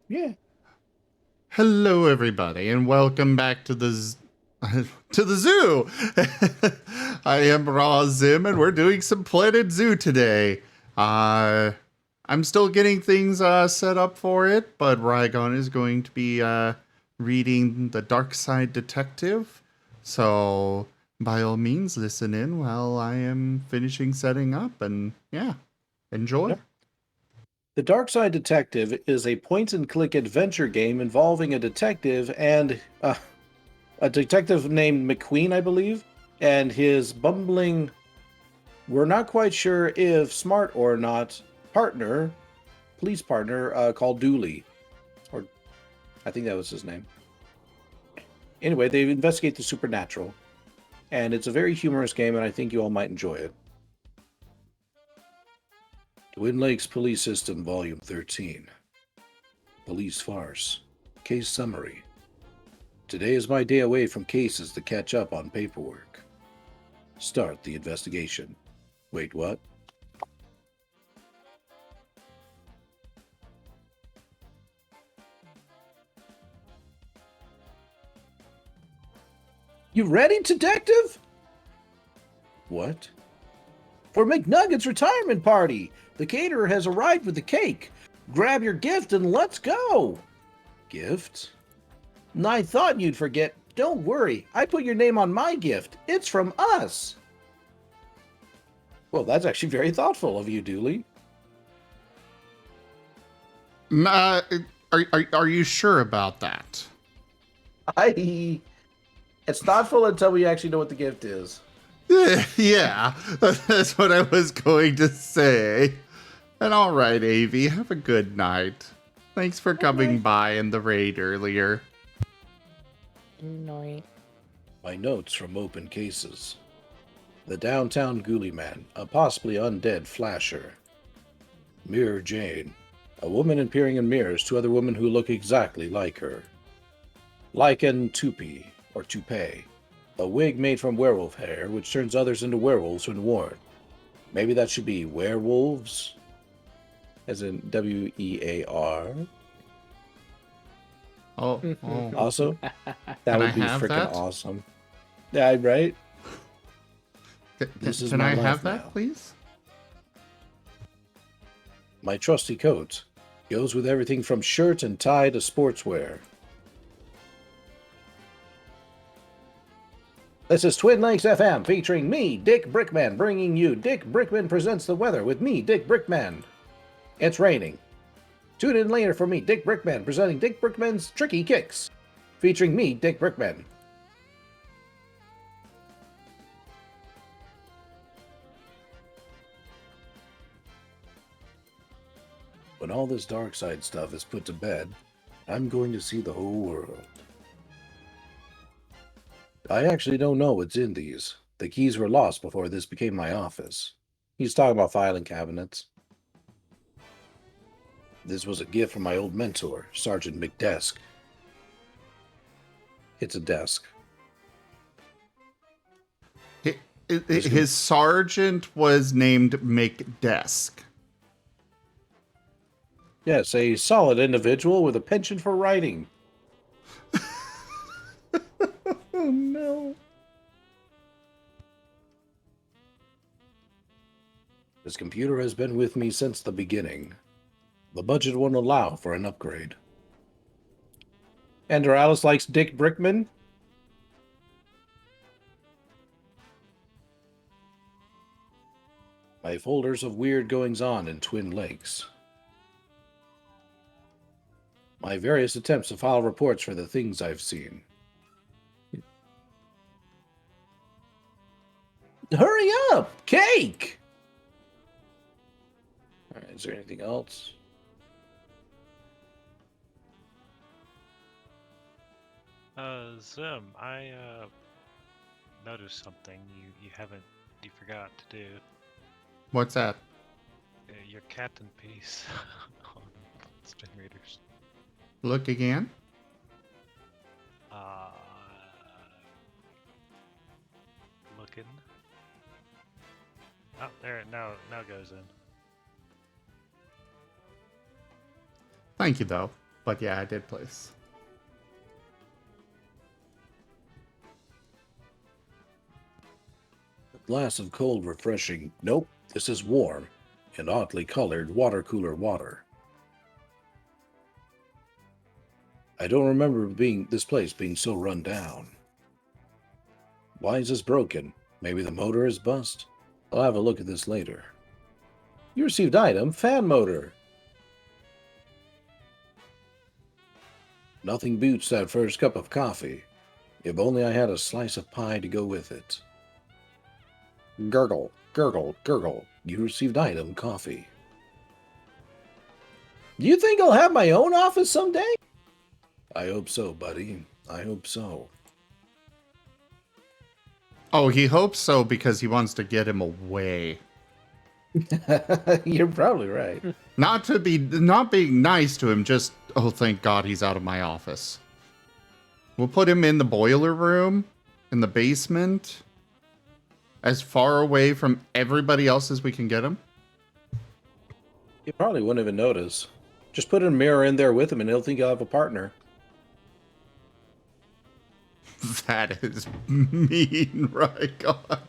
Yeah. Hello, everybody, and welcome back to to the zoo. I am Raw Zim, and we're doing some Planet Zoo today. Uh, I'm still getting things set up for it, but Rygon is going to be reading The Dark Side Detective. So, by all means, listen in while I am finishing setting up, and yeah, enjoy. Yep. The Dark Side Detective is a point and click adventure game involving a detective and a detective named McQueen, I believe, and his bumbling, we're not quite sure if smart or not, partner, police partner called Dooley. Or I think that was his name. Anyway, they investigate the supernatural, and it's a very humorous game, and I think you all might enjoy it. Twin Lakes Police System, Volume 13. Police Farce. Case Summary. Today is my day away from cases to catch up on paperwork. Start the investigation. Wait, what? You ready, detective? What? For McNugget's retirement party. The caterer has arrived with the cake. Grab your gift and let's go. Gift? I thought you'd forget. Don't worry, I put your name on my gift. It's from us. Well, that's actually very thoughtful of you, Dooley. Uh, are you sure about that? I. It's thoughtful until we actually know what the gift is. Yeah, that's what I was going to say. And all right, Avi, have a good night. Thanks for Good coming night. by in the raid earlier. Night. My notes from open cases. The downtown ghoulie man, a possibly undead flasher. Mirror Jane, a woman appearing in mirrors to other women who look exactly like her. Lichen Toupee, or Toupee, a wig made from werewolf hair which turns others into werewolves when worn. Maybe that should be werewolves? As in WEAR? Oh, oh, Also, that can I would be have freaking that? awesome. Yeah, right? C- This is can my I have life that, now. please? My trusty coat goes with everything from shirt and tie to sportswear. This is Twin Lakes FM featuring me, Dick Brickman, bringing you Dick Brickman Presents the Weather with me, Dick Brickman. It's raining. Tune in later for me, Dick Brickman, presenting Dick Brickman's Tricky Kicks, featuring me, Dick Brickman. When all this dark side stuff is put to bed, I'm going to see the whole world. I actually don't know what's in these. The keys were lost before this became my office. He's talking about filing cabinets. This was a gift from my old mentor, Sergeant McDesk. It's a desk. Hi- This His sergeant was named McDesk. Yes, a solid individual with a penchant for writing. Oh no. This computer has been with me since the beginning. The budget won't allow for an upgrade. And Alice likes Dick Brickman? My folders of weird goings on in Twin Lakes. My various attempts to file reports for the things I've seen. Hurry up! Cake! Alright, is there anything else? Zim, I noticed something you forgot to do. What's that? Your captain piece on Spin Readers. Look again? Uh, looking. Oh, there it now goes in. Thank you, though. But yeah, I did place. A glass of cold, refreshing. Nope, this is warm and oddly colored water cooler water. I don't remember this place being so run down. Why is this broken? Maybe the motor is bust? I'll have a look at this later. You received item, fan motor. Nothing beats that first cup of coffee. If only I had a slice of pie to go with it. Gurgle, gurgle, gurgle. You received item, coffee. You think I'll have my own office someday? I hope so, buddy. I hope so. Oh, he hopes so because he wants to get him away. You're probably right. Not being nice to him, just, oh, thank God he's out of my office. We'll put him in the boiler room, in the basement, as far away from everybody else as we can get him. You probably wouldn't even notice. Just put a mirror in there with him and he'll think you'll have a partner. That is mean, right? God.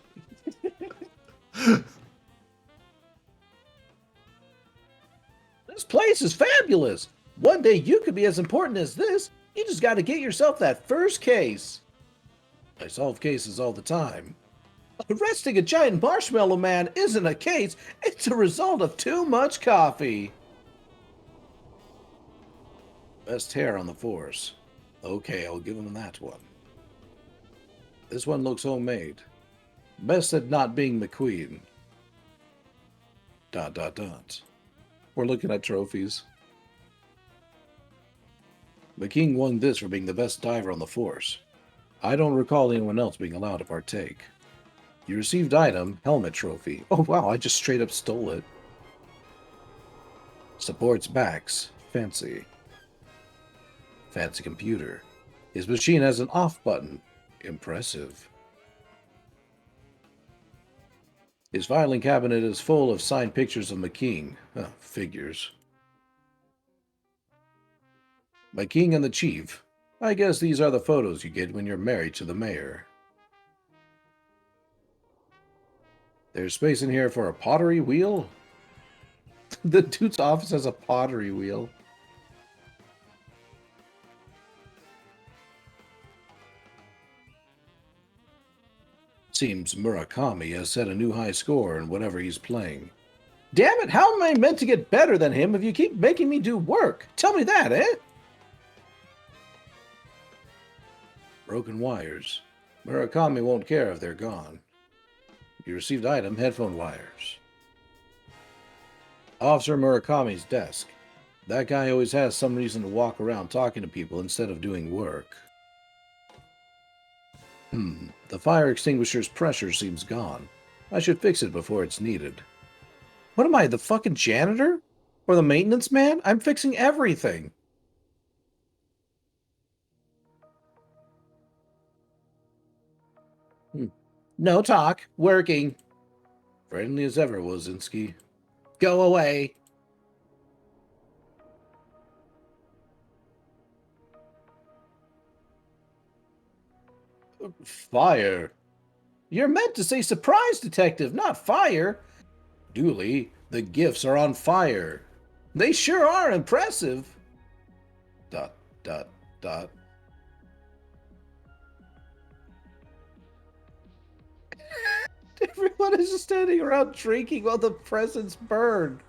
This place is fabulous. One day you could be as important as this. You just got to get yourself that first case. I solve cases all the time. Arresting a giant marshmallow man isn't a case. It's a result of too much coffee. Best hair on the force. Okay, I'll give him that one. This one looks homemade. Best at not being McQueen. ... We're looking at trophies. McKean won this for being the best diver on the force. I don't recall anyone else being allowed to partake. You received item, helmet trophy. Oh wow, I just straight up stole it. Supports backs. Fancy. Fancy computer. His machine has an off button. Impressive. His filing cabinet is full of signed pictures of McKean. Figures. McKean and the Chief. I guess these are the photos you get when you're married to the mayor. There's space in here for a pottery wheel? The dude's office has a pottery wheel. Seems Murakami has set a new high score in whatever he's playing. Damn it, how am I meant to get better than him if you keep making me do work? Tell me that, eh? Broken wires. Murakami won't care if they're gone. You received item, headphone wires. Officer Murakami's desk. That guy always has some reason to walk around talking to people instead of doing work. The fire extinguisher's pressure seems gone. I should fix it before it's needed. What am I, the fucking janitor? Or the maintenance man? I'm fixing everything. No talk. Working. Friendly as ever, Wozinski. Go away. Fire. You're meant to say surprise, detective, not fire. Dooley, the gifts are on fire. They sure are impressive. ... Everyone is just standing around drinking while the presents burn.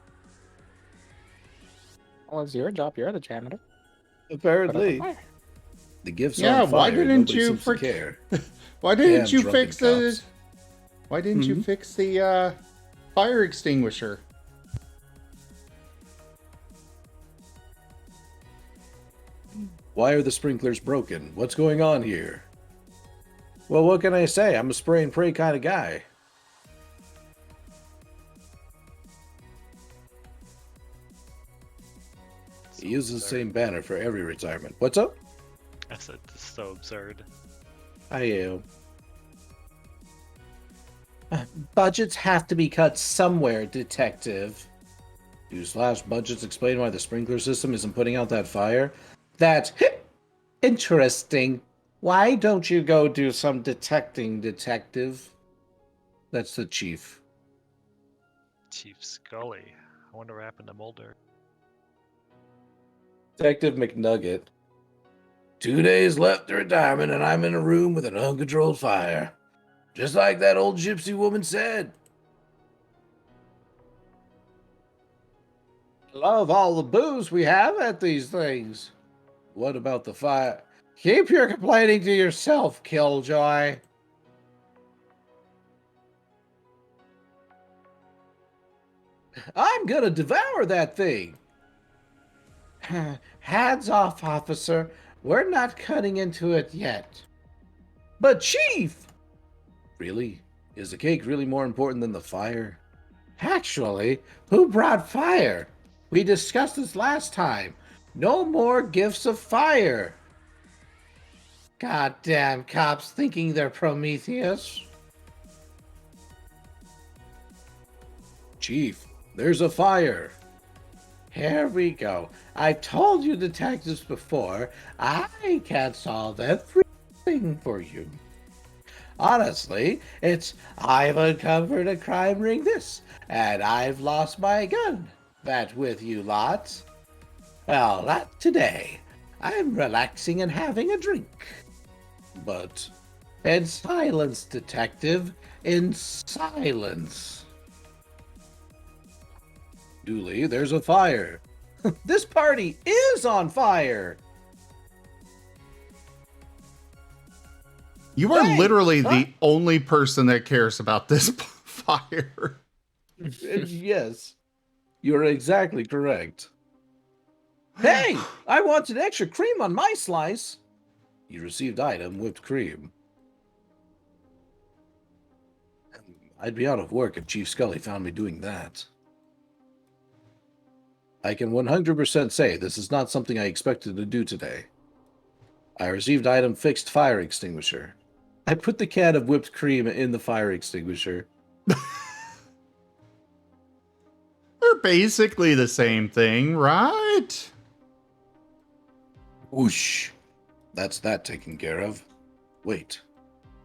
Well, it's your job. You're the janitor. Apparently. The gifts Yeah, are on fire. why didn't Nobody you seems to care. Why didn't Damn you drunken fix the? cops. Why didn't you fix the fire extinguisher? Why are the sprinklers broken? What's going on here? Well, what can I say? I'm a spray and pray kind of guy. He uses the same banner for every retirement. What's up? I said this is so absurd. I am. Budgets have to be cut somewhere, detective. Do slash budgets explain why the sprinkler system isn't putting out that fire? That's interesting. Why don't you go do some detecting, detective? That's the chief. Chief Scully. I wonder what happened to Mulder. Detective McNugget. 2 days left to retirement, and I'm in a room with an uncontrolled fire. Just like that old gypsy woman said. Love all the booze we have at these things. What about the fire? Keep your complaining to yourself, Killjoy. I'm gonna devour that thing. Hands off, officer. We're not cutting into it yet. But, Chief! Really? Is the cake really more important than the fire? Actually, who brought fire? We discussed this last time. No more gifts of fire. Goddamn cops thinking they're Prometheus. Chief, there's a fire. Here we go. I've told you detectives before, I can't solve everything for you. Honestly, it's I've uncovered a crime ring this, and I've lost my gun. That with you lots. Well, not today. I'm relaxing and having a drink. But in silence, detective, in silence. Dooley, there's a fire. This party is on fire. You are Hey, literally huh? the only person that cares about this fire. Yes, you're exactly correct. Hey, I wanted extra cream on my slice. You received item whipped cream. I'd be out of work if Chief Scully found me doing that. I can 100% say this is not something I expected to do today. I received item fixed fire extinguisher. I put the can of whipped cream in the fire extinguisher. They're basically the same thing, right? Whoosh. That's that taken care of. Wait,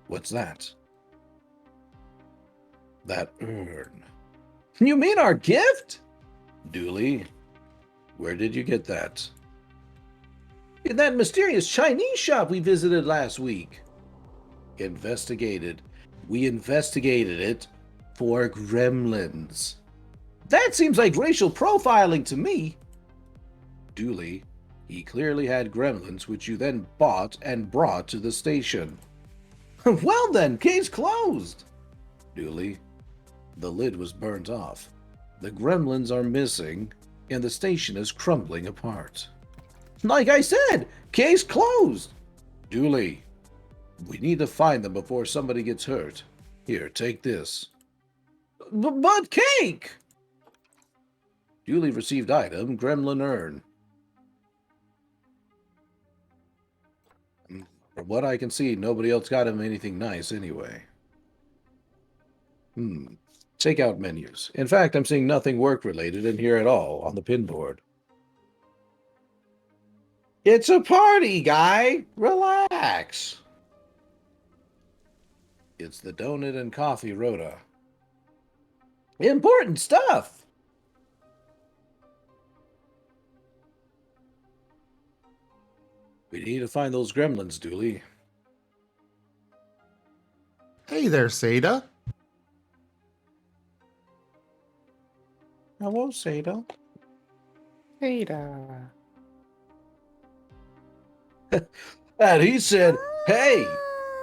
what's that? That urn. You mean our gift? Dooley, where did you get that? In that mysterious Chinese shop we visited last week. Investigated. We investigated it for gremlins. That seems like racial profiling to me. Dooley, he clearly had gremlins which you then bought and brought to the station. Well then, case closed. Dooley, the lid was burnt off. The gremlins are missing, and the station is crumbling apart. Like I said, case closed. Dooley, we need to find them before somebody gets hurt. Here, take this. But cake! Dooley received item, gremlin urn. From what I can see, nobody else got him anything nice anyway. Takeout menus. In fact, I'm seeing nothing work-related in here at all on the pinboard. It's a party, guy! Relax! It's the donut and coffee rota. Important stuff! We need to find those gremlins, Dooley. Hey there, Seda. Hello, Sada. Ada. And he said, hey,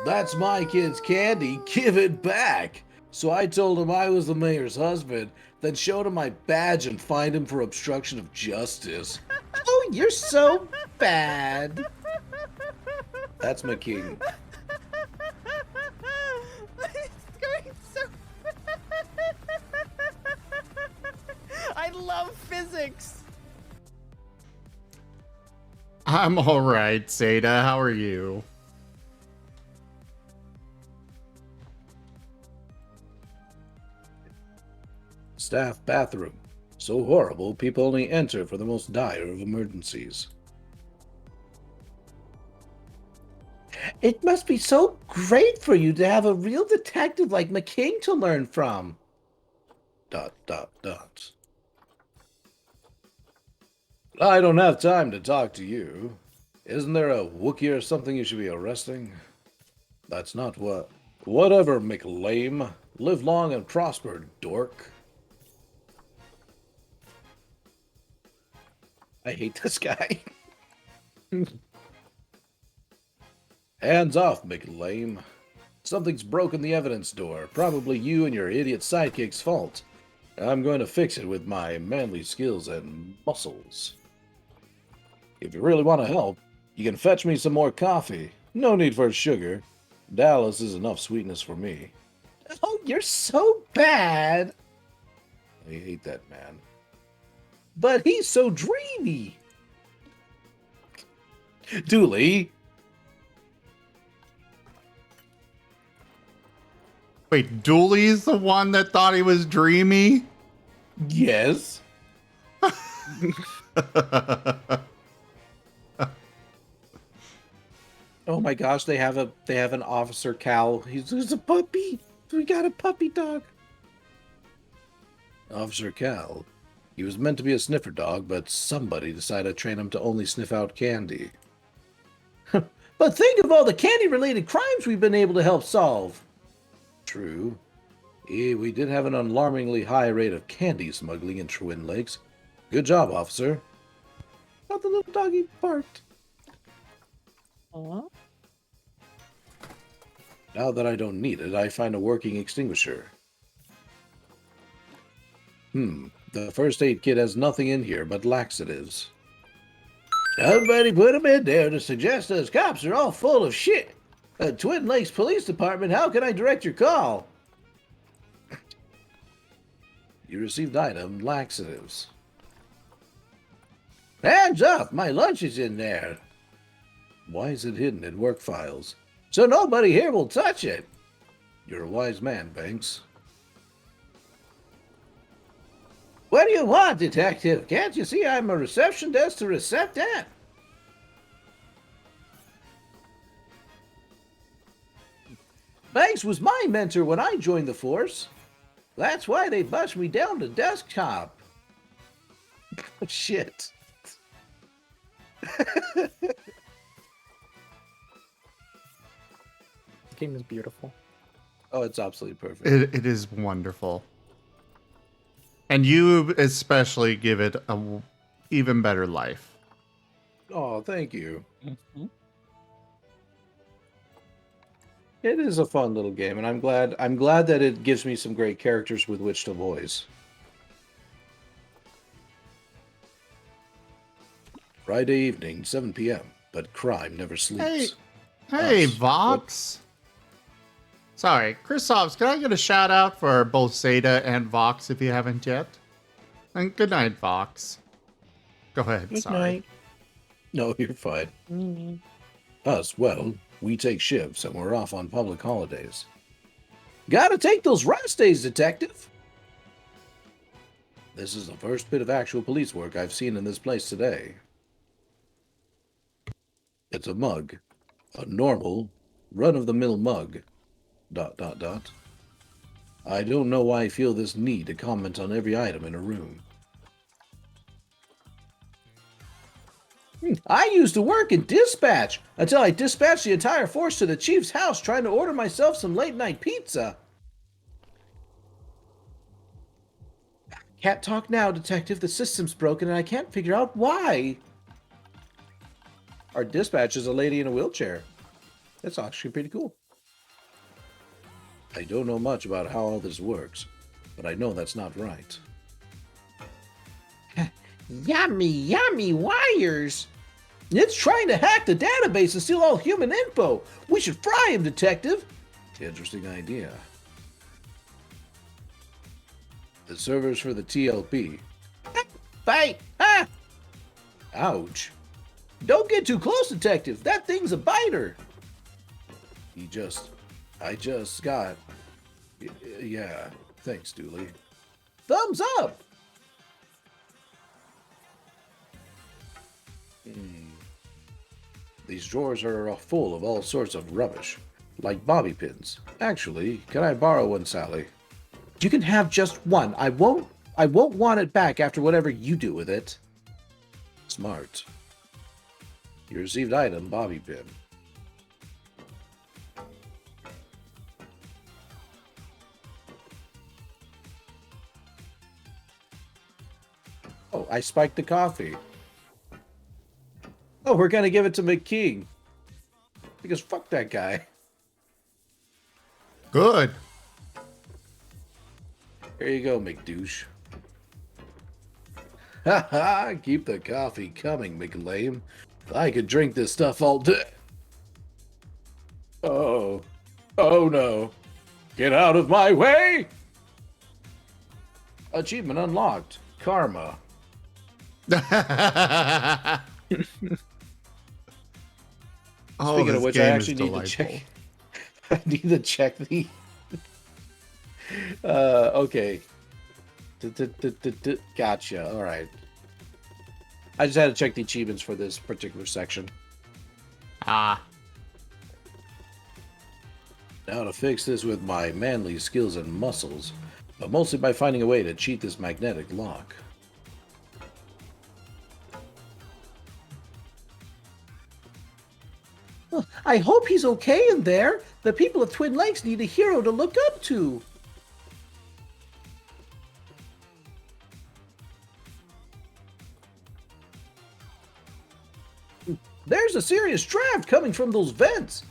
that's my kid's candy, give it back. So I told him I was the mayor's husband, then showed him my badge and fined him for obstruction of justice. Oh, you're so bad. That's my king. It's going so. I love physics. I'm all right, Seda. How are you? Staff bathroom. So horrible, people only enter for the most dire of emergencies. It must be so great for you to have a real detective like McKing to learn from. ... I don't have time to talk to you. Isn't there a Wookiee or something you should be arresting? That's not what... Whatever, McLame. Live long and prosper, dork. I hate this guy. Hands off, McLame. Something's broken the evidence door. Probably you and your idiot sidekick's fault. I'm going to fix it with my manly skills and muscles. If you really want to help, you can fetch me some more coffee. No need for sugar. Dallas is enough sweetness for me. Oh, you're so bad. I hate that man. But he's so dreamy. Dooley. Wait, Dooley's the one that thought he was dreamy? Yes. Oh my gosh, they have an Officer Cal. He's a puppy. We got a puppy dog. Officer Cal. He was meant to be a sniffer dog, but somebody decided to train him to only sniff out candy. But think of all the candy-related crimes we've been able to help solve. True. Yeah, we did have an alarmingly high rate of candy smuggling in Twin Lakes. Good job, officer. Oh, the little doggy barked. Aw. Now that I don't need it, I find a working extinguisher. The first aid kit has nothing in here but laxatives. Somebody put them in there to suggest us cops are all full of shit. Twin Lakes Police Department, how can I direct your call? You received item laxatives. Hands up! My lunch is in there. Why is it hidden in work files? So nobody here will touch it. You're a wise man, Banks. What do you want, detective? Can't you see I'm a reception desk to recept at? Banks was my mentor when I joined the force. That's why they busted me down to desktop. Shit. This game is beautiful. Oh, it's absolutely perfect. It is wonderful. And you especially give it a even better life. Oh, thank you. Mm-hmm. It is a fun little game, and I'm glad that it gives me some great characters with which to voice. Friday evening, 7 p.m., but crime never sleeps. Hey, Us. Vox. Sorry, Christophs, can I get a shout out for both Zeta and Vox if you haven't yet? And good night, Vox. Go ahead, Good sorry. night. No, you're fine. Us, well, we take shifts and we're off on public holidays. Gotta take those rest days, detective. This is the first bit of actual police work I've seen in this place today. It's a mug. A normal, run-of-the-mill mug. ... I don't know why I feel this need to comment on every item in a room. I used to work in dispatch until I dispatched the entire force to the chief's house trying to order myself some late-night pizza. Can't talk now, detective. The system's broken and I can't figure out why. Our dispatch is a lady in a wheelchair. That's actually pretty cool. I don't know much about how all this works, but I know that's not right. Yummy, yummy wires! It's trying to hack the database and steal all human info. We should fry him, detective. Interesting idea. The servers for the TLP. Fight! Ah! Ouch. Don't get too close, detective. That thing's a biter. I just got... Yeah, thanks, Dooley. Thumbs up! These drawers are full of all sorts of rubbish, like bobby pins. Actually, can I borrow one, Sally? You can have just one. I won't want it back after whatever you do with it. Smart. You received item, bobby pin. Oh, I spiked the coffee. Oh, we're gonna give it to McKean. Because fuck that guy. Good. Here you go, McDouche. Ha ha! Keep the coffee coming, McLame. I could drink this stuff all day. Oh. Oh no. Get out of my way! Achievement unlocked. Karma. Speaking of which, I actually need to check. I need to check the. Okay. Gotcha. All right. I just had to check the achievements for this particular section. Ah. Now to fix this with my manly skills and muscles, but mostly by finding a way to cheat this magnetic lock. I hope he's okay in there. The people of Twin Lakes need a hero to look up to. There's a serious draft coming from those vents.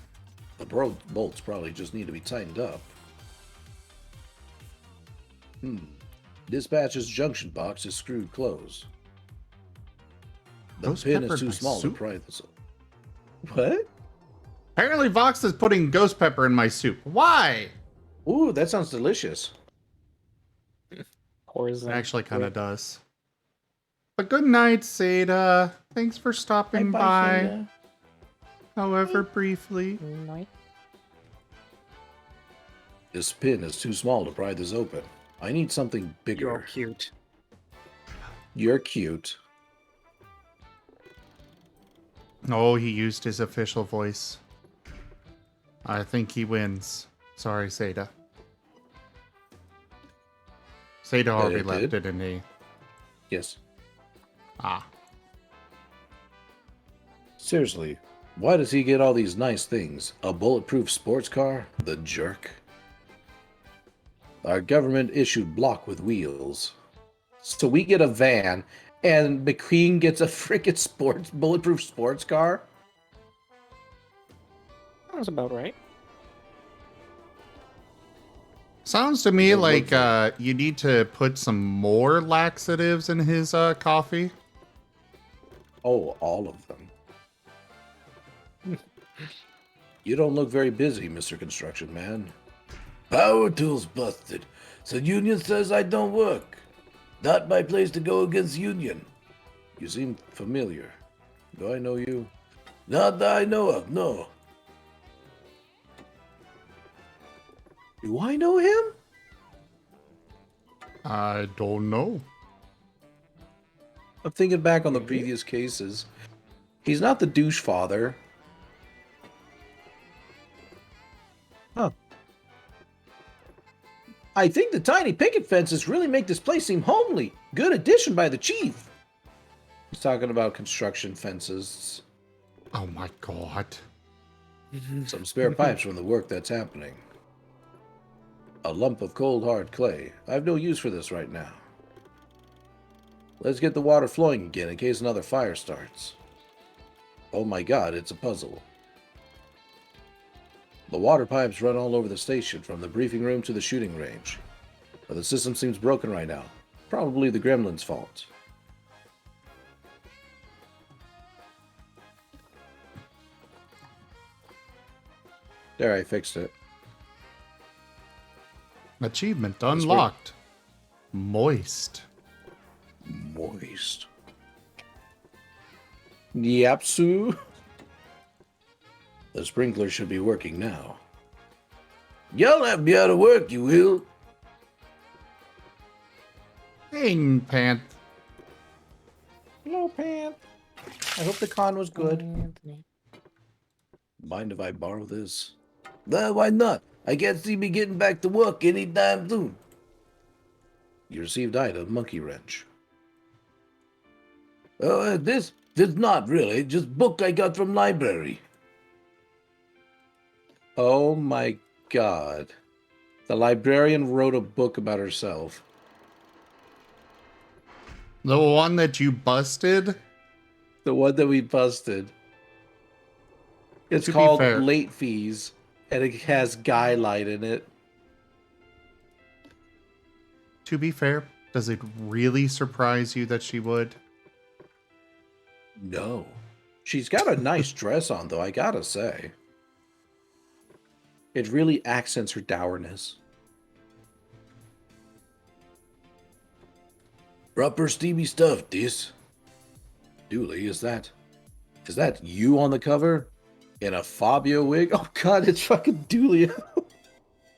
The bolts probably just need to be tightened up. Dispatch's junction box is screwed closed. The Ghost pin pepper is too my small to soup? pry this. What? Apparently Vox is putting ghost pepper in my soup. Why? Ooh, that sounds delicious. It Poison. actually kind of does. But good night, Seda. Thanks for stopping by. However briefly. Night. This pin is too small to pry this open. I need something bigger. You're cute. You're cute. Oh, he used his official voice. I think he wins. Sorry, Seda. Seda already it left, did? didn't he? Yes. Ah. Seriously, why does he get all these nice things? A bulletproof sports car? The jerk. Our government issued block with wheels. So we get a van, and McQueen gets a frickin' bulletproof sports car? Sounds about right. Sounds to me Doesn't like look you need to put some more laxatives in his coffee. Oh, all of them. You don't look very busy, Mr. Construction Man. Power tools busted. So Union says I don't work. Not my place to go against Union. You seem familiar. Do I know you? Not that I know of, no. Do I know him? I don't know. I'm thinking back on the previous cases. He's not the douche father. Huh. I think the tiny picket fences really make this place seem homely. Good addition by the chief. He's talking about construction fences. Oh my god. Some spare pipes from the work that's happening. A lump of cold hard clay. I have no use for this right now. Let's get the water flowing again in case another fire starts. Oh my god, it's a puzzle. The water pipes run all over the station, from the briefing room to the shooting range. But the system seems broken right now. Probably the gremlin's fault. There, I fixed it. Achievement unlocked. Moist. Moist. Yapsu. The sprinkler should be working now. You'll have me out of work, you will. Hey, Pant. Hello, Pant. I hope the con was good. Anthony. Mind if I borrow this? Why not? I can't see me getting back to work anytime soon. You received item, monkey wrench. This not really, just book I got from library. Oh my god. The librarian wrote a book about herself. The one that you busted? The one that we busted. It's To be called fair. Late Fees, and it has Guy Light in it. To be fair, does it really surprise you that she would? No. She's got a nice dress on, though, I gotta say. It really accents her dourness. Proper steamy stuff, this. Dooley, is that you on the cover? In a Fabio wig? Oh god, it's fucking Dooley.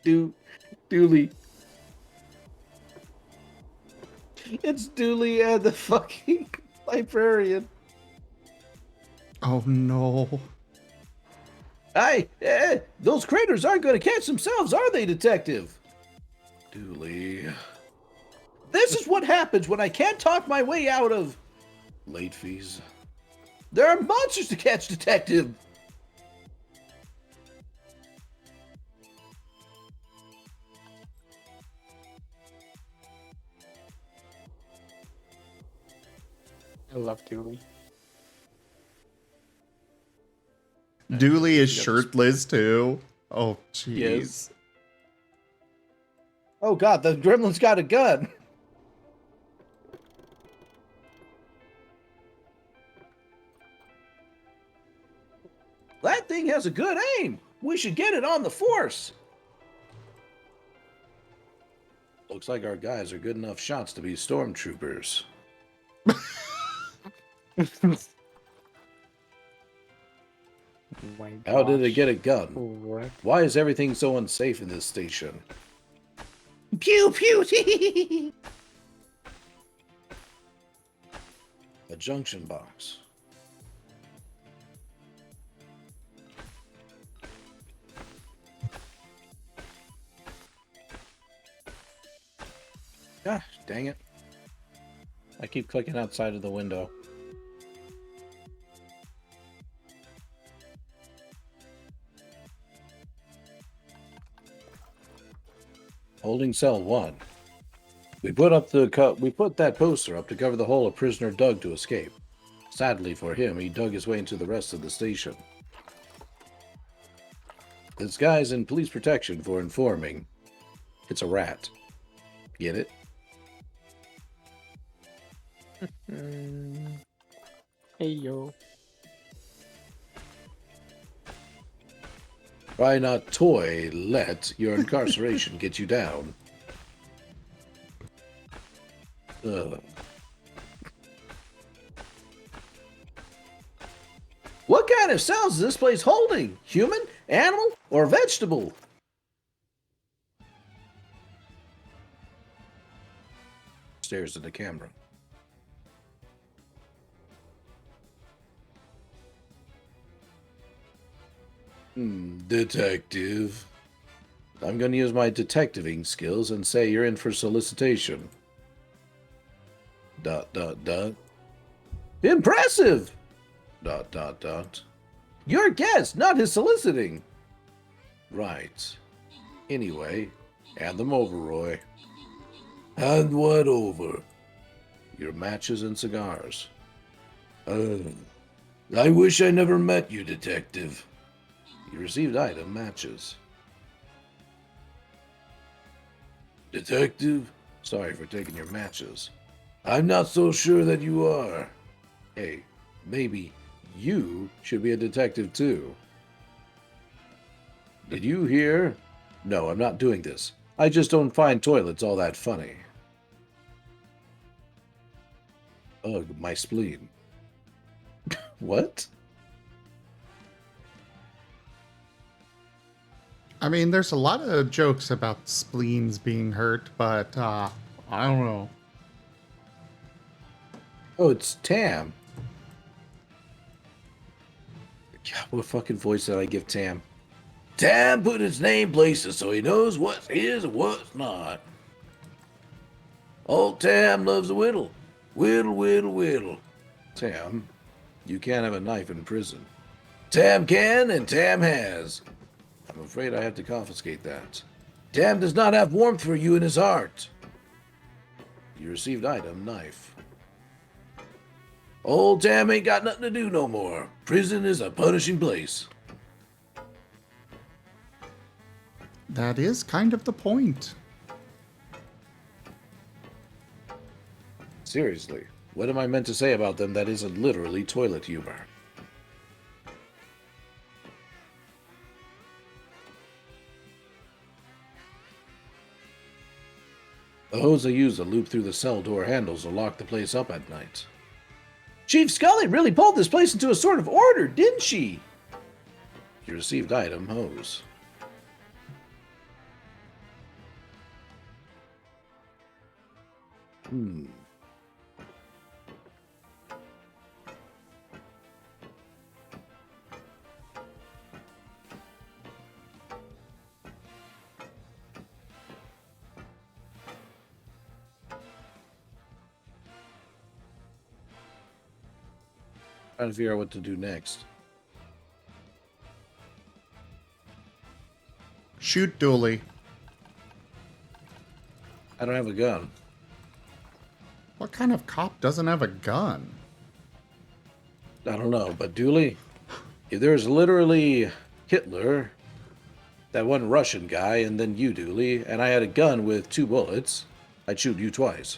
Dooley. It's Dooley and the fucking librarian. Oh no. Hey, those critters aren't going to catch themselves, are they, detective? Dooley. This is what happens when I can't talk my way out of late fees. There are monsters to catch, detective. I love Dooley. Dooley is shirtless too. Oh, jeez. Yes. Oh god, the gremlin's got a gun. That thing has a good aim. We should get it on the force. Looks like our guys are good enough shots to be stormtroopers. My How did it gosh. get a gun? What? Why is everything so unsafe in this station? Pew pew. A junction box. Gosh, dang it. I keep clicking outside of the window. Holding cell 1. We put that poster up to cover the hole a prisoner dug to escape. Sadly for him, he dug his way into the rest of the station. This guy's in police protection for informing. It's a rat. Get it? Hey yo. Try not let your incarceration get you down. What kind of cells is this place holding? Human, animal, or vegetable? Stares at the camera. Detective. I'm going to use my detectiving skills and say you're in for solicitation. ... Impressive! ... Your guest, not his soliciting. Right. Anyway, hand them over, Roy. Hand what over? Your matches and cigars. I wish I never met you, detective. You received item matches. Detective? Sorry for taking your matches. I'm not so sure that you are. Hey, maybe you should be a detective too. Did you hear? No, I'm not doing this. I just don't find toilets all that funny. Ugh, my spleen. What? I mean, there's a lot of jokes about spleens being hurt, but I don't know. Oh, it's Tam. God, what fucking voice did I give Tam? Tam put his name places so he knows what's his and what's not. Old Tam loves a whittle. Whittle, whittle, whittle. Tam, you can't have a knife in prison. Tam can and Tam has. I'm afraid I have to confiscate that. Tam does not have warmth for you in his heart. You received item, knife. Old Tam ain't got nothing to do no more. Prison is a punishing place. That is kind of the point. Seriously, what am I meant to say about them that isn't literally toilet humor? The hose I use to loop through the cell door handles to lock the place up at night. Chief Scully really pulled this place into a sort of order, didn't she? You received item, hose. Trying to figure out what to do next. Shoot Dooley. I don't have a gun. What kind of cop doesn't have a gun? I don't know, but Dooley, if there's literally Hitler, that one Russian guy, and then you, Dooley, and I had a gun with 2 bullets, I'd shoot you twice.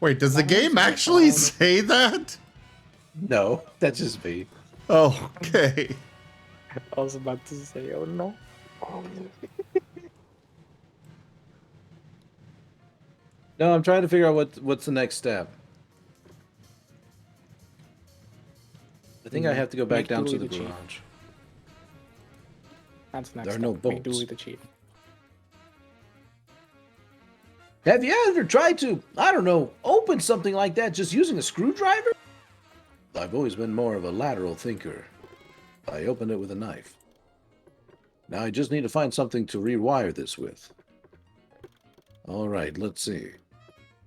Wait, does the game actually say that? No, that's just me. Oh, okay. I was about to say, oh no. No, I'm trying to figure out what's the next step. I think I have to go back Make down to Dooley the the chief. garage. That's next. There are no step. Make bolts. Dooley the chief. Have you ever tried to, I don't know, open something like that just using a screwdriver? I've always been more of a lateral thinker. I opened it with a knife. Now I just need to find something to rewire this with. Alright, let's see.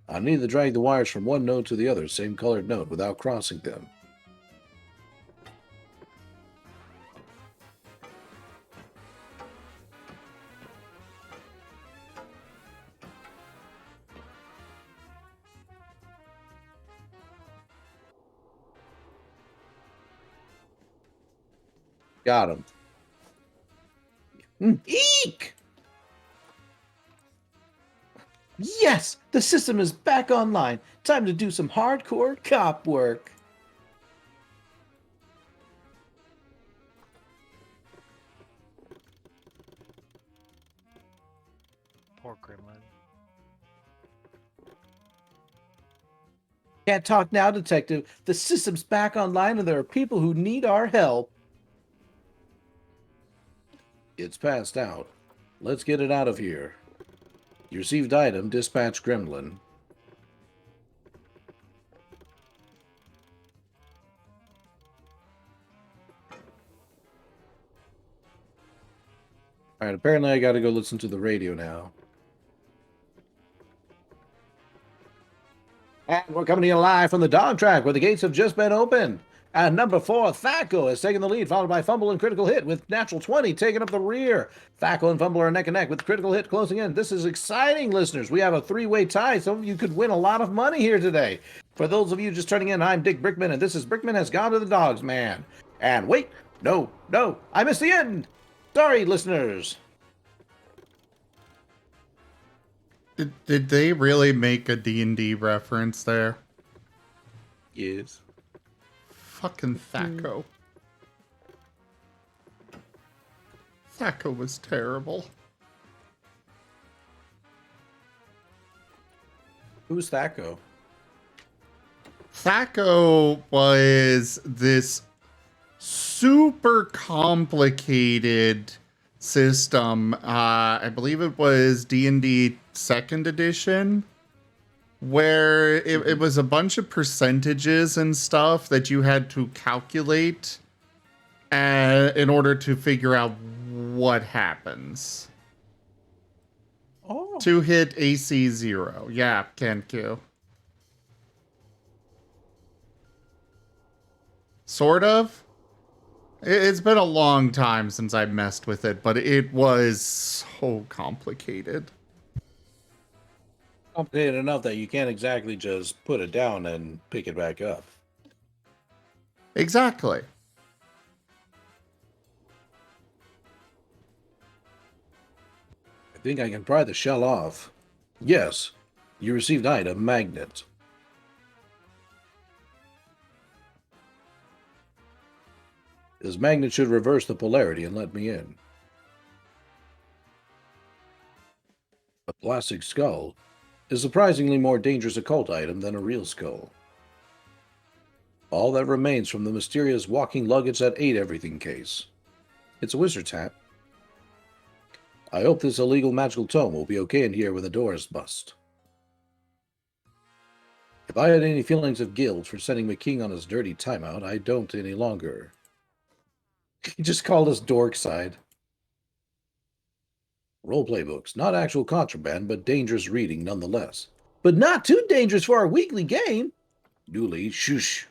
I need to drag the wires from one node to the other, same colored node, without crossing them. Got him. Eek! Yes! The system is back online. Time to do some hardcore cop work. Poor gremlin. Can't talk now, detective. The system's back online and there are people who need our help. It's passed out. Let's get it out of here. You received item, dispatch gremlin. Alright, apparently I gotta go listen to the radio now. And we're coming to you live from the dog track where the gates have just been opened. And number 4, Thaco has taken the lead, followed by Fumble and Critical Hit, with Natural 20 taking up the rear. Thaco and Fumble are neck and neck, with Critical Hit closing in. This is exciting, listeners. We have a 3-way tie. Some of you could win a lot of money here today. For those of you just turning in, I'm Dick Brickman, and this is Brickman Has Gone to the Dogs Man. And wait, no, I missed the end. Sorry, listeners. Did they really make a D&D reference there? Yes. Fucking Thaco. Thaco was terrible. Who's Thaco? Thaco was this super complicated system. I believe it was D&D 2nd edition. where it was a bunch of percentages and stuff that you had to calculate in order to figure out what happens. Oh. To hit AC 0. Yeah, Kenku. Sort of. It's been a long time since I messed with it, but it was so complicated. Complicated enough that you can't exactly just put it down and pick it back up. Exactly. I think I can pry the shell off. Yes, you received item magnet. This magnet should reverse the polarity and let me in. A plastic skull is a surprisingly more dangerous occult item than a real skull. All that remains from the mysterious walking luggage that ate everything case. It's a wizard's hat. I hope this illegal magical tome will be okay in here when the door is bust. If I had any feelings of guilt for sending McKing on his dirty timeout, I don't any longer. He just called us Dorkside. Roleplay books, not actual contraband, but dangerous reading nonetheless. But not too dangerous for our weekly game. Dooley, shush.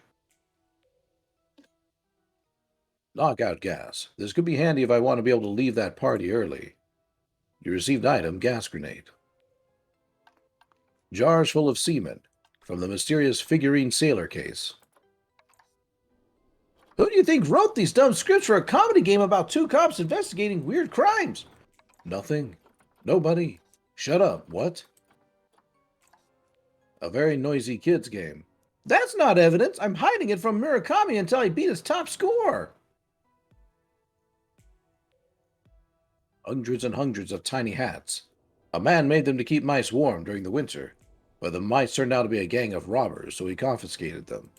Knockout gas. This could be handy if I want to be able to leave that party early. You received item gas grenade. Jars full of semen from the mysterious figurine sailor case. Who do you think wrote these dumb scripts for a comedy game about two cops investigating weird crimes? Nothing. Nobody. Shut up. What? A very noisy kids game. That's not evidence. I'm hiding it from Murakami until I beat his top score. Hundreds and hundreds of tiny hats. A man made them to keep mice warm during the winter, but the mice turned out to be a gang of robbers, so he confiscated them.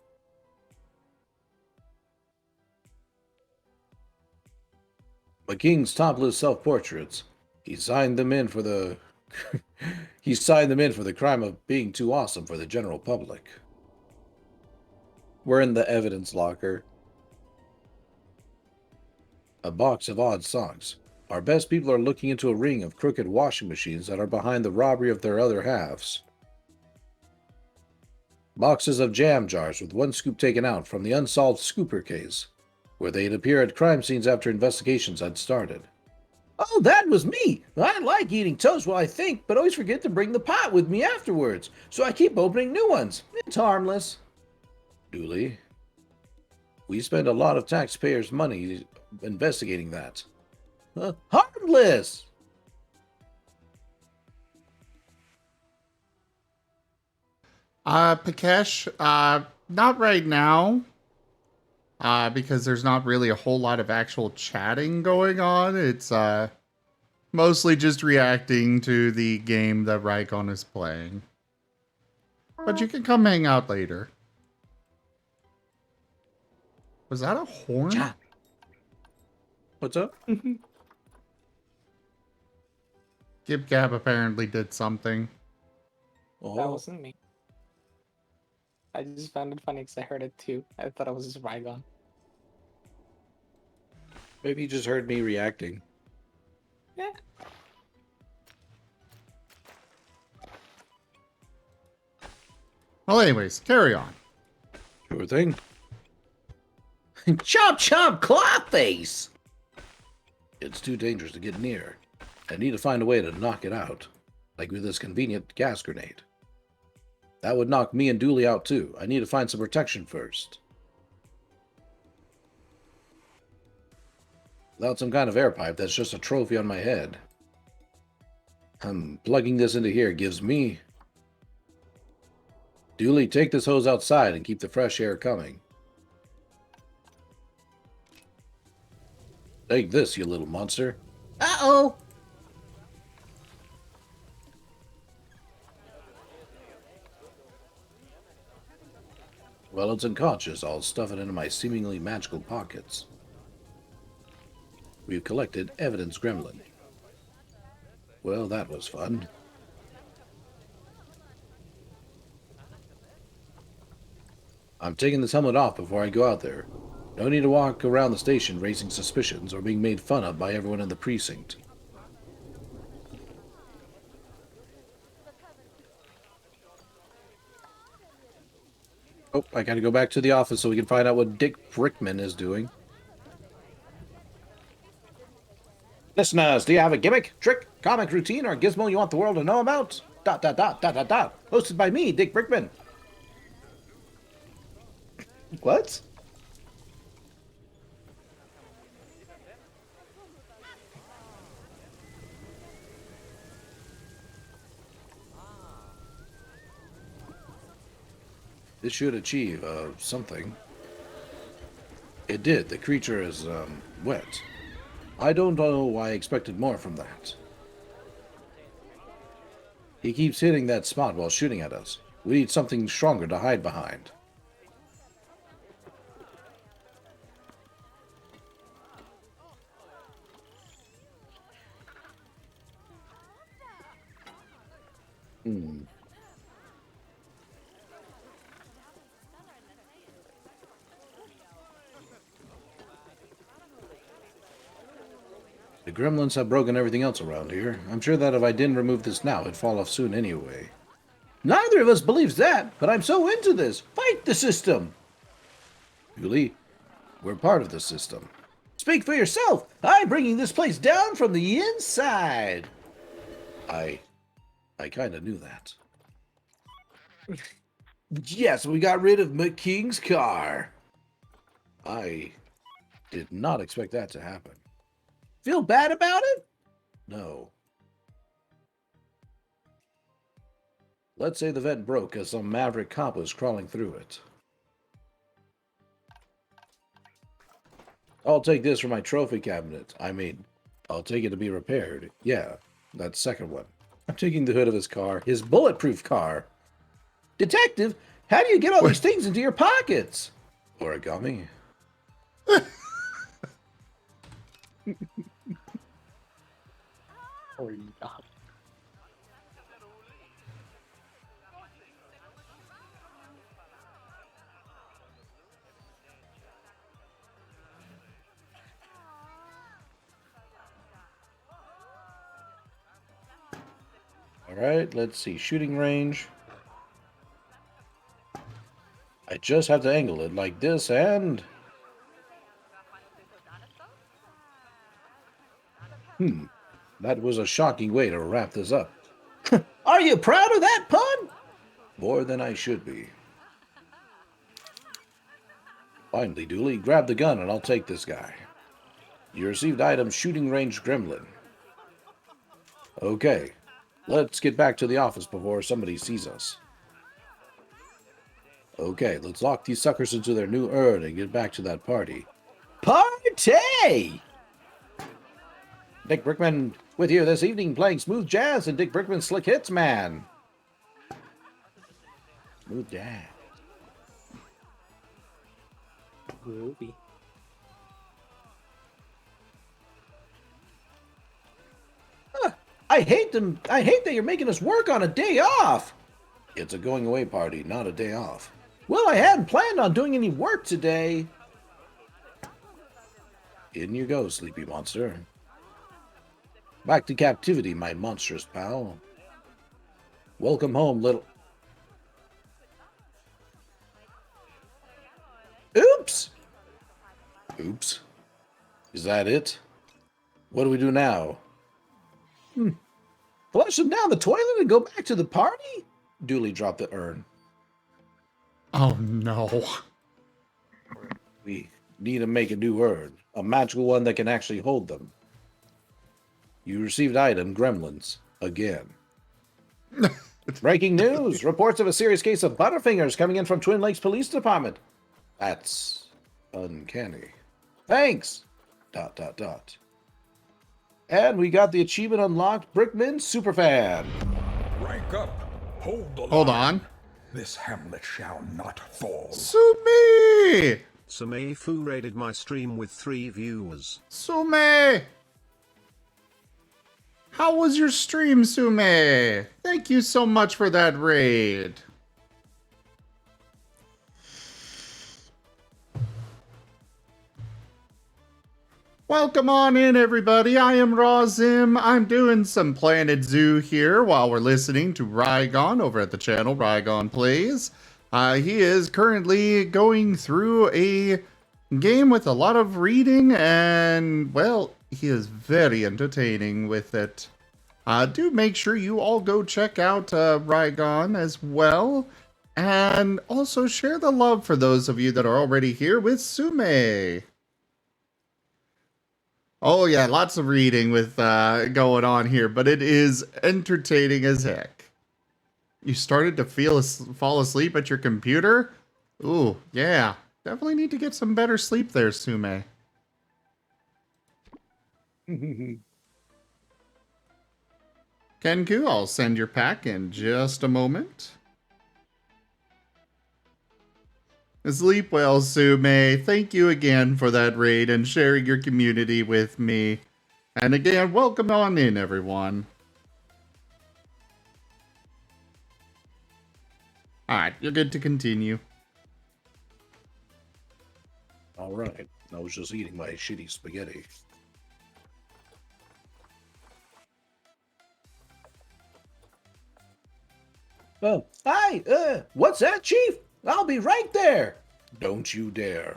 McKing's topless self-portraits. He signed them in for the he signed them in for the crime of being too awesome for the general public. We're in the evidence locker. A box of odd socks. Our best people are looking into a ring of crooked washing machines that are behind the robbery of their other halves. Boxes of jam jars with one scoop taken out from the unsolved scooper case, where they'd appear at crime scenes after investigations had started. Oh, that was me! I like eating toast while I think, but always forget to bring the pot with me afterwards, so I keep opening new ones. It's harmless. Dooley, we spend a lot of taxpayers' money investigating that. Harmless! Pakesh, not right now. Because there's not really a whole lot of actual chatting going on. It's mostly just reacting to the game that Rykon is playing. But you can come hang out later. Was that a horn? Chat. What's up? Gib Gab apparently did something. That Oh, wasn't me. I just found it funny because I heard it too. I thought it was just Rygon. maybe you just heard me reacting. Yeah. Well, anyways, carry on. Sure thing. Chop chop clawface! It's too dangerous to get near. I need to find a way to knock it out, like with this convenient gas grenade. That would knock me and Dooley out too. I need to find some protection first. Without some kind of air pipe, that's just a trophy on my head. Plugging this into here gives me... Dooley, take this hose outside and keep the fresh air coming. Take this, you little monster. Uh-oh! Well, it's unconscious. I'll stuff it into my seemingly magical pockets. We've collected evidence gremlin. Well, that was fun. I'm taking this helmet off before I go out there. No need to walk around the station raising suspicions or being made fun of by everyone in the precinct. Oh, I gotta go back to the office so we can find out what Dick Brickman is doing. Listeners, do you have a gimmick, trick, comic routine, or gizmo you want the world to know about? ... Hosted by me, Dick Brickman. What? This should achieve, something. It did. The creature is, wet. I don't know why I expected more from that. He keeps hitting that spot while shooting at us. We need something stronger to hide behind. The gremlins have broken everything else around here. I'm sure that if I didn't remove this now, it'd fall off soon anyway. Neither of us believes that, but I'm so into this. Fight the system! Julie, we're part of the system. Speak for yourself. I'm bringing this place down from the inside. I kind of knew that. Yes, we got rid of McKing's car. I did not expect that to happen. Feel bad about it? No. Let's say the vent broke as some maverick cop was crawling through it. I'll take this for my trophy cabinet. I mean, I'll take it to be repaired. Yeah, that second one. I'm taking the hood of his car, his bulletproof car. Detective, how do you get all these things into your pockets? Origami. Oh, God. Alright, let's see. Shooting range. I just have to angle it like this and... That was a shocking way to wrap this up. Are you proud of that pun? More than I should be. Finally, Dooley, grab the gun and I'll take this guy. You received item shooting range gremlin. Okay, let's get back to the office before somebody sees us. Okay, let's lock these suckers into their new urn and get back to that party. Party! Dick Brickman with you this evening playing smooth jazz and Dick Brickman's Slick Hits, man. Smooth jazz. Groovy. I hate them. I hate that you're making us work on a day off. It's a going away party, not a day off. Well, I hadn't planned on doing any work today. In you go, sleepy monster. Back to captivity, my monstrous pal. Welcome home, little... Oops! Oops. Is that it? What do we do now? Flush them down the toilet and go back to the party? Dooley dropped the urn. Oh no. We need to make a new urn. A magical one that can actually hold them. You received item gremlins. Again. Breaking news! Reports of a serious case of butterfingers coming in from Twin Lakes Police Department. That's uncanny. Thanks! ... And we got the achievement unlocked, Brickman Superfan. Rank up. Hold on. This hamlet shall not fall. Sumi! Sameifu raided my stream with 3 viewers. Sume! How was your stream, Sume? Thank you so much for that raid. Welcome on in, everybody. I am Raw Zim. I'm doing some Planet Zoo here while we're listening to Rygon over at the channel, Rygon Plays. He is currently going through a game with a lot of reading, and, well, he is very entertaining with it. Do make sure you all go check out Rygon as well. And also share the love for those of you that are already here with Sume. Oh yeah, lots of reading with going on here, but it is entertaining as heck. You started to fall asleep at your computer? Ooh, yeah. Definitely need to get some better sleep there, Sume. Kenku, I'll send your pack in just a moment. Sleep well, Sume. Thank you again for that raid and sharing your community with me. And again, welcome on in, everyone. Alright, you're good to continue. All right. I was just eating my shitty spaghetti. Oh, hi, what's that, Chief? I'll be right there. Don't you dare.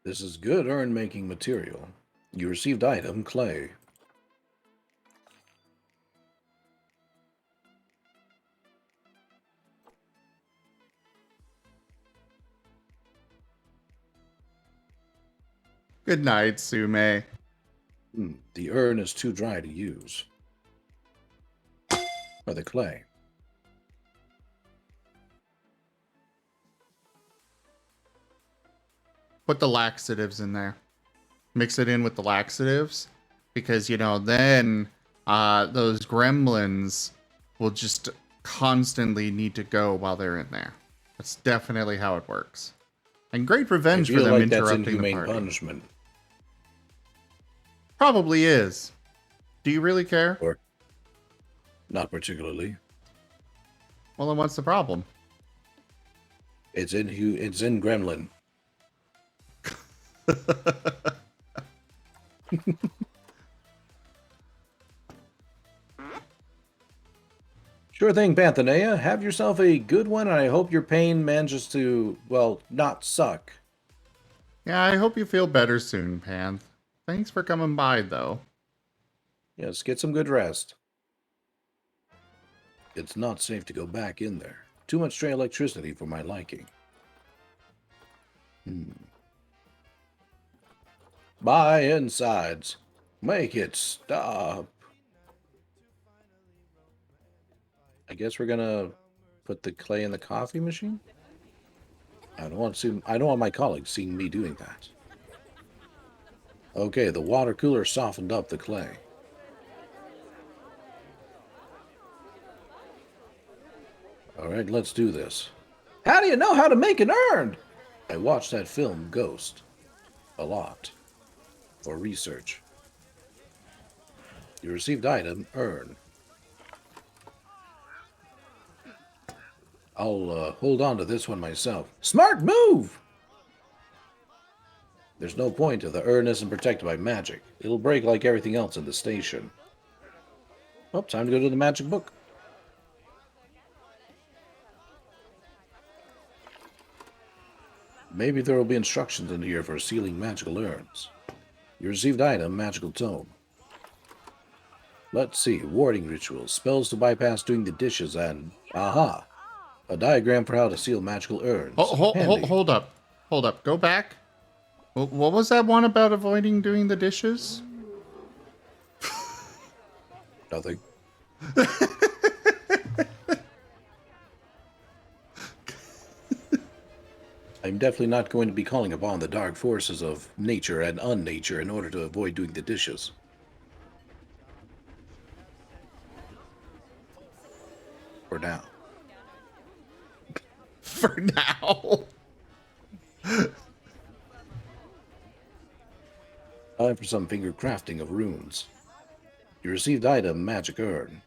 This is good urn-making material. You received item, clay. Good night, Sume. The urn is too dry to use. Or the clay. Put the laxatives in there. Mix it in with the laxatives. Because, you know, then those gremlins will just constantly need to go while they're in there. That's definitely how it works. And great revenge for them interrupting the party. Punishment. Probably is. Do you really care? Or not particularly. Well, then what's the problem? It's in Gremlin. Sure thing, Panthanea. Have yourself a good one, and I hope your pain manages to, well, not suck. Yeah, I hope you feel better soon, Panth. Thanks for coming by, though. Yes, get some good rest. It's not safe to go back in there. Too much stray electricity for my liking. Buy insides. Make it stop. I guess we're gonna put the clay in the coffee machine. I don't want my colleagues seeing me doing that. Okay, the water cooler softened up the clay. All right, let's do this. How do you know how to make an urn? I watched that film, Ghost, a lot, for research. You received item, urn. I'll hold on to this one myself. Smart move! There's no point if the urn isn't protected by magic. It'll break like everything else in the station. Oh, time to go to the magic book. Maybe there will be instructions in here for sealing magical urns. You received item, magical tome. Let's see, warding rituals, spells to bypass doing the dishes, and aha, a diagram for how to seal magical urns. Hold up. Go back. What was that one about avoiding doing the dishes? Nothing. I'm definitely not going to be calling upon the dark forces of nature and unnature in order to avoid doing the dishes. For now. For now. Time for some finger crafting of runes. You received item magic urn.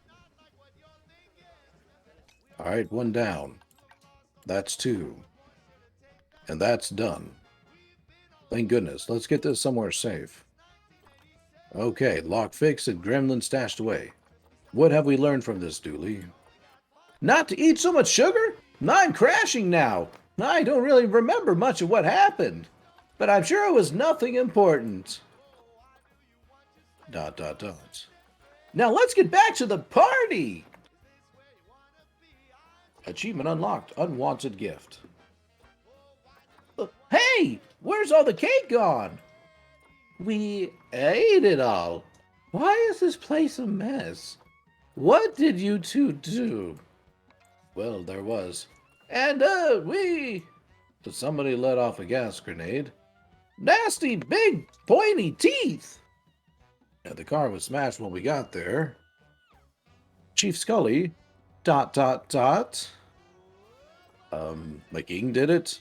Alright, 1 down. That's 2. And that's done. Thank goodness. Let's get this somewhere safe. Okay, lock fixed and gremlin stashed away. What have we learned from this, Dooley? Not to eat so much sugar? I'm crashing now. I don't really remember much of what happened. But I'm sure it was nothing important. ... Now let's get back to the party! Achievement unlocked. Unwanted gift. Hey! Where's all the cake gone? We ate it all. Why is this place a mess? What did you two do? Well, there was. And, somebody let off a gas grenade. Nasty, big, pointy teeth! Yeah, the car was smashed when we got there. Chief Scully... ... McGing did it?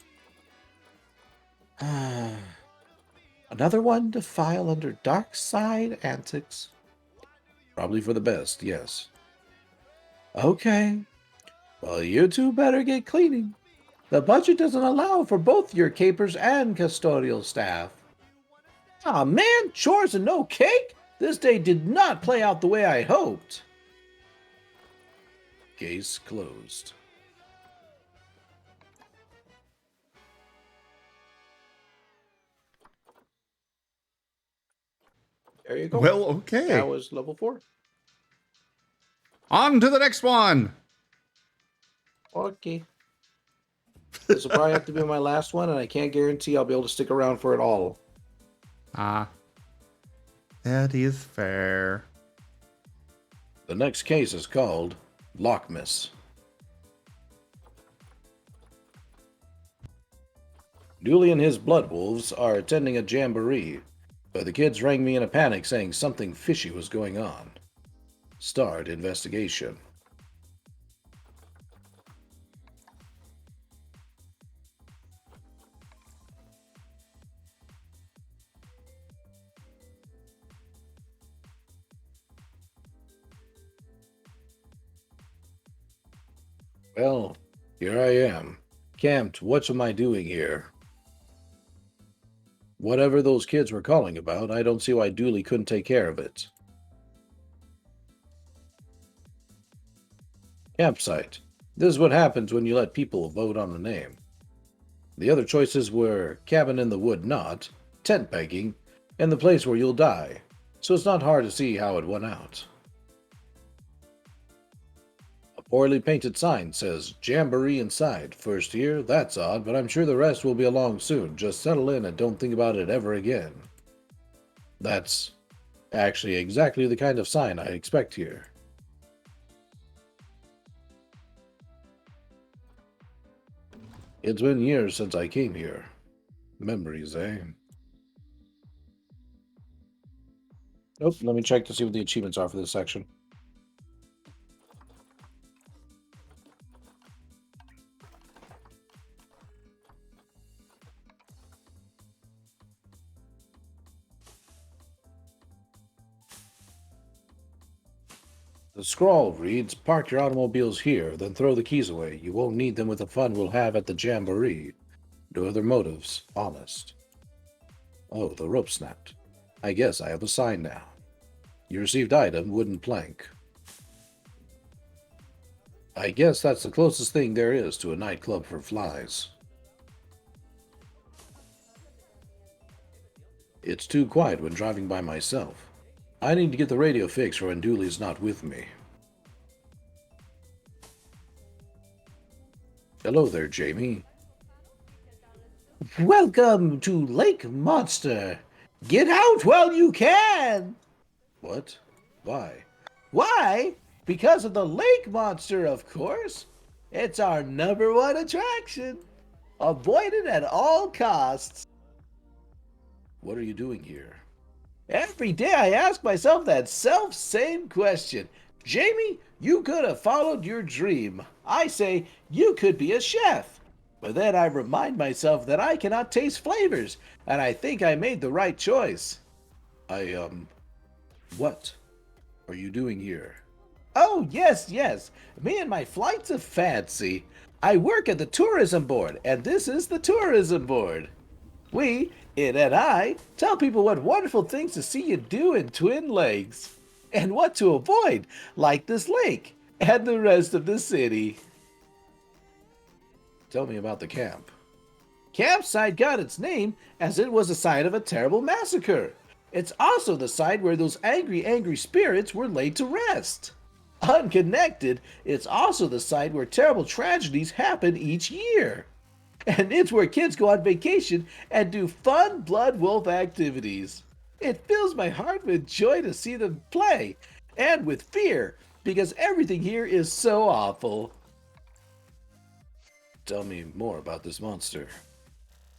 Another one to file under dark side antics. Probably for the best, yes. Okay. Well, you two better get cleaning. The budget doesn't allow for both your capers and custodial staff. Aw, man, chores and no cake? This day did not play out the way I hoped. Case closed. There you go. Well, okay. That was level 4. On to the next one. Okay. This will probably have to be my last one, and I can't guarantee I'll be able to stick around for it all. Ah. That is fair. The next case is called Lockmiss. Dooley and his blood wolves are attending a jamboree, but the kids rang me in a panic saying something fishy was going on. Start investigation. Well, here I am. Camped, what am I doing here? Whatever those kids were calling about, I don't see why Dooley couldn't take care of it. Campsite. This is what happens when you let people vote on a name. The other choices were cabin in the wood not, tent pegging, and the place where you'll die, so it's not hard to see how it went out. A poorly painted sign says Jamboree inside. First here, that's odd, but I'm sure the rest will be along soon. Just settle in and don't think about it ever again. That's actually exactly the kind of sign I expect here. It's been years since I came here. Memories, eh? Nope, let me check to see what the achievements are for this section. The scrawl reads, park your automobiles here, then throw the keys away. You won't need them with the fun we'll have at the jamboree. No other motives, honest. Oh, the rope snapped. I guess I have a sign now. You received item, wooden plank. I guess that's the closest thing there is to a nightclub for flies. It's too quiet when driving by myself. I need to get the radio fixed for when Dooley's not with me. Hello there, Jamie. Welcome to Lake Monster. Get out while you can. What? Why? Why? Because of the lake monster, of course. It's our #1 attraction. Avoid it at all costs. What are you doing here? Every day I ask myself that same question. Jamie, you could have followed your dream. I say you could be a chef. But then I remind myself that I cannot taste flavors, and I think I made the right choice. What? are you doing here? Oh, yes, yes. Me and my flights of fancy. I work at the tourism board, and this is the tourism board. We, it and I, tell people what wonderful things to see you do in Twin Lakes, and what to avoid, like this lake and the rest of the city. Tell me about the camp. Campsite got its name as it was the site of a terrible massacre. It's also the site where those angry spirits were laid to rest. Unconnected, it's also the site where terrible tragedies happen each year. And it's where kids go on vacation and do fun blood wolf activities. It fills my heart with joy to see them play, and with fear, because everything here is so awful. Tell me more about this monster.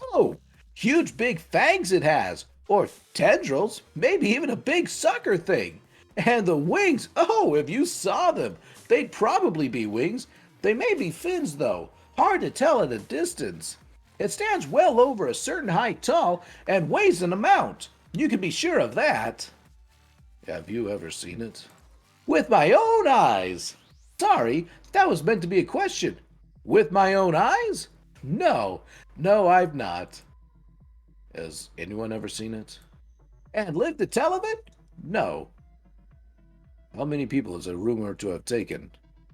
Oh, huge big fangs it has, or tendrils, maybe even a big sucker thing. And the wings, oh, if you saw them, they'd probably be wings. They may be fins, though, hard to tell at a distance. It stands well over a certain height tall and weighs an amount. You can be sure of that. Have you ever seen it? With my own eyes. Sorry, that was meant to be a question. With my own eyes? No, I've not. Has anyone ever seen it? And lived to tell of it? No. How many people is it rumored to have taken?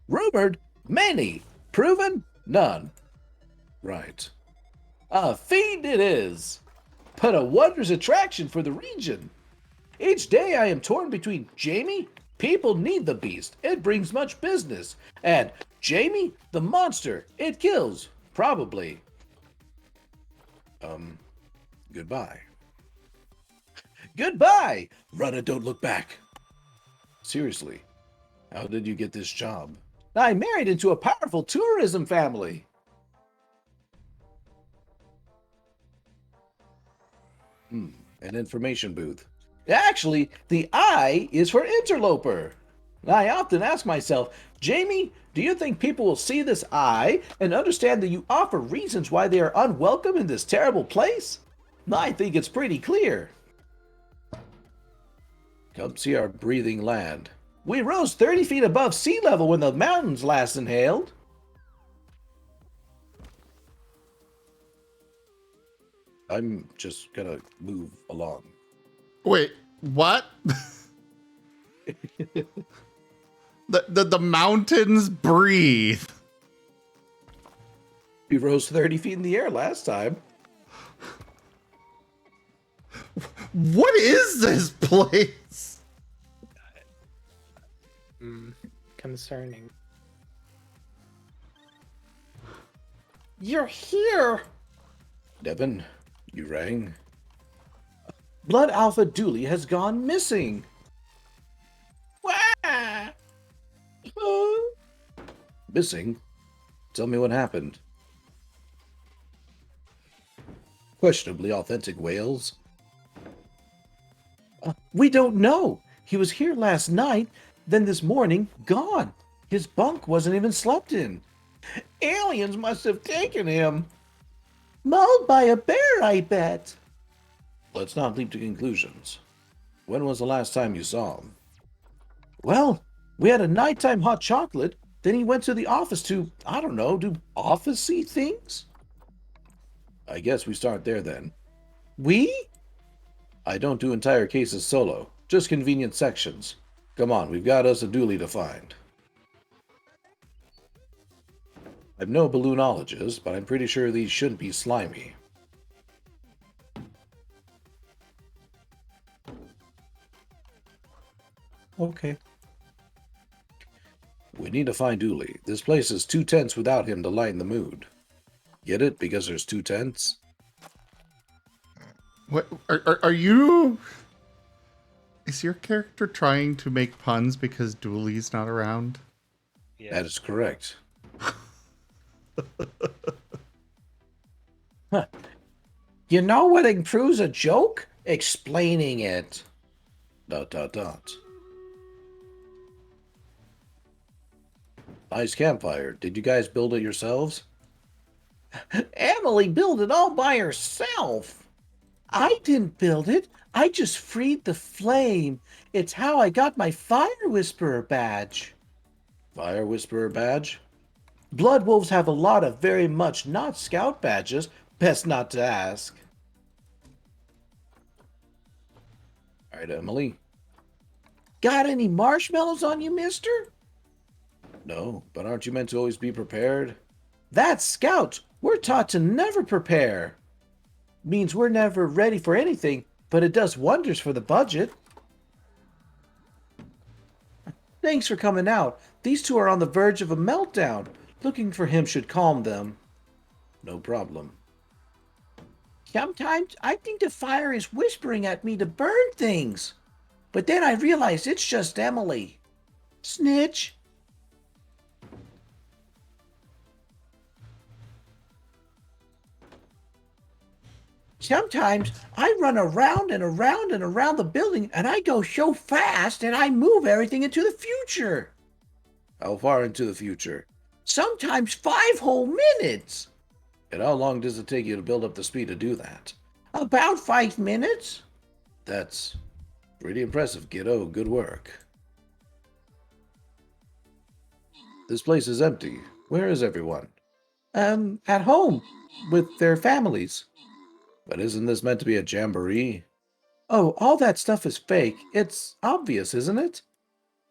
Rumored? Many. Proven? None. Right. A fiend it is, but a wondrous attraction for the region. Each day I am torn between Jamie, people need the beast, it brings much business, and Jamie, the monster, it kills, probably. Goodbye. Goodbye! Run and don't look back. Seriously, how did you get this job? I married into a powerful tourism family. An information booth. Actually, the I is for interloper. I often ask myself, Jamie, do you think people will see this I and understand that you offer reasons why they are unwelcome in this terrible place? I think it's pretty clear. Come see our breathing land. We rose 30 feet above sea level when the mountains last inhaled. I'm just gonna move along. Wait, what? the mountains breathe. We rose 30 feet in the air last time. What is this place? Concerning. You're here! Devin, you rang? Blood Alpha Dooley has gone missing. Wah! Missing? Tell me what happened. Questionably authentic whales? We don't know. He was here last night, then this morning, gone. His bunk wasn't even slept in. Aliens must have taken him. Mauled by a bear, I bet. Let's not leap to conclusions. When was the last time you saw him? Well, we had a nighttime hot chocolate, then he went to the office to, I don't know, do office-y things? I guess we start there then. We? I don't do entire cases solo, just convenient sections. Come on, we've got us a Dooley to find. I'm no balloonologist, but I'm pretty sure these shouldn't be slimy. Okay. We need to find Dooley. This place is too tense without him to lighten the mood. Get it? Because there's two tents? What are you? Is your character trying to make puns because Dooley's not around? Yeah. That is correct. Huh. You know what improves a joke? Explaining it. ... Nice campfire. Did you guys build it yourselves? Emily built it all by herself. I didn't build it. I just freed the flame. It's how I got my Fire Whisperer badge. Fire Whisperer badge? Blood Wolves have a lot of very much not scout badges. Best not to ask. All right, Emily. Got any marshmallows on you, mister? No, but aren't you meant to always be prepared? That's Scout. We're taught to never prepare. Means we're never ready for anything, but it does wonders for the budget. Thanks for coming out. These two are on the verge of a meltdown. Looking for him should calm them. No problem. Sometimes I think the fire is whispering at me to burn things. But then I realize it's just Emily. Snitch. Sometimes I run around and around and around the building and I go so fast and I move everything into the future. How far into the future? Sometimes 5 whole minutes. And how long does it take you to build up the speed to do that? About 5 minutes. That's pretty impressive, kiddo. Good work. This place is empty. Where is everyone? At home with their families. But isn't this meant to be a jamboree? Oh, all that stuff is fake. It's obvious, isn't it?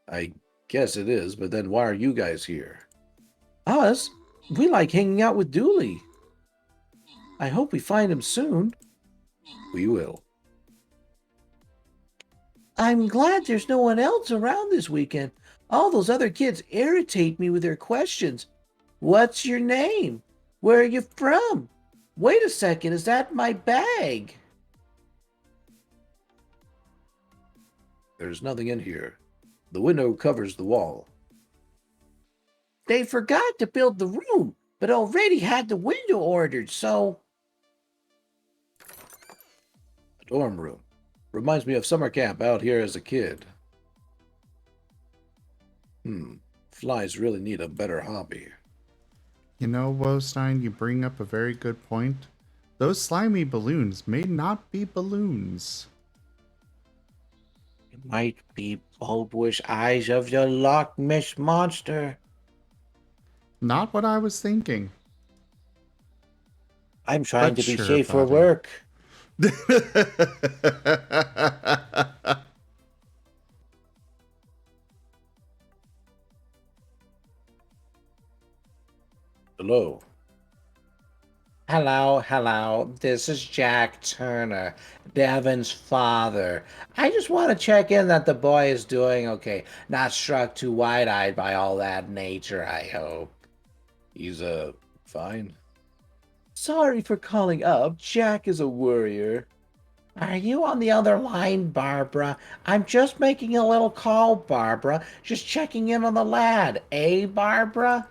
I guess it is, but then why are you guys here? Us? We like hanging out with Dooley. I hope we find him soon. We will. I'm glad there's no one else around this weekend. All those other kids irritate me with their questions. What's your name? Where are you from? Wait a second, is that my bag? There's nothing in here. The window covers the wall. They forgot to build the room, but already had the window ordered, so... A dorm room. Reminds me of summer camp out here as a kid. Flies really need a better hobby. You know, Wostein, you bring up a very good point. Those slimy balloons may not be balloons. It might be bulbous eyes of your Loch Ness monster. Not what I was thinking. I'm trying But to be sure, safe for buddy. work. Hello. Hello. This is Jack Turner, Devin's father. I just want to check in that the boy is doing okay. Not struck too wide-eyed by all that nature, I hope. He's, fine. Sorry for calling up. Jack is a worrier. Are you on the other line, Barbara? I'm just making a little call, Barbara. Just checking in on the lad. Eh, Barbara?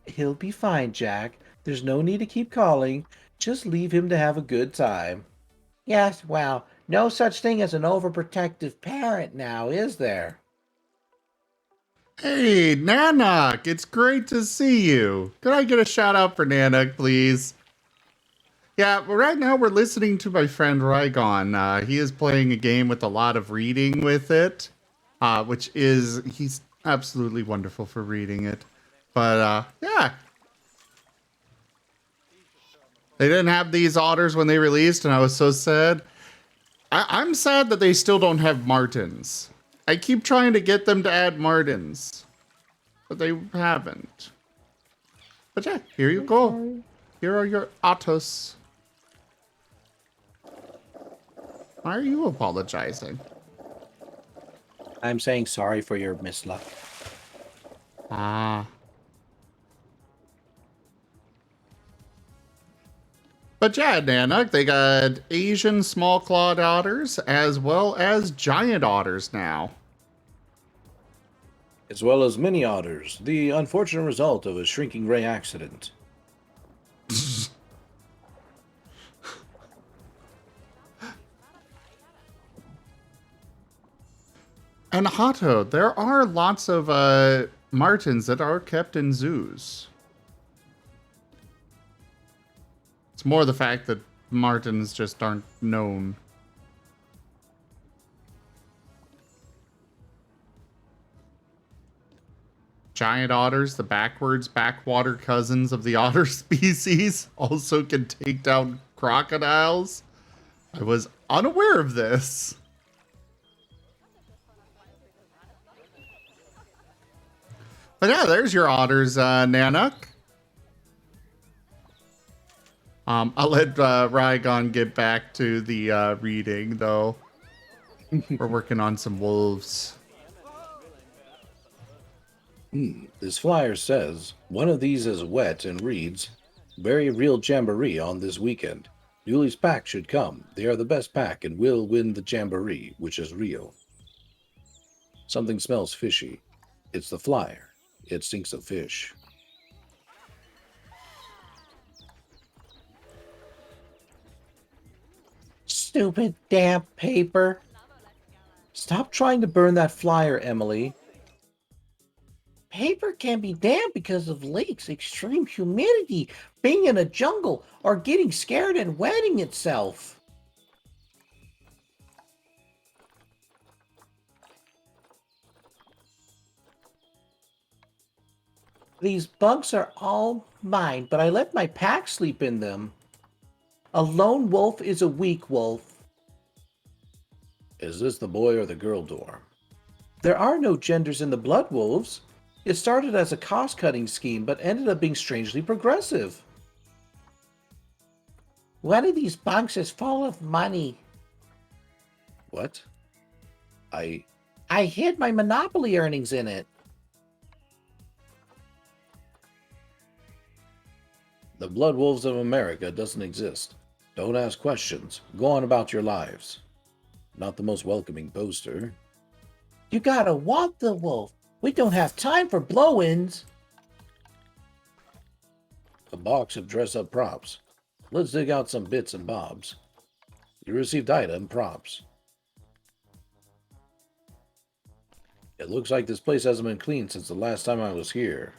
He'll be fine, Jack. There's no need to keep calling. Just leave him to have a good time. Yes, well, no such thing as an overprotective parent now, is there? Hey, Nanak, it's great to see you. Could I get a shout out for Nanak, please? Yeah, well, right now we're listening to my friend Rygon. He is playing a game with a lot of reading with it, he's absolutely wonderful for reading it. But, yeah. They didn't have these otters when they released, and I was so sad. I'm sad that they still don't have Martens. I keep trying to get them to add Martens, but they haven't. But yeah, here you go. Here are your otters. Why are you apologizing? I'm saying sorry for your misluck. Ah. But yeah, Nanak, they got Asian small clawed otters as well as giant otters now. As well as mini otters, the unfortunate result of a shrinking ray accident. And Hato, there are lots of martens that are kept in zoos. It's more the fact that Martens just aren't known. Giant otters, the backwater cousins of the otter species, also can take down crocodiles. I was unaware of this. But yeah, there's your otters, Nanook. I'll let Rygon get back to the reading, though. We're working on some wolves. This flyer says, one of these is wet and reads, very real jamboree on this weekend. Dooley's pack should come. They are the best pack and will win the jamboree, which is real. Something smells fishy. It's the flyer. It stinks of fish. Stupid damp paper. Stop trying to burn that flyer, Emily. Paper can be damp because of leaks, extreme humidity, being in a jungle, or getting scared and wetting itself. These bugs are all mine, but I let my pack sleep in them. A lone wolf is a weak wolf. Is this the boy or the girl dorm? There are no genders in the Blood Wolves. It started as a cost-cutting scheme, but ended up being strangely progressive. One of these bunks is full of money. What? I hid my Monopoly earnings in it. The Blood Wolves of America doesn't exist. Don't ask questions. Go on about your lives. Not the most welcoming poster. You gotta want the wolf. We don't have time for blow-ins. A box of dress-up props. Let's dig out some bits and bobs. You received item props. It looks like this place hasn't been cleaned since the last time I was here.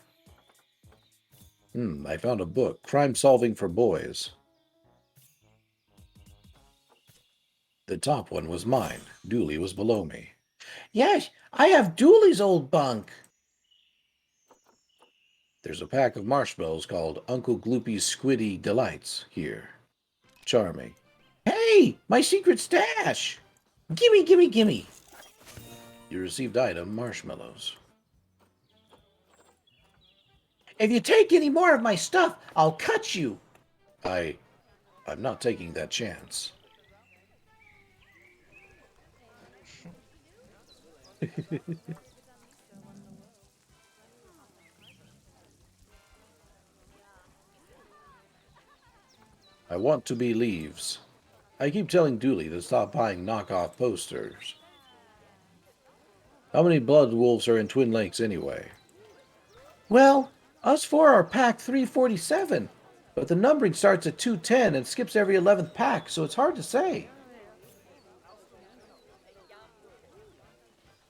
I found a book, Crime Solving for Boys. The top one was mine. Dooley was below me. Yes, I have Dooley's old bunk. There's a pack of marshmallows called Uncle Gloopy's Squiddy Delights here. Charming. Hey, my secret stash. Gimme, gimme, gimme. You received item marshmallows. If you take any more of my stuff, I'll cut you. I'm not taking that chance. I want to be leaves. I keep telling Dooley to stop buying knockoff posters. How many Blood Wolves are in Twin Lakes anyway? Well, us four are pack 347, but the numbering starts at 210 and skips every 11th pack, so it's hard to say.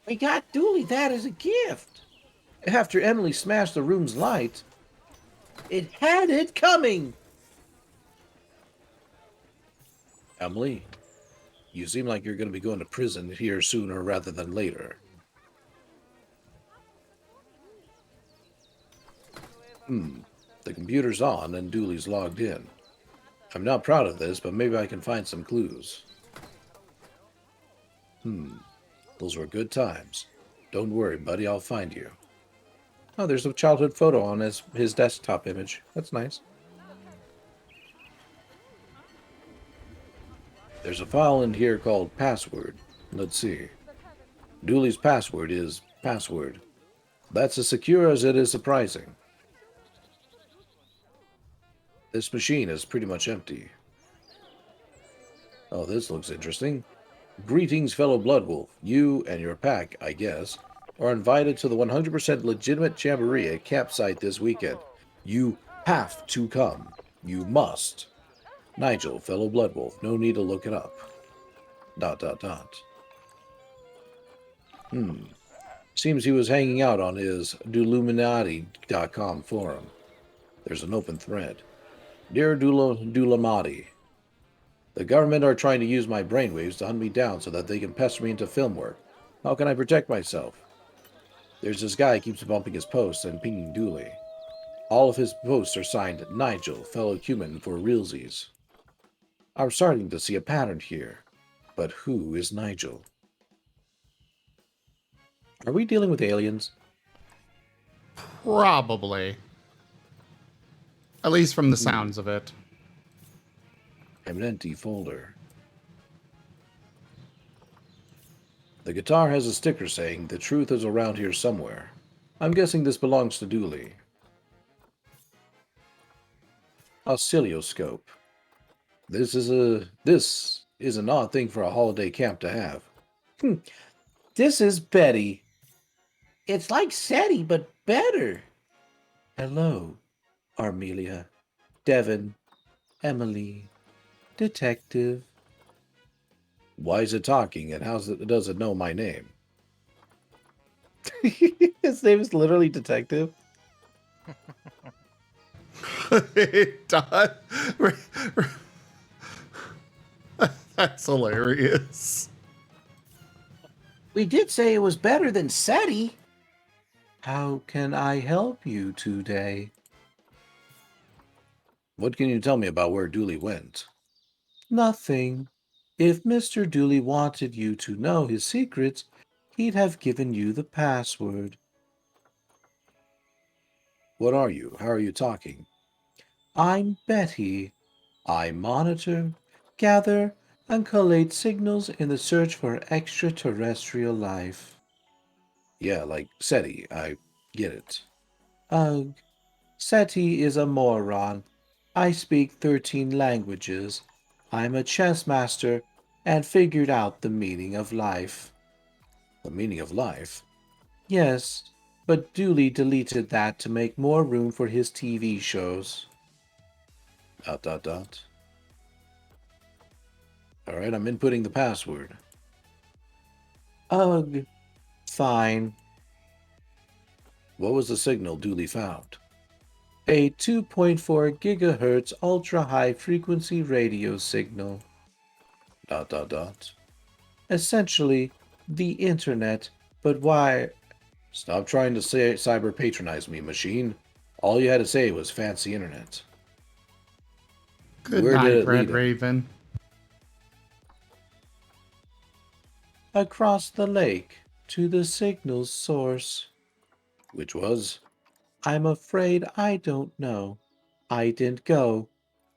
We got Dooley that as a gift. After Emily smashed the room's light, It had it coming. Emily, you seem like you're going to be going to prison here sooner rather than later. The computer's on and Dooley's logged in. I'm not proud of this, but maybe I can find some clues. Those were good times. Don't worry, buddy, I'll find you. Oh, there's a childhood photo on his desktop image. That's nice. There's a file in here called password. Let's see. Dooley's password is password. That's as secure as it is surprising. This machine is pretty much empty. Oh, this looks interesting. Greetings, fellow Blood Wolf. You and your pack, I guess, are invited to the 100% legitimate jamboree at campsite this weekend. You have to come. You must. Nigel, fellow Blood Wolf. No need to look it up. ... Seems he was hanging out on his Duluminati.com forum. There's an open thread. Dear Dulamati, The government are trying to use my brainwaves to hunt me down so that they can pester me into film work. How can I protect myself? There's this guy who keeps bumping his posts and pinging Dooley. All of his posts are signed Nigel, fellow human for realsies. I'm starting to see a pattern here. But who is Nigel? Are we dealing with aliens? Probably. At least from the sounds of it. An empty folder. The guitar has a sticker saying, "The truth is around here somewhere." I'm guessing this belongs to Dooley. Oscilloscope. This is an odd thing for a holiday camp to have. This is Betty. It's like SETI, but better. Hello, Armelia, Devon, Emily, Detective. Why is it talking, and does it know my name? His name is literally Detective. It does. That's hilarious. We did say it was better than SETI. How can I help you today? What can you tell me about where Dooley went? Nothing. If Mr. Dooley wanted you to know his secrets, he'd have given you the password. What are you? How are you talking? I'm Betty. I monitor, gather, and collate signals in the search for extraterrestrial life. Yeah, like SETI, I get it. Ugh, SETI is a moron. I speak 13 languages. I'm a chess master and figured out the meaning of life. The meaning of life? Yes, but Dooley deleted that to make more room for his TV shows. ... Alright, I'm inputting the password. Ugh, fine. What was the signal Dooley found? A 2.4 gigahertz ultra-high frequency radio signal. ... Essentially, the internet, but why... Stop trying to say cyber patronize me, machine. All you had to say was fancy internet. Good Where did night, it lead Red him? Raven. Across the lake, to the signal's source. Which was? I'm afraid I don't know. I didn't go.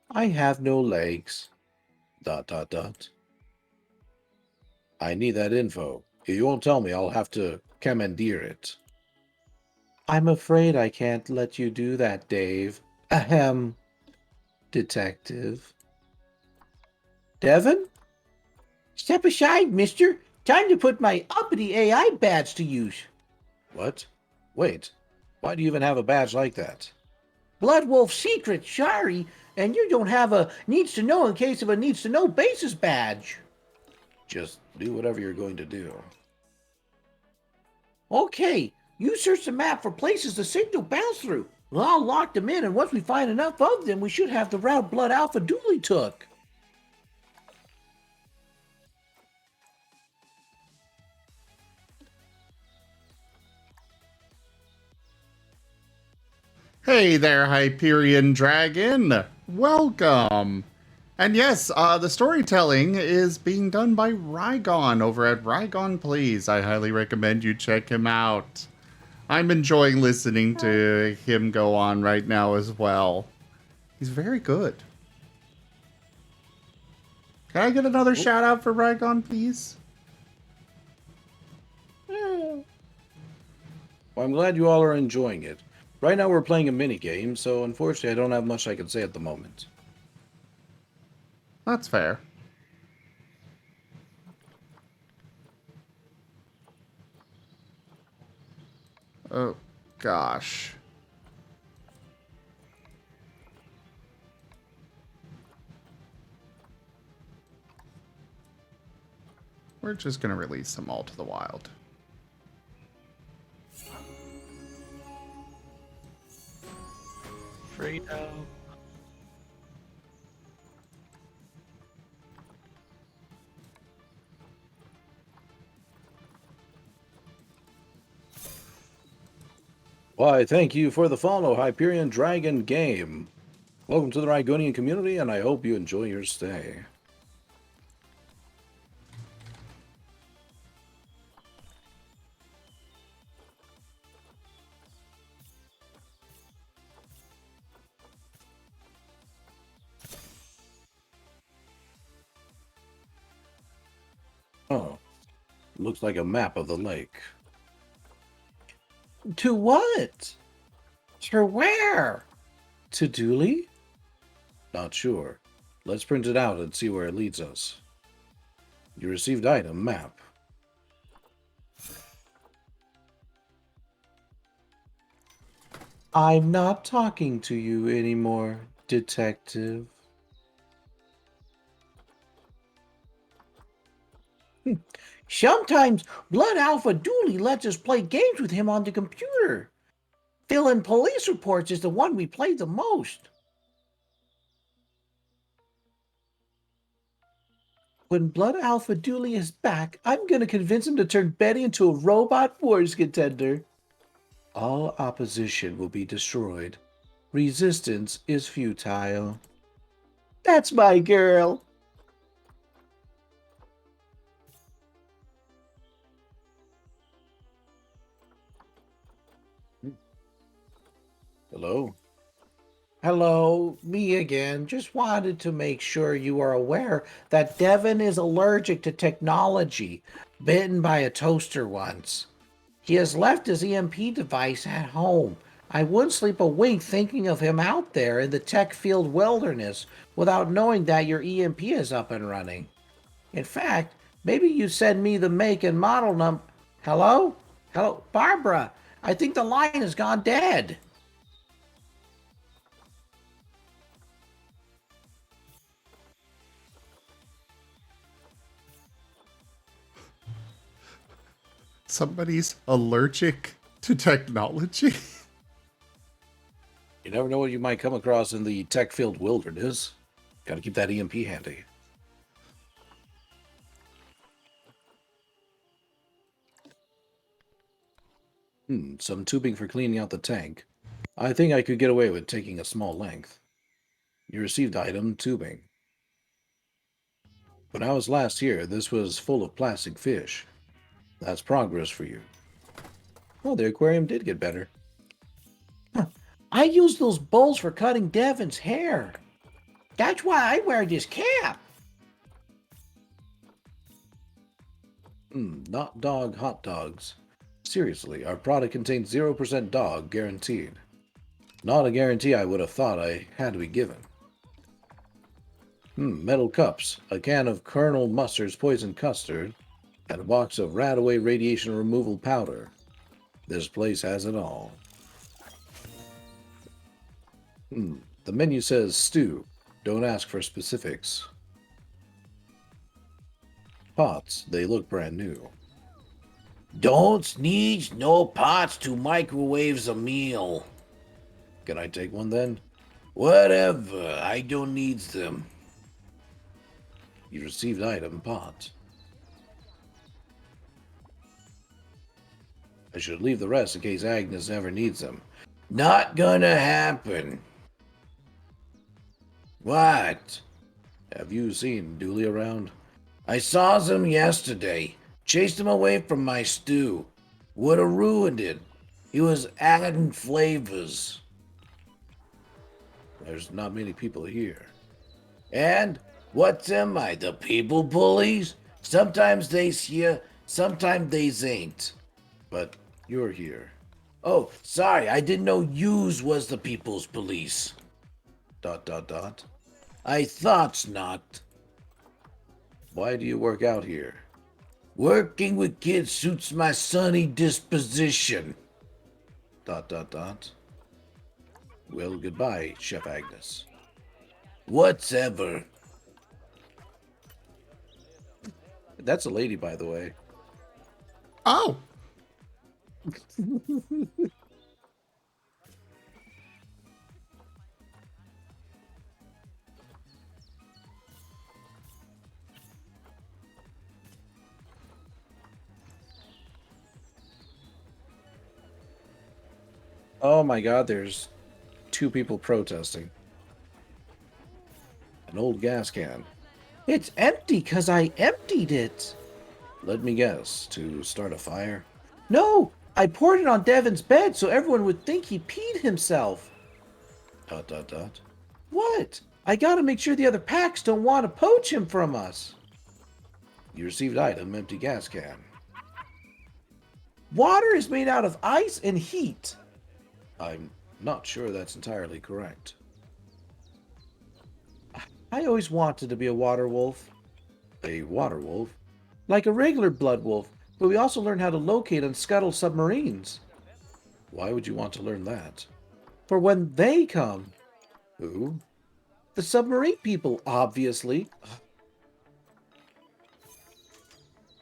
I have no legs. ... I need that info. If you won't tell me, I'll have to commandeer it. I'm afraid I can't let you do that, Dave. Ahem. Detective. Devon? Step aside, mister. Time to put my uppity AI badge to use. What? Wait. Why do you even have a badge like that? Blood Wolf secret, sorry. And you don't have a needs to know in case of a needs to know basis badge. Just do whatever you're going to do. Okay, you search the map for places the signal bounced through. Well, I'll lock them in, and once we find enough of them, we should have the route Blood Alpha Dooley took. Hey there, Hyperion Dragon. Welcome. And yes, the storytelling is being done by Rygon over at Rygon Please. I highly recommend you check him out. I'm enjoying listening to him go on right now as well. He's very good. Can I get another shout out for Rygon, please? Well, I'm glad you all are enjoying it. Right now we're playing a mini game, so unfortunately I don't have much I can say at the moment. That's fair. Oh, gosh. We're just going to release them all to the wild. Freedom. Why, thank you for the follow, Hyperion Dragon Game. Welcome to the Rygonian community, and I hope you enjoy your stay. Oh, looks like a map of the lake. To what? To where? To Dooley? Not sure. Let's print it out and see where it leads us. You received item map. I'm not talking to you anymore, detective. Sometimes Blood Alpha Dooley lets us play games with him on the computer. Fill-in police reports is the one we play the most. When Blood Alpha Dooley is back, I'm going to convince him to turn Betty into a robot wars contender. All opposition will be destroyed. Resistance is futile. That's my girl. Hello? Hello, me again. Just wanted to make sure you are aware that Devin is allergic to technology, bitten by a toaster once. He has left his EMP device at home. I wouldn't sleep a wink thinking of him out there in the tech-filled wilderness without knowing that your EMP is up and running. In fact, maybe you send me the make and model Hello? Hello? Barbara, I think the line has gone dead. Somebody's allergic to technology? You never know what you might come across in the tech-filled wilderness. Gotta keep that EMP handy. Some tubing for cleaning out the tank. I think I could get away with taking a small length. You received item tubing. When I was last here, this was full of plastic fish. That's progress for you. Oh, the aquarium did get better. I used those bowls for cutting Devin's hair. That's why I wear this cap. Not dog hot dogs. Seriously, our product contains 0% dog, guaranteed. Not a guarantee I would have thought I had to be given. Metal cups, a can of Colonel Mustard's poison custard, and a box of Radaway radiation removal powder. This place has it all. The menu says stew. Don't ask for specifics. Pots, they look brand new. Don't need no pots to microwaves a meal. Can I take one then? Whatever, I don't need them. You received item pot. I should leave the rest in case Agnes ever needs them. Not gonna happen. What? Have you seen Dooley around? I saw them yesterday. Chased him away from my stew. Would have ruined it. He was adding flavors. There's not many people here. And what's am I, the people police? Sometimes they's here, sometimes they's ain't. But you're here. Oh, sorry, I didn't know yous was the people's police. ... I thought's not. Why do you work out here? Working with kids suits my sunny disposition. ... Well, goodbye, Chef Agnes. What's ever. That's a lady, by the way. Oh! Oh my god, there's 2 people protesting. An old gas can. It's empty because I emptied it. Let me guess, to start a fire? No, I poured it on Devin's bed so everyone would think he peed himself. ... What? I gotta make sure the other packs don't want to poach him from us. You received item, empty gas can. Water is made out of ice and heat. I'm not sure that's entirely correct. I always wanted to be a water wolf. A water wolf? Like a regular blood wolf, but we also learn how to locate and scuttle submarines. Why would you want to learn that? For when they come. Who? The submarine people, obviously.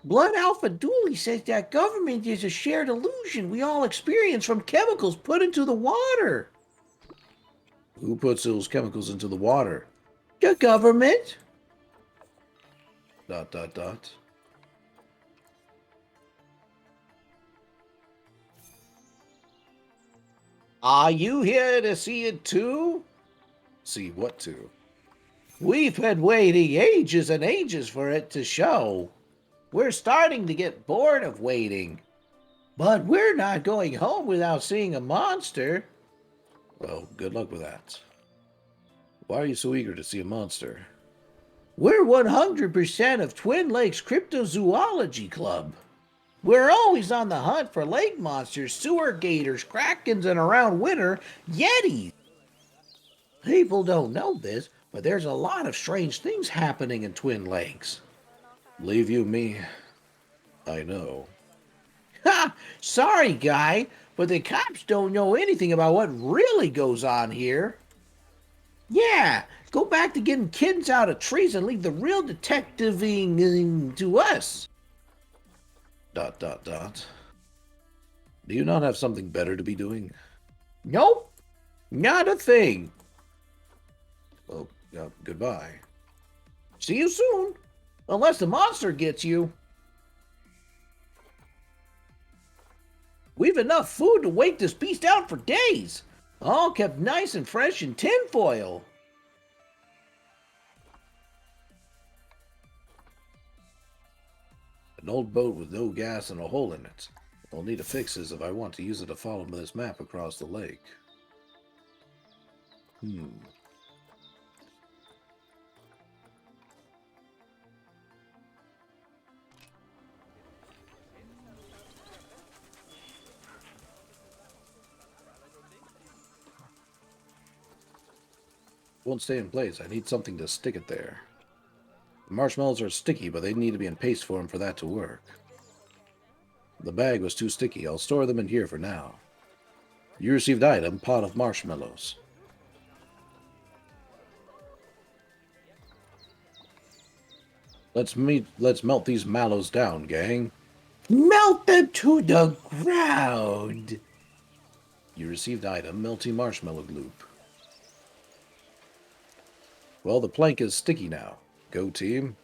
Blood Alpha Dooley says that government is a shared illusion we all experience from chemicals put into the water. Who puts those chemicals into the water? The government. ... Are you here to see it too? See what to? We've been waiting ages and ages for it to show. We're starting to get bored of waiting. But we're not going home without seeing a monster. Well, good luck with that. Why are you so eager to see a monster? We're 100% of Twin Lakes Cryptozoology Club. We're always on the hunt for lake monsters, sewer gators, krakens, and around winter, yetis. People don't know this, but there's a lot of strange things happening in Twin Lakes. Believe you me, I know. Ha! Sorry, guy, but the cops don't know anything about what really goes on here. Yeah, go back to getting kids out of trees and leave the real detectiving to us. ... Do you not have something better to be doing? Nope, not a thing. Well, goodbye. See you soon, unless the monster gets you. We've enough food to wait this beast out for days, all kept nice and fresh in tinfoil. An old boat with no gas and a hole in it. I'll need to fix this if I want to use it to follow this map across the lake. Won't stay in place. I need something to stick it there. The marshmallows are sticky, but they need to be in paste form for that to work. The bag was too sticky. I'll store them in here for now. You received item, pot of marshmallows. Let's melt these mallows down, gang. Melt them to the ground. You received item, melty marshmallow gloop. Well, the plank is sticky now. Go team.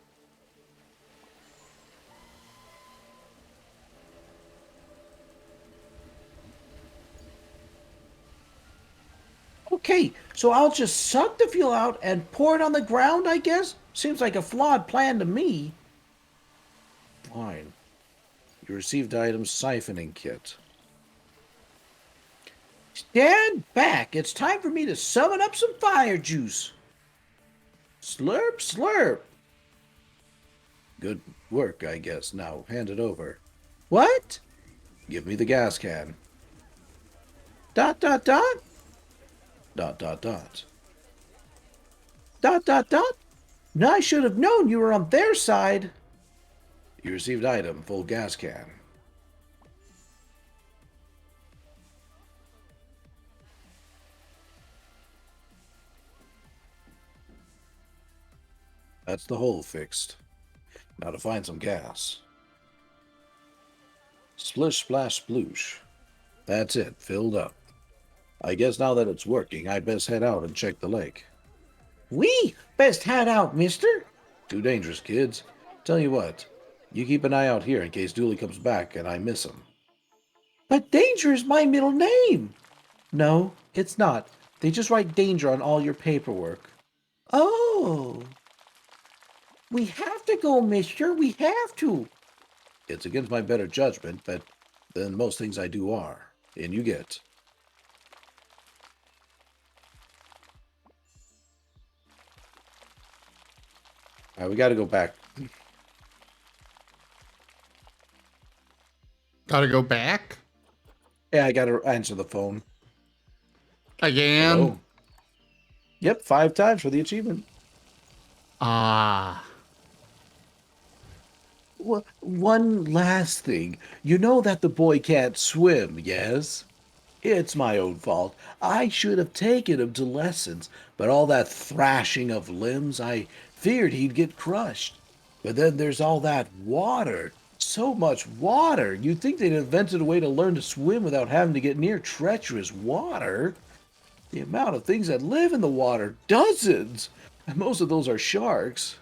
Okay, so I'll just suck the fuel out and pour it on the ground, I guess? Seems like a flawed plan to me. Fine. You received item siphoning kit. Stand back. It's time for me to summon up some fire juice. Slurp, slurp. Good work, I guess. Now, hand it over. What? Give me the gas can. ... Dot, dot, dot. I should have known you were on their side. You received item, full gas can. That's the hole fixed. Now to find some gas. Splish, splash, sploosh. That's it, filled up. I guess now that it's working, I'd best head out and check the lake. We best head out, mister. Too dangerous, kids. Tell you what, you keep an eye out here in case Dooley comes back and I miss him. But Danger is my middle name. No, it's not. They just write danger on all your paperwork. Oh, we have to go, mister. We have to. It's against my better judgment, but then most things I do are. And you get. All right, we got to go back. Gotta go back Yeah, I got to answer the phone. again. Hello? Yep, 5 times for the achievement. Ah. One last thing. You know that the boy can't swim, yes? It's my own fault. I should have taken him to lessons, but all that thrashing of limbs, I feared he'd get crushed. But then there's all that water. So much water. You'd think they'd invented a way to learn to swim without having to get near treacherous water. The amount of things that live in the water, dozens! And most of those are sharks.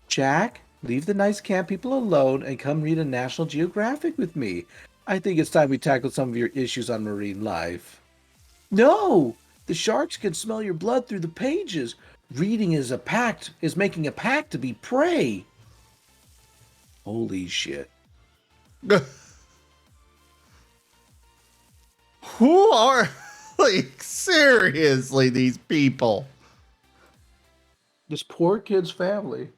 Jack, leave the nice camp people alone and come read a National Geographic with me. I think it's time we tackle some of your issues on marine life. No! The sharks can smell your blood through the pages. Reading is making a pact to be prey. Holy shit. Who are, like, seriously, these people? This poor kid's family.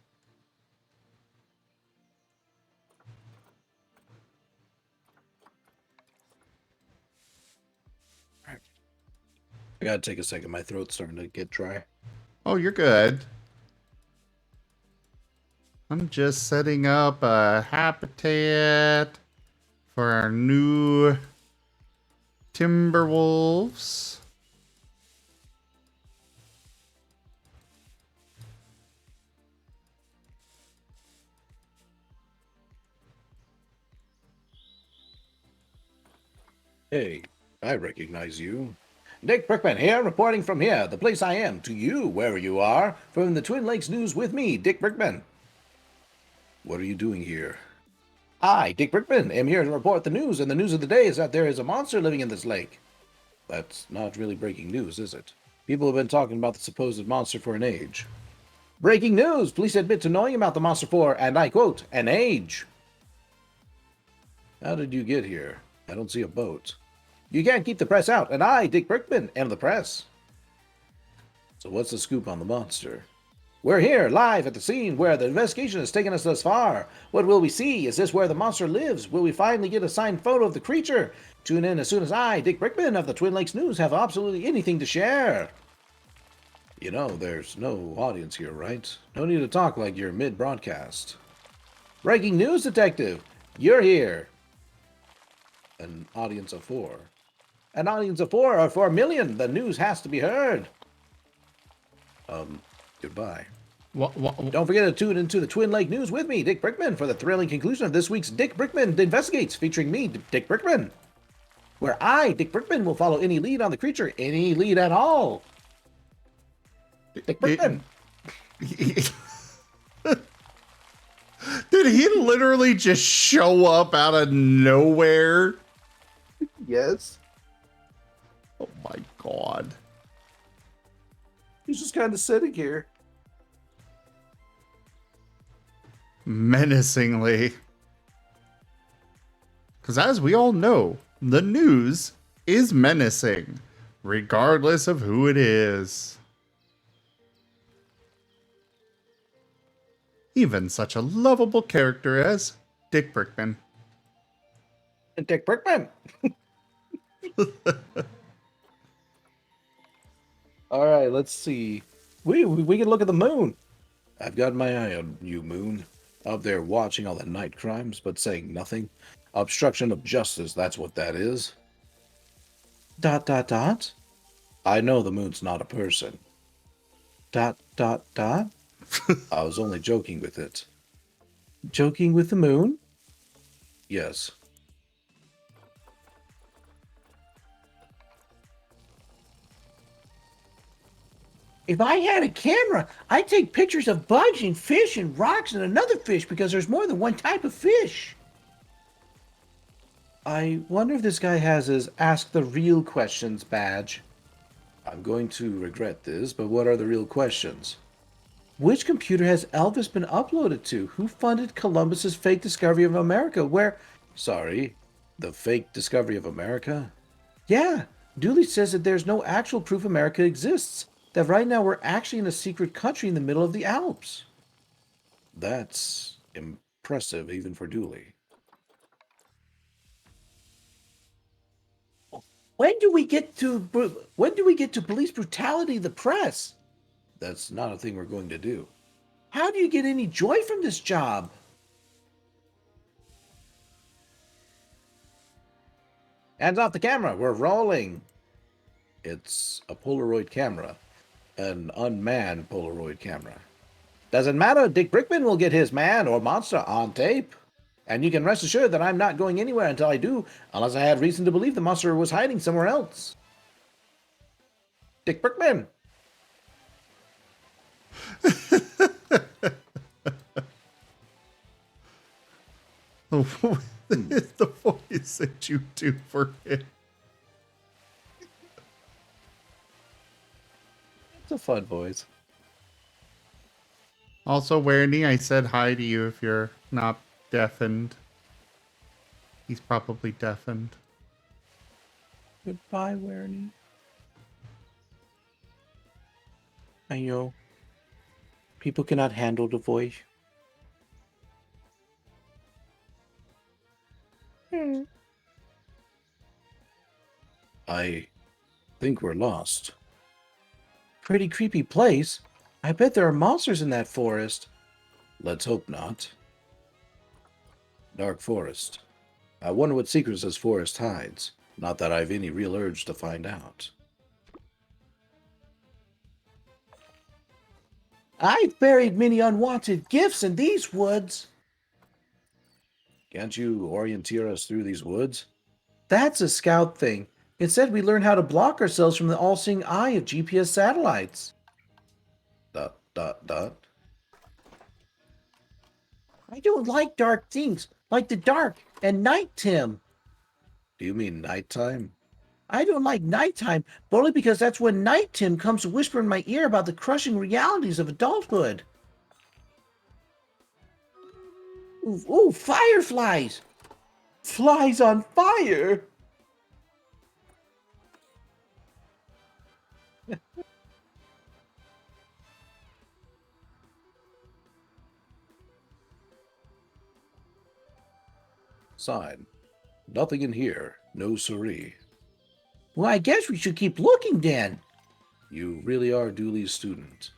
I gotta take a second. My throat's starting to get dry. Oh, you're good. I'm just setting up a habitat for our new Timberwolves. Hey, I recognize you. Dick Brickman here, reporting from here, the place I am, to you, wherever you are, from the Twin Lakes News with me, Dick Brickman. What are you doing here? I, Dick Brickman, am here to report the news, and the news of the day is that there is a monster living in this lake. That's not really breaking news, is it? People have been talking about the supposed monster for an age. Breaking news! Police admit to knowing about the monster for, and I quote, an age. How did you get here? I don't see a boat. You can't keep the press out, and I, Dick Brickman, am the press. So what's the scoop on the monster? We're here, live at the scene where the investigation has taken us thus far. What will we see? Is this where the monster lives? Will we finally get a signed photo of the creature? Tune in as soon as I, Dick Brickman of the Twin Lakes News, have absolutely anything to share. You know, there's no audience here, right? No need to talk like you're mid-broadcast. Breaking news, detective! You're here. An audience of 4. An audience of 4 or 4 million. The news has to be heard. Goodbye. What? Don't forget to tune into the Twin Lake News with me, Dick Brickman, for the thrilling conclusion of this week's Dick Brickman Investigates, featuring me, Dick Brickman, where I, Dick Brickman, will follow any lead on the creature, any lead at all. Dick Brickman. Did he literally just show up out of nowhere? Yes. Oh my god. He's just kind of sitting here. Menacingly. Because as we all know, the news is menacing, regardless of who it is. Even such a lovable character as Dick Brickman. Dick Brickman. All right, let's see. We can look at the moon. I've got my eye on you, moon. Up there watching all the night crimes, but saying nothing. Obstruction of justice, that's what that is. ... I know the moon's not a person. ... I was only joking with it. Joking with the moon? Yes. If I had a camera, I'd take pictures of bugs and fish and rocks and another fish because there's more than one type of fish. I wonder if this guy has his Ask the Real Questions badge. I'm going to regret this, but what are the real questions? Which computer has Elvis been uploaded to? Who funded Columbus's fake discovery of America? Where... Sorry, the fake discovery of America? Yeah, Dooley says that there's no actual proof America exists. That right now we're actually in a secret country in the middle of the Alps. That's impressive even for Dooley. When do we get to police brutality of the press? That's not a thing we're going to do. How do you get any joy from this job? Hands off the camera, we're rolling. It's a Polaroid camera, an unmanned Polaroid camera. Doesn't matter, Dick Brickman will get his man or monster on tape. And you can rest assured that I'm not going anywhere until I do, unless I had reason to believe the monster was hiding somewhere else. Dick Brickman! The voice that you do for him. It's a fun voice. Also, Wernie, I said hi to you if you're not deafened. He's probably deafened. Goodbye, Wernie. I know. People cannot handle the voice. I think we're lost. Pretty creepy place. I bet there are monsters in that forest. Let's hope not. Dark forest. I wonder what secrets this forest hides. Not that I've any real urge to find out. I've buried many unwanted gifts in these woods. Can't you orienteer us through these woods? That's a scout thing. Instead, we learn how to block ourselves from the all-seeing eye of GPS satellites. ... I don't like dark things, like the dark and night, Tim. Do you mean nighttime? I don't like nighttime, but only because that's when Night Tim comes to whisper in my ear about the crushing realities of adulthood. Ooh, fireflies! Flies on fire! Sign. Nothing in here. No siree. Well, I guess we should keep looking then. You really are Dooley's student.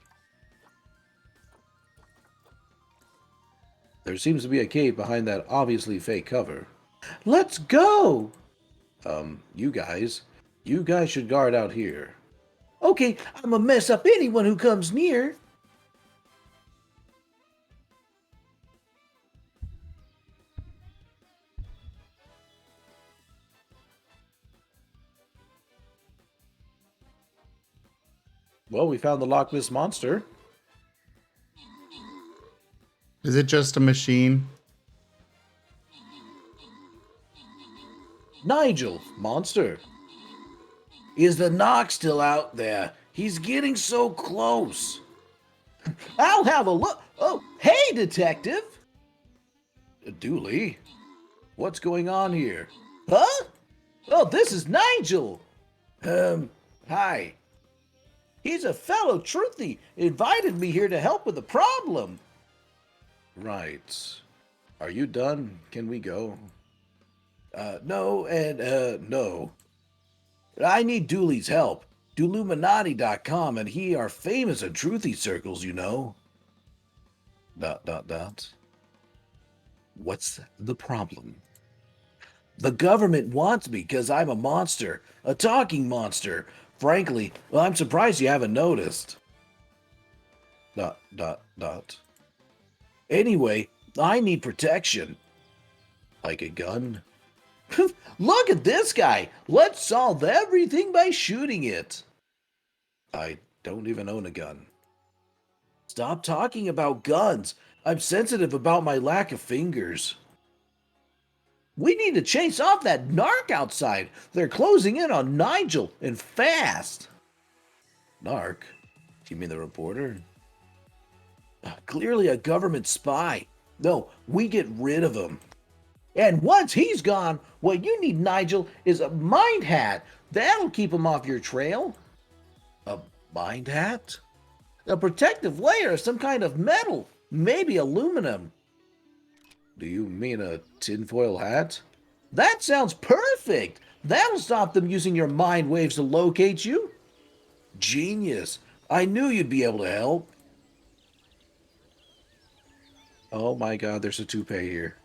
There seems to be a cave behind that obviously fake cover. Let's go! You guys should guard out here. Okay, I'm gonna mess up anyone who comes near. Well, we found the Loch Ness Monster. Is it just a machine? Nigel, monster. Is the knock still out there? He's getting so close. I'll have a look. Oh, hey, detective. Dooley, what's going on here? Huh? Oh, this is Nigel. Hi. He's a fellow truthy. Invited me here to help with the problem. Right. Are you done? Can we go? No and no. I need Dooley's help. Dooluminati.com, and he are famous in truthy circles, you know. ... What's the problem? The government wants me because I'm a monster. A talking monster. Frankly, well, I'm surprised you haven't noticed. ... Anyway, I need protection. Like a gun? Look at this guy! Let's solve everything by shooting it. I don't even own a gun. Stop talking about guns. I'm sensitive about my lack of fingers. We need to chase off that narc outside. They're closing in on Nigel, and fast. Narc? You mean the reporter? Clearly a government spy. No, we get rid of him. And once he's gone, what you need, Nigel, is a mind hat. That'll keep him off your trail. A mind hat? A protective layer of some kind of metal, maybe aluminum. Do you mean a tinfoil hat? That sounds perfect. That'll stop them using your mind waves to locate you. Genius. I knew you'd be able to help. Oh my god, there's a toupee here.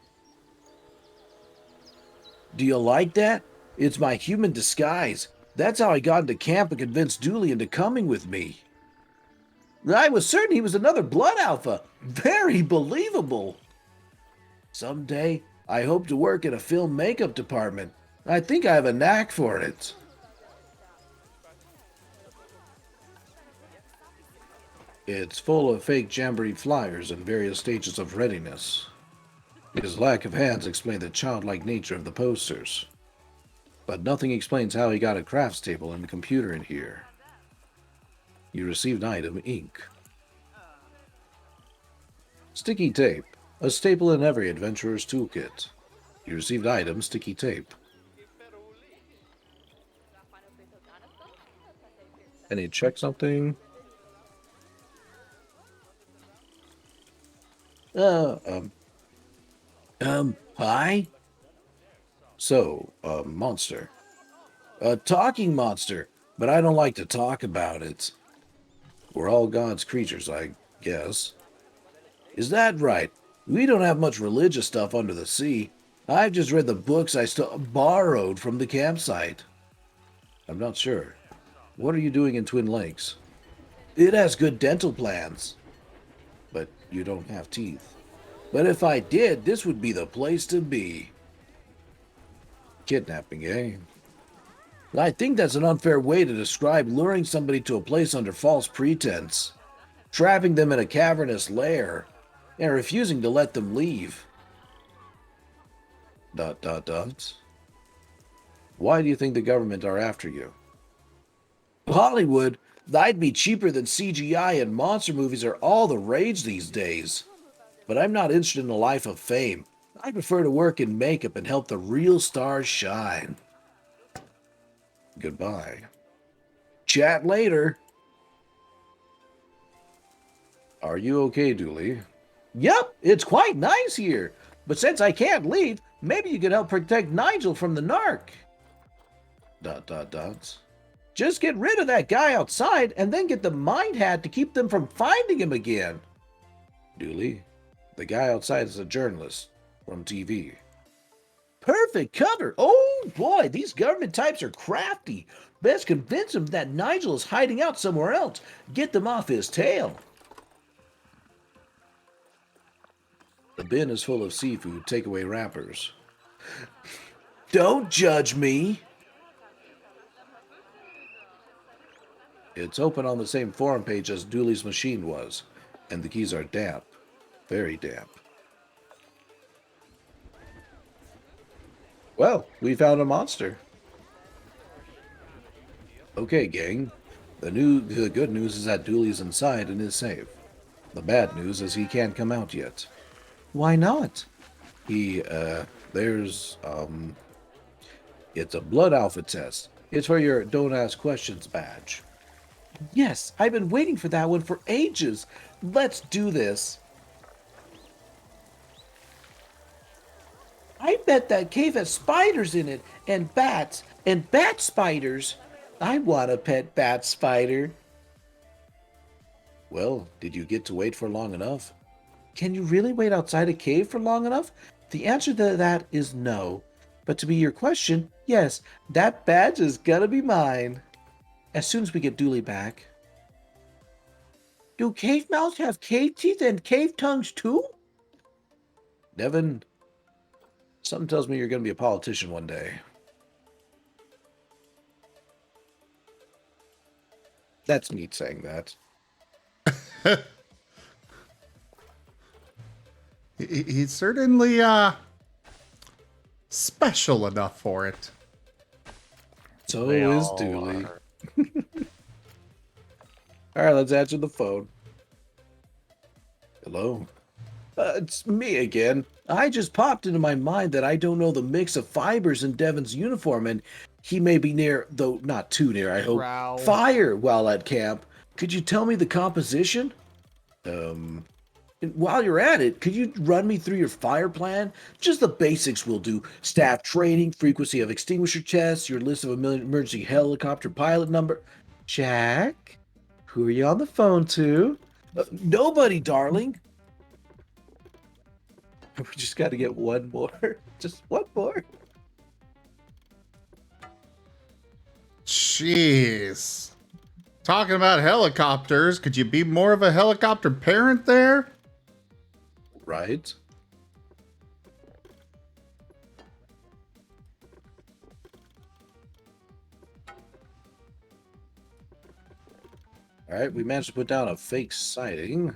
Do you like that? It's my human disguise. That's how I got into camp and convinced Dooley into coming with me. I was certain he was another blood alpha. Very believable. Someday, I hope to work in a film makeup department. I think I have a knack for it. It's full of fake Jamboree flyers in various stages of readiness. His lack of hands explains the childlike nature of the posters. But nothing explains how he got a crafts table and a computer in here. You received item ink. Sticky tape, a staple in every adventurer's toolkit. You received item sticky tape. I need to check something. Hi? So, a monster. A talking monster, but I don't like to talk about it. We're all God's creatures, I guess. Is that right? We don't have much religious stuff under the sea. I've just read the books I borrowed from the campsite. I'm not sure. What are you doing in Twin Lakes? It has good dental plans. But you don't have teeth. But if I did, this would be the place to be. Kidnapping, eh? I think that's an unfair way to describe luring somebody to a place under false pretense, trapping them in a cavernous lair, and refusing to let them leave. ... Why do you think the government are after you? Hollywood, that'd be cheaper than CGI, and monster movies are all the rage these days. But I'm not interested in a life of fame. I prefer to work in makeup and help the real stars shine. Goodbye. Chat later. Are you okay, Dooley? Yep, it's quite nice here. But since I can't leave, maybe you could help protect Nigel from the narc. ... Just get rid of that guy outside and then get the mind hat to keep them from finding him again. Dooley, the guy outside is a journalist from TV. Perfect cover. Oh boy, these government types are crafty. Best convince them that Nigel is hiding out somewhere else. Get them off his tail. The bin is full of seafood takeaway wrappers. Don't judge me. It's open on the same forum page as Dooley's machine was, and the keys are damp. Very damp. Well, we found a monster. Okay, gang. The good news is that Dooley's inside and is safe. The bad news is he can't come out yet. Why not? It's a blood alpha test. It's for your Don't Ask Questions badge. Yes, I've been waiting for that one for ages. Let's do this. I bet that cave has spiders in it, and bats, and bat spiders. I want a pet bat spider. Well, did you get to wait for long enough? Can you really wait outside a cave for long enough? The answer to that is no. But to be your question, yes, that badge is gonna be mine. As soon as we get Dooley back. Do cave mouths have cave teeth and cave tongues too? Devin, something tells me you're going to be a politician one day. That's neat saying that. He certainly special enough for it. So They is all Dooley. are. All right, let's answer the phone. Hello. It's me again. I just popped into my mind that I don't know the mix of fibers in Devin's uniform, and he may be near, though not too near, I hope, Growl. fire while at camp. Could you tell me the composition? And while you're at it, could you run me through your fire plan? Just the basics will do. Staff training, frequency of extinguisher tests, your list of emergency helicopter pilot number. Jack? Who are you on the phone to? Nobody, darling. We just got to get one more. Just one more. Jeez. Talking about helicopters, could you be more of a helicopter parent there? Right. All right, we managed to put down a fake sighting.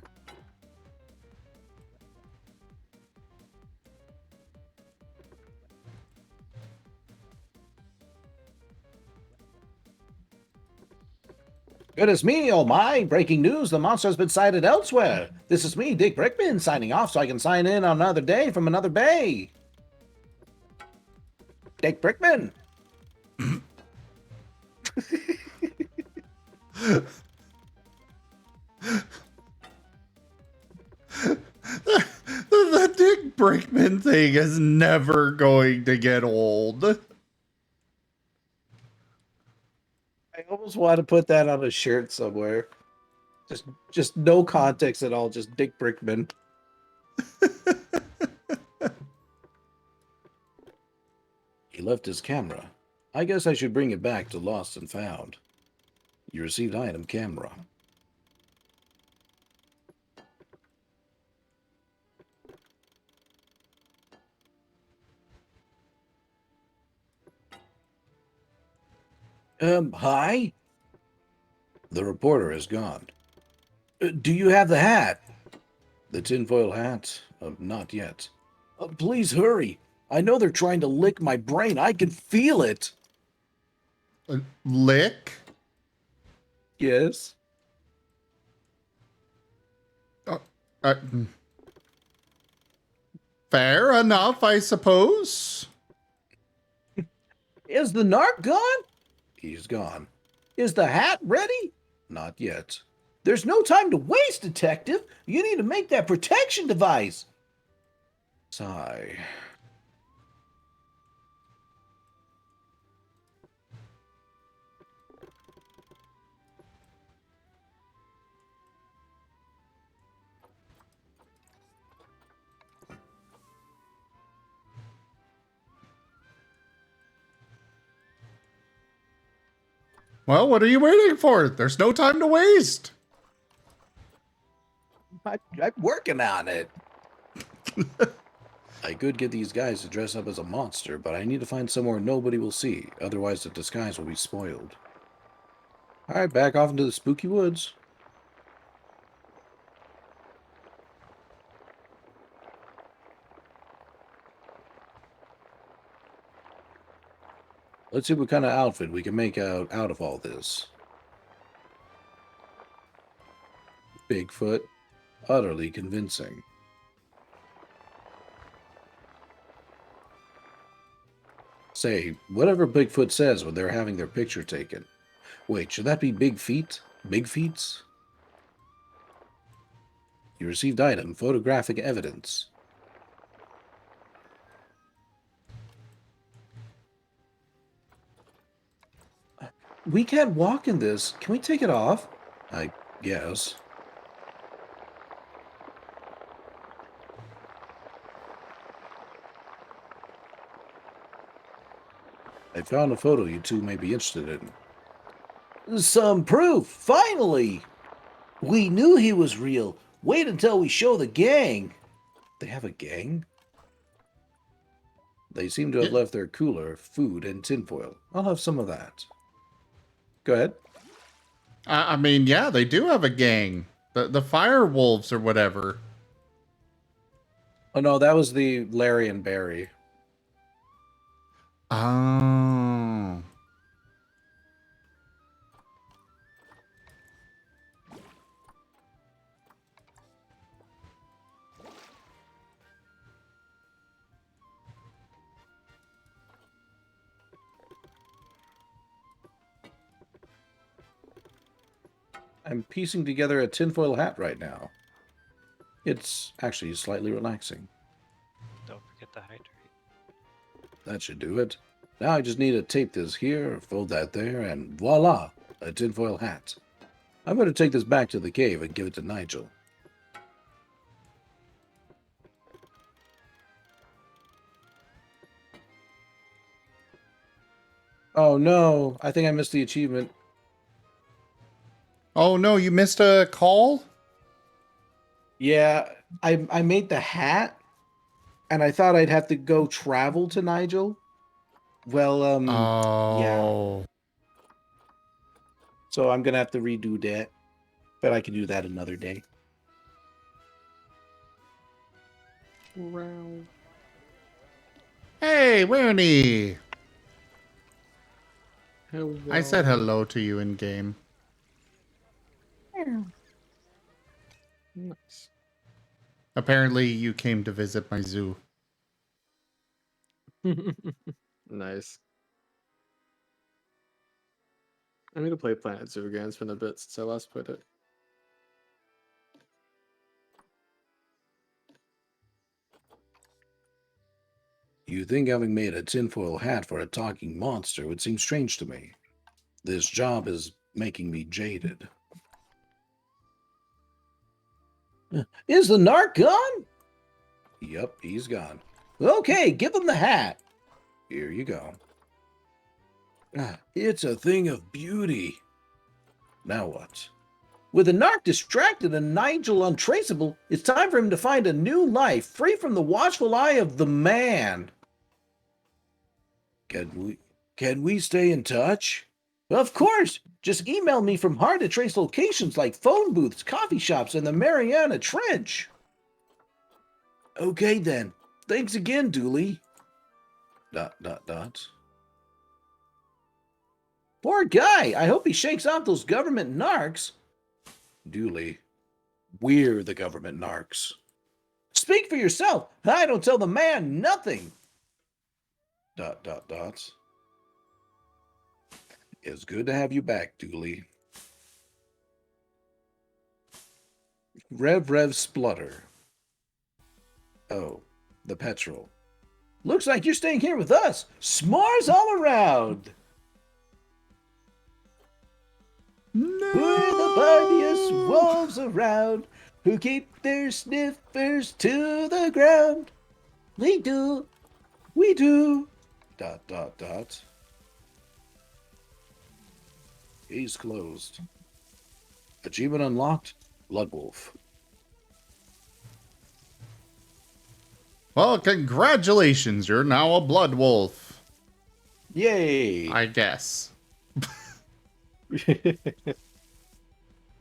Goodness me, oh my, breaking news, the monster has been sighted elsewhere. This is me, Dick Brickman, signing off so I can sign in on another day from another bay. Dick Brickman. The Dick Brickman thing is never going to get old. I almost want to put that on a shirt somewhere. Just no context at all, just Dick Brickman. He left his camera. I guess I should bring it back to Lost and Found. You received item camera. Hi? The reporter is gone. Do you have the hat? The tinfoil hat? Not yet. Please hurry. I know they're trying to lick my brain. I can feel it. Lick? Yes. Uh, fair enough, I suppose. Is the narc gone? He's gone. Is the hat ready? Not yet. There's no time to waste, Detective. You need to make that protection device. Sigh. Well, what are you waiting for? There's no time to waste. I'm working on it. I could get these guys to dress up as a monster, but I need to find somewhere nobody will see. Otherwise, the disguise will be spoiled. All right, back off into the spooky woods. Let's see what kind of outfit we can make out of all this. Bigfoot. Utterly convincing. Say, whatever Bigfoot says when they're having their picture taken. Wait, should that be Big Feet? Big Feets? You received item, photographic evidence. We can't walk in this. Can we take it off? I guess. I found a photo you two may be interested in. Some proof! Finally! We knew he was real. Wait until we show the gang. They have a gang? They seem to have left their cooler, food, and tinfoil. I'll have some of that. Go ahead. I mean, yeah, they do have a gang. The fire wolves or whatever. Oh no, that was the Larry and Barry. Oh. I'm piecing together a tinfoil hat right now. It's actually slightly relaxing. Don't forget to hydrate. That should do it. Now I just need to tape this here, fold that there, and voila, a tinfoil hat. I'm going to take this back to the cave and give it to Nigel. Oh no, I think I missed the achievement. Oh no, you missed a call? Yeah, I made the hat, and I thought I'd have to go travel to Nigel. Well, yeah. Oh. So I'm gonna have to redo that, but I can do that another day. Hey, Winnie! Hello. I said hello to you in game. Nice. Apparently, you came to visit my zoo. Nice. I need to play Planet Zoo again. It's been a bit since I last played it. You think having made a tinfoil hat for a talking monster would seem strange to me. This job is making me jaded. Is the narc gone? Yep, he's gone. Okay, give him the hat. Here you go. It's a thing of beauty. Now what? With the narc distracted and Nigel untraceable, it's time for him to find a new life, free from the watchful eye of the man. Can we stay in touch? Of course. Just email me from hard to trace locations like phone booths, coffee shops, and the Mariana Trench. Okay then. Thanks again, Dooley. ... Poor guy. I hope he shakes off those government narcs. Dooley, we're the government narcs. Speak for yourself. I don't tell the man nothing. ... It's good to have you back, Dooley. Rev Splutter. Oh, the petrol. Looks like you're staying here with us. S'mores all around. No! We're the bardiest wolves around who keep their sniffers to the ground. We do. We do. ... He's closed. Achievement unlocked. Blood Wolf. Well, congratulations, you're now a blood wolf. Yay! I guess.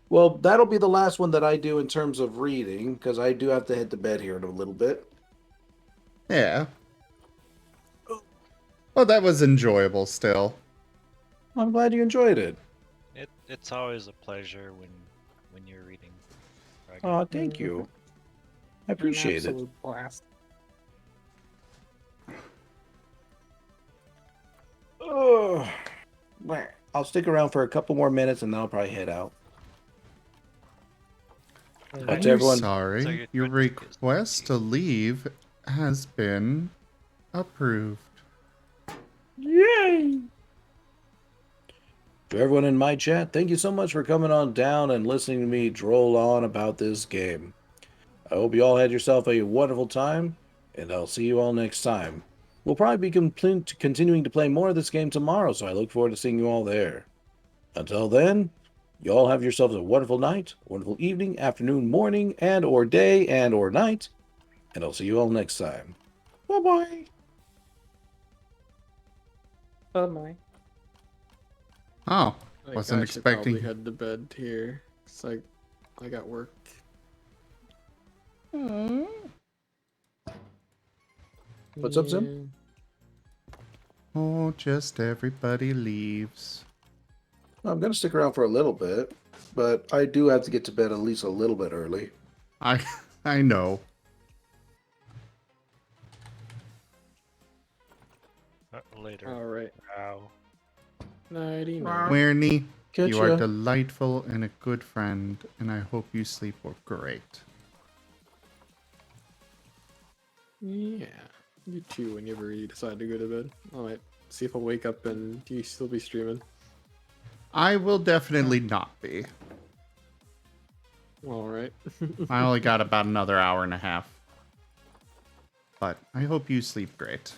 Well, that'll be the last one that I do in terms of reading, because I do have to hit the bed here in a little bit. Yeah. Well, that was enjoyable still. I'm glad you enjoyed it. It's always a pleasure when you're reading. Oh, thank you. I appreciate An it. absolute blast. Ugh. I'll stick around for a couple more minutes and then I'll probably head out. I'm to everyone- sorry. So you're Your good. request to leave has been approved. Yay! To everyone in my chat, thank you so much for coming on down and listening to me droll on about this game. I hope you all had yourself a wonderful time, and I'll see you all next time. We'll probably be continuing to play more of this game tomorrow, so I look forward to seeing you all there. Until then, you all have yourselves a wonderful night, wonderful evening, afternoon, morning, and or day, and or night, and I'll see you all next time. Bye-bye. Oh my. Oh, Like, wasn't I should expecting. probably head to bed here. It's like I got work. What's up, Sim? Oh, just everybody leaves. I'm gonna stick around for a little bit, but I do have to get to bed at least a little bit early. I I know. Later. All right. Ow. 99. Weirney, you are Getcha. delightful and a good friend, and I hope you sleep great. Yeah. You too, whenever you decide to go to bed. I might see if I'll wake up and you still be streaming. I will definitely not be. All right. I only got about another hour and a half. But I hope you sleep great.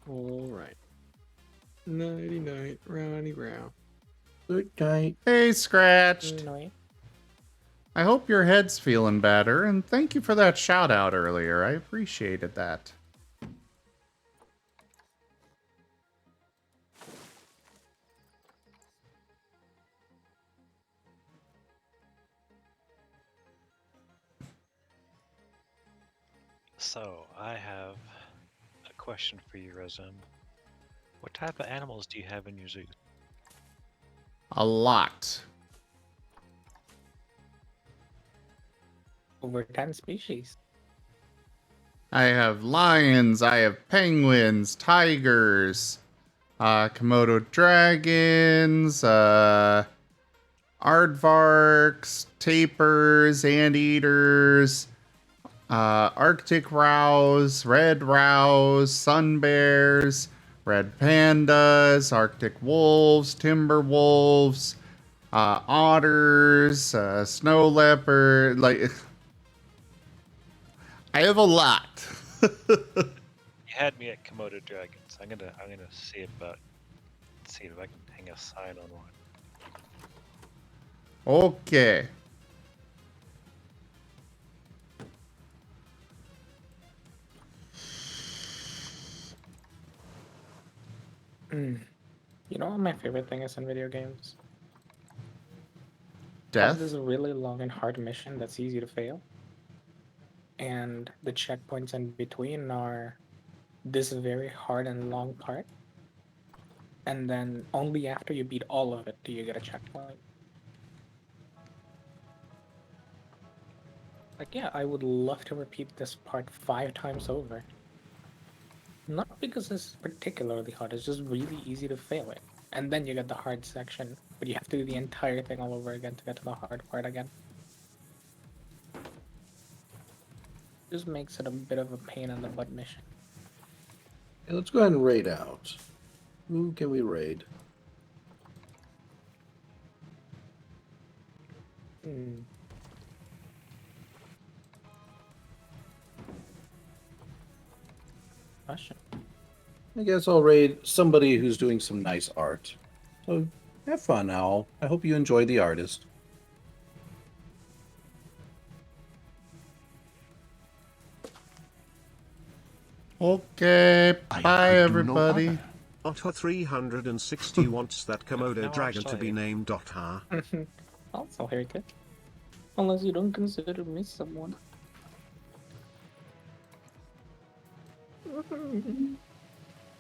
All right. Nighty night, Ronnie Brown. Good night. Hey, Scratched. No. I hope your head's feeling better, and thank you for that shout out earlier. I appreciated that. So, I have a question for you, Rezum. What type of animals do you have in your zoo? A lot. Over 10 species. I have lions, I have penguins, tigers, Komodo dragons, aardvarks, tapirs, anteaters, Arctic rows, red rows, sun bears, red pandas, Arctic wolves, timber wolves, otters, snow leopard. Like, I have a lot. You had me at Komodo dragons. I'm gonna see if I can hang a sign on one. Okay. You know what my favorite thing is in video games? Death? This is a really long and hard mission that's easy to fail. And the checkpoints in between are this very hard and long part. And then only after you beat all of it do you get a checkpoint. Like, yeah, I would love to repeat this part 5 times over. Not because it's particularly hard, it's just really easy to fail it. And then you get the hard section, but you have to do the entire thing all over again to get to the hard part again. Just makes it a bit of a pain in the butt mission. Okay, let's go ahead and raid out. Who can we raid? Hmm. Question. I guess I'll raid somebody who's doing some nice art. So have fun, Owl. I hope you enjoy the artist. Okay. I Bye, could do no everybody. other. Otto 360 wants that Komodo No, dragon to actually- be named Otter. Also very good. Unless you don't consider me someone.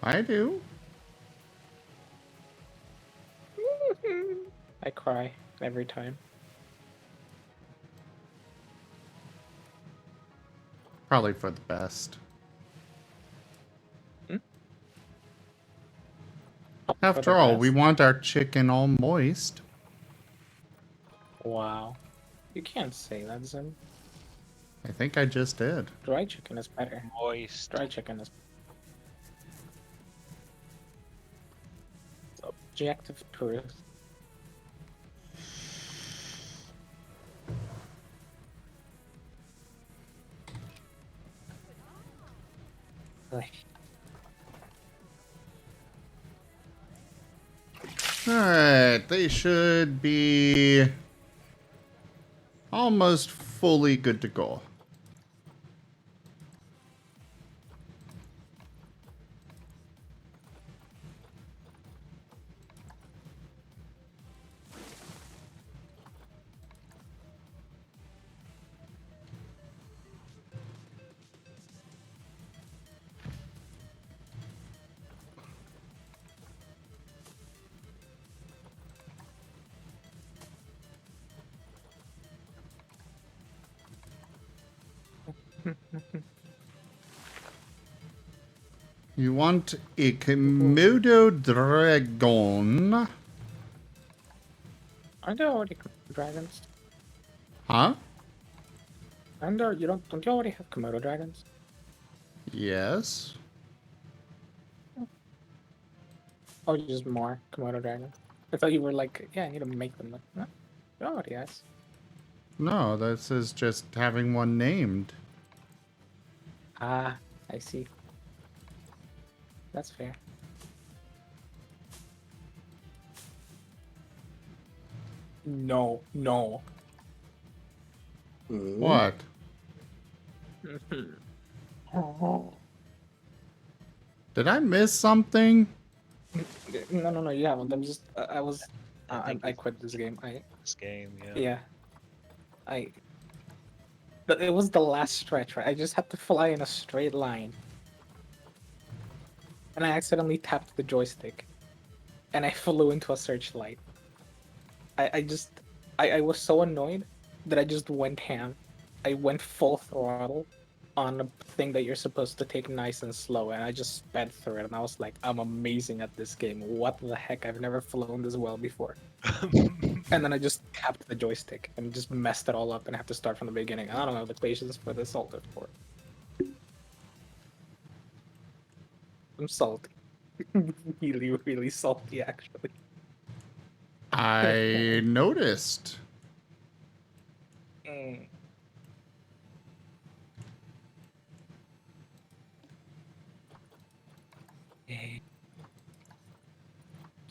I do. I cry every time. Probably for the best. After all, we want our chicken all moist. Wow. You can't say that, Zim. I think I just did. Dry chicken is better. Moist. Dry chicken is objective truth. Like, Alright, they should be almost fully good to go. You want a Komodo dragon? Aren't there already dragons? Huh? Aren't there, don't you already have Komodo dragons? Yes. Or just more Komodo dragons? I thought you were like, yeah, I need to make them. Like, no, you already has. No, this is just having one named. Ah, I see. That's fair. No, no. What? Oh. Did I miss something? No, you haven't. I'm just, I was, think I quit this game. This game, yeah. Yeah, I, but it was the last stretch, right? I just had to fly in a straight line. And I accidentally tapped the joystick. And I flew into a searchlight. I was so annoyed that I just went ham. I went full throttle on a thing that you're supposed to take nice and slow, and I just sped through it, and I was like, I'm amazing at this game. What the heck? I've never flown this well before. And then I just tapped the joystick and just messed it all up and have to start from the beginning. I don't have the patience for this Alter for. I'm salty. Really, really salty, actually. I noticed. Mm.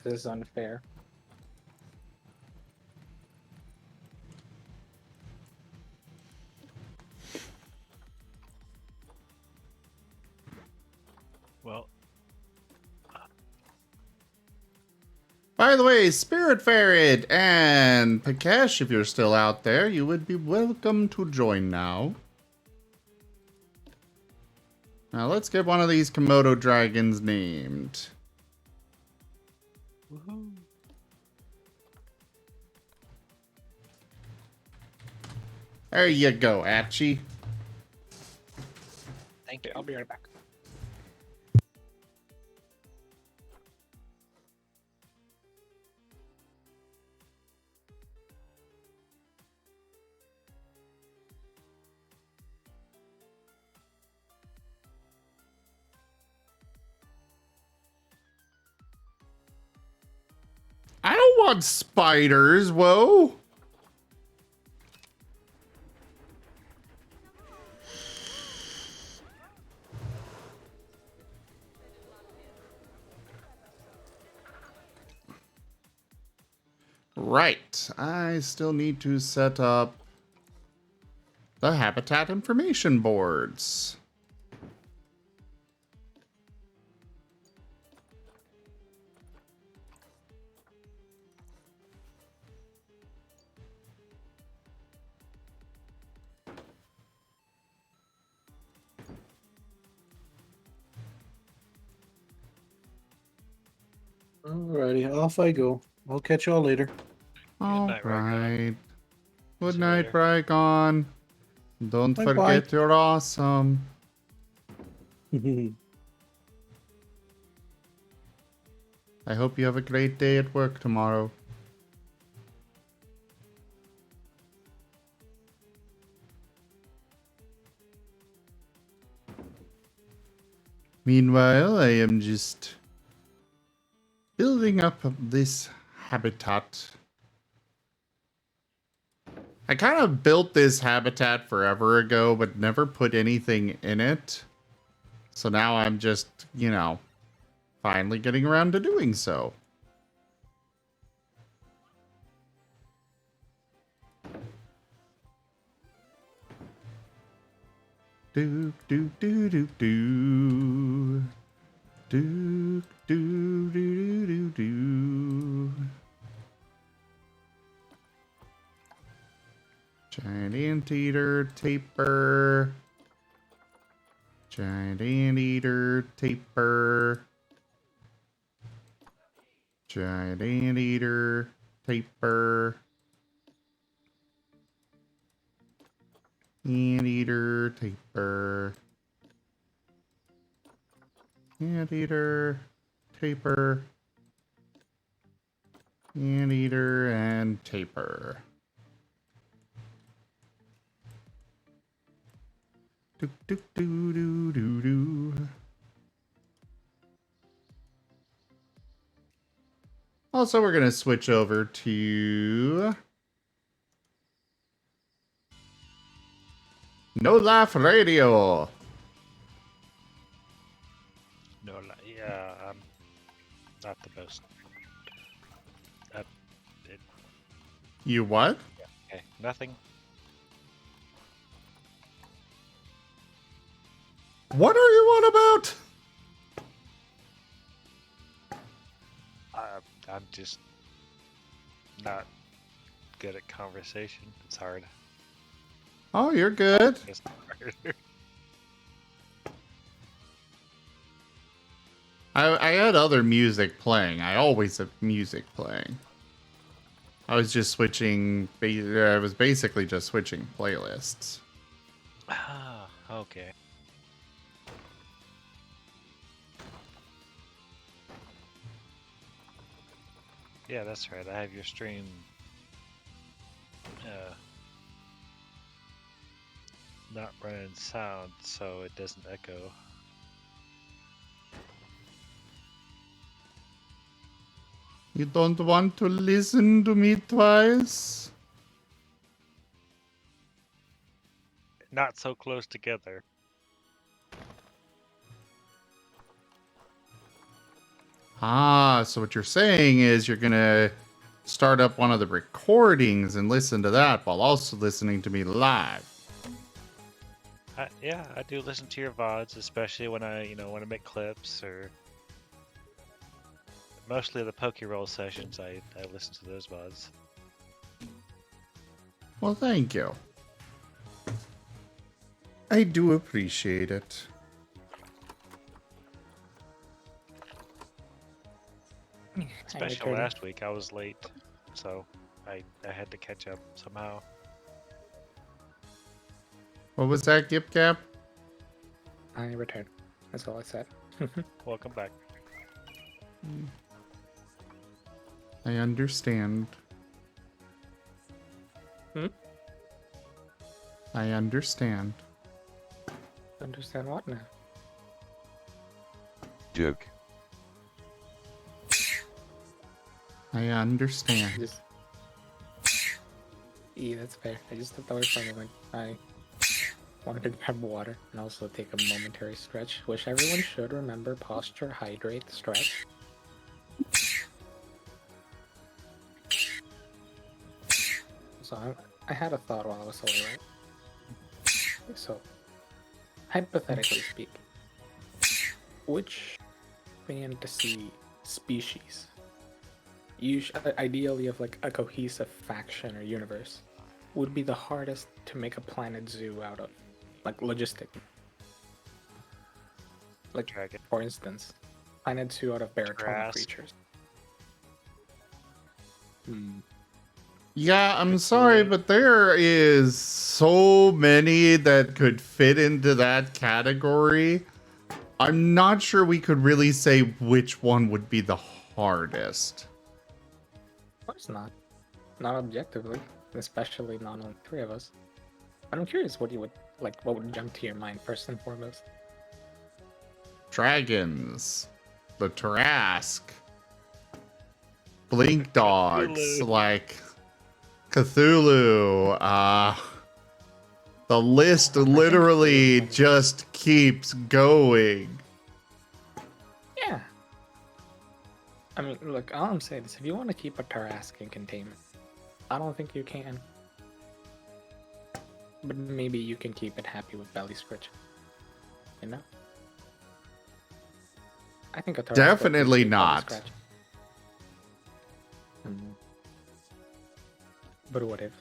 This is unfair. Well, By the way, Spirit Ferret and Pakesh, if you're still out there, you would be welcome to join now. Now let's get one of these Komodo dragons named. woohoo. There you go, Atchi. Thank you. I'll be right back. I don't want spiders, whoa. Right, I still need to set up the habitat information boards. Alrighty, off I go. I'll catch y'all later. All night, right. Good See you night, later. Brygon. Don't Bye-bye. forget you're awesome. I hope you have a great day at work tomorrow. Meanwhile, I am just building up this habitat. I kind of built this habitat forever ago, but never put anything in it. So now I'm just, you know, finally getting around to doing so. Do do do do do. Do do do do do do. Giant anteater taper. Giant anteater taper. Giant anteater taper. Anteater, taper. Anteater, taper. Anteater and taper. Do do do do do do. Also, we're gonna switch over to No Laugh Radio. No, yeah, I'm not the most. You what? Okay, nothing. What are you on about? I'm just not good at conversation. It's hard. Oh, you're good. It's hard. I had other music playing. I always have music playing. I was just switching. I was basically just switching playlists. Ah, okay. Yeah, that's right. I have your stream not running sound, so it doesn't echo. You don't want to listen to me twice? Not so close together. Ah, so what you're saying is you're gonna start up one of the recordings and listen to that while also listening to me live. Yeah, I do listen to your VODs, especially when I, want to make clips or mostly the Pokeroll sessions. I listen to those VODs. Well, thank you. I do appreciate it. Especially last week, I was late, so I had to catch up somehow. What was that, Gip Gap? I returned. That's all I said. Welcome back. I understand. I understand. Understand what now? Joke. I understand. Yeah, that's fair. I just thought that was funny when I wanted to grab water and also take a momentary stretch, which everyone should remember: posture, hydrate, stretch. So I had a thought while I was away, right? So, hypothetically speaking, which fantasy species, ideally of like a cohesive faction or universe, would be the hardest to make a planet zoo out of, like logistic? Like, Dragon. for instance, planet zoo out of baritone Grass. creatures. Yeah, I'm sorry, but there is so many that could fit into that category. I'm not sure we could really say which one would be the hardest. Of course not. Not objectively, especially not on three of us. But I'm curious what you would like. What would jump to your mind first and foremost? Dragons, the Tarask, Blink Dogs, Cthulhu. like Cthulhu. The list literally just keeps going. Yeah. I mean, look, all I'm saying is if you want to keep a Tarask in containment, I don't think you can. But maybe you can keep it happy with belly scratch. You know? I think a Tarask Definitely would appreciate belly not. scratch. But what if?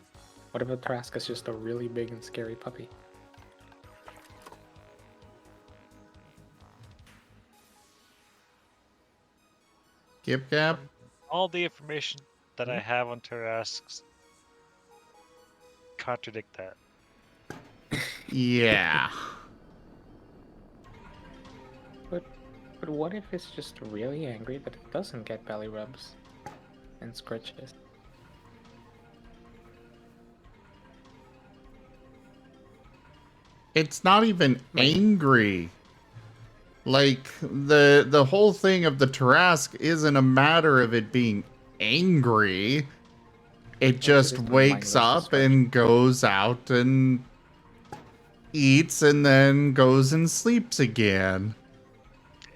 What if a Tarask is just a really big and scary puppy? Gip Gap? All the information that I have on Terrasks contradict that. Yeah. But what if it's just really angry that it doesn't get belly rubs and scratches? It's not even Right. angry. Like, the whole thing of the Tarask isn't a matter of it being angry. It just just wakes mindless up destruction. and goes out and eats and then goes and sleeps again.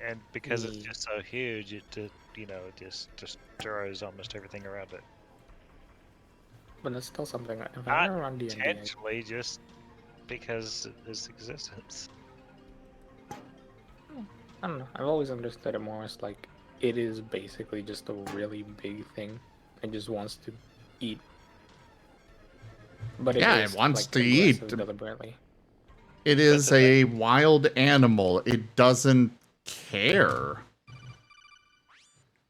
And because it's Yeah. just so huge, it just destroys almost everything around it. But that's still something. If I Not ever run D&D, intentionally, just because of its existence. I don't know. I've always understood it more as like it is basically just a really big thing. It just wants to eat. But it Yeah, it is wants like to aggressive eat. deliberately. It But is the thing, a wild animal. It doesn't care.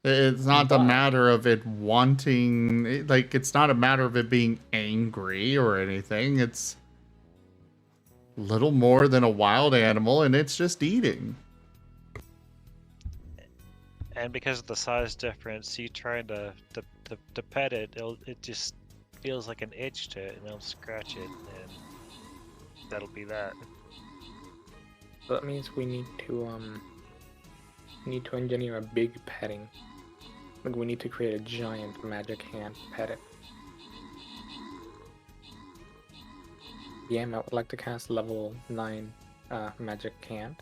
It's not a But matter of it wanting, like, it's not a matter of it being angry or anything. It's little more than a wild animal, and it's just eating. and because of the size difference, you trying to pet it, it just feels like an itch to it, and it'll scratch it, and that'll be that. that means we need to engineer a big petting. Like we need to create a giant magic hand to pet it. Yeah, I would like to cast level 9 magic hand.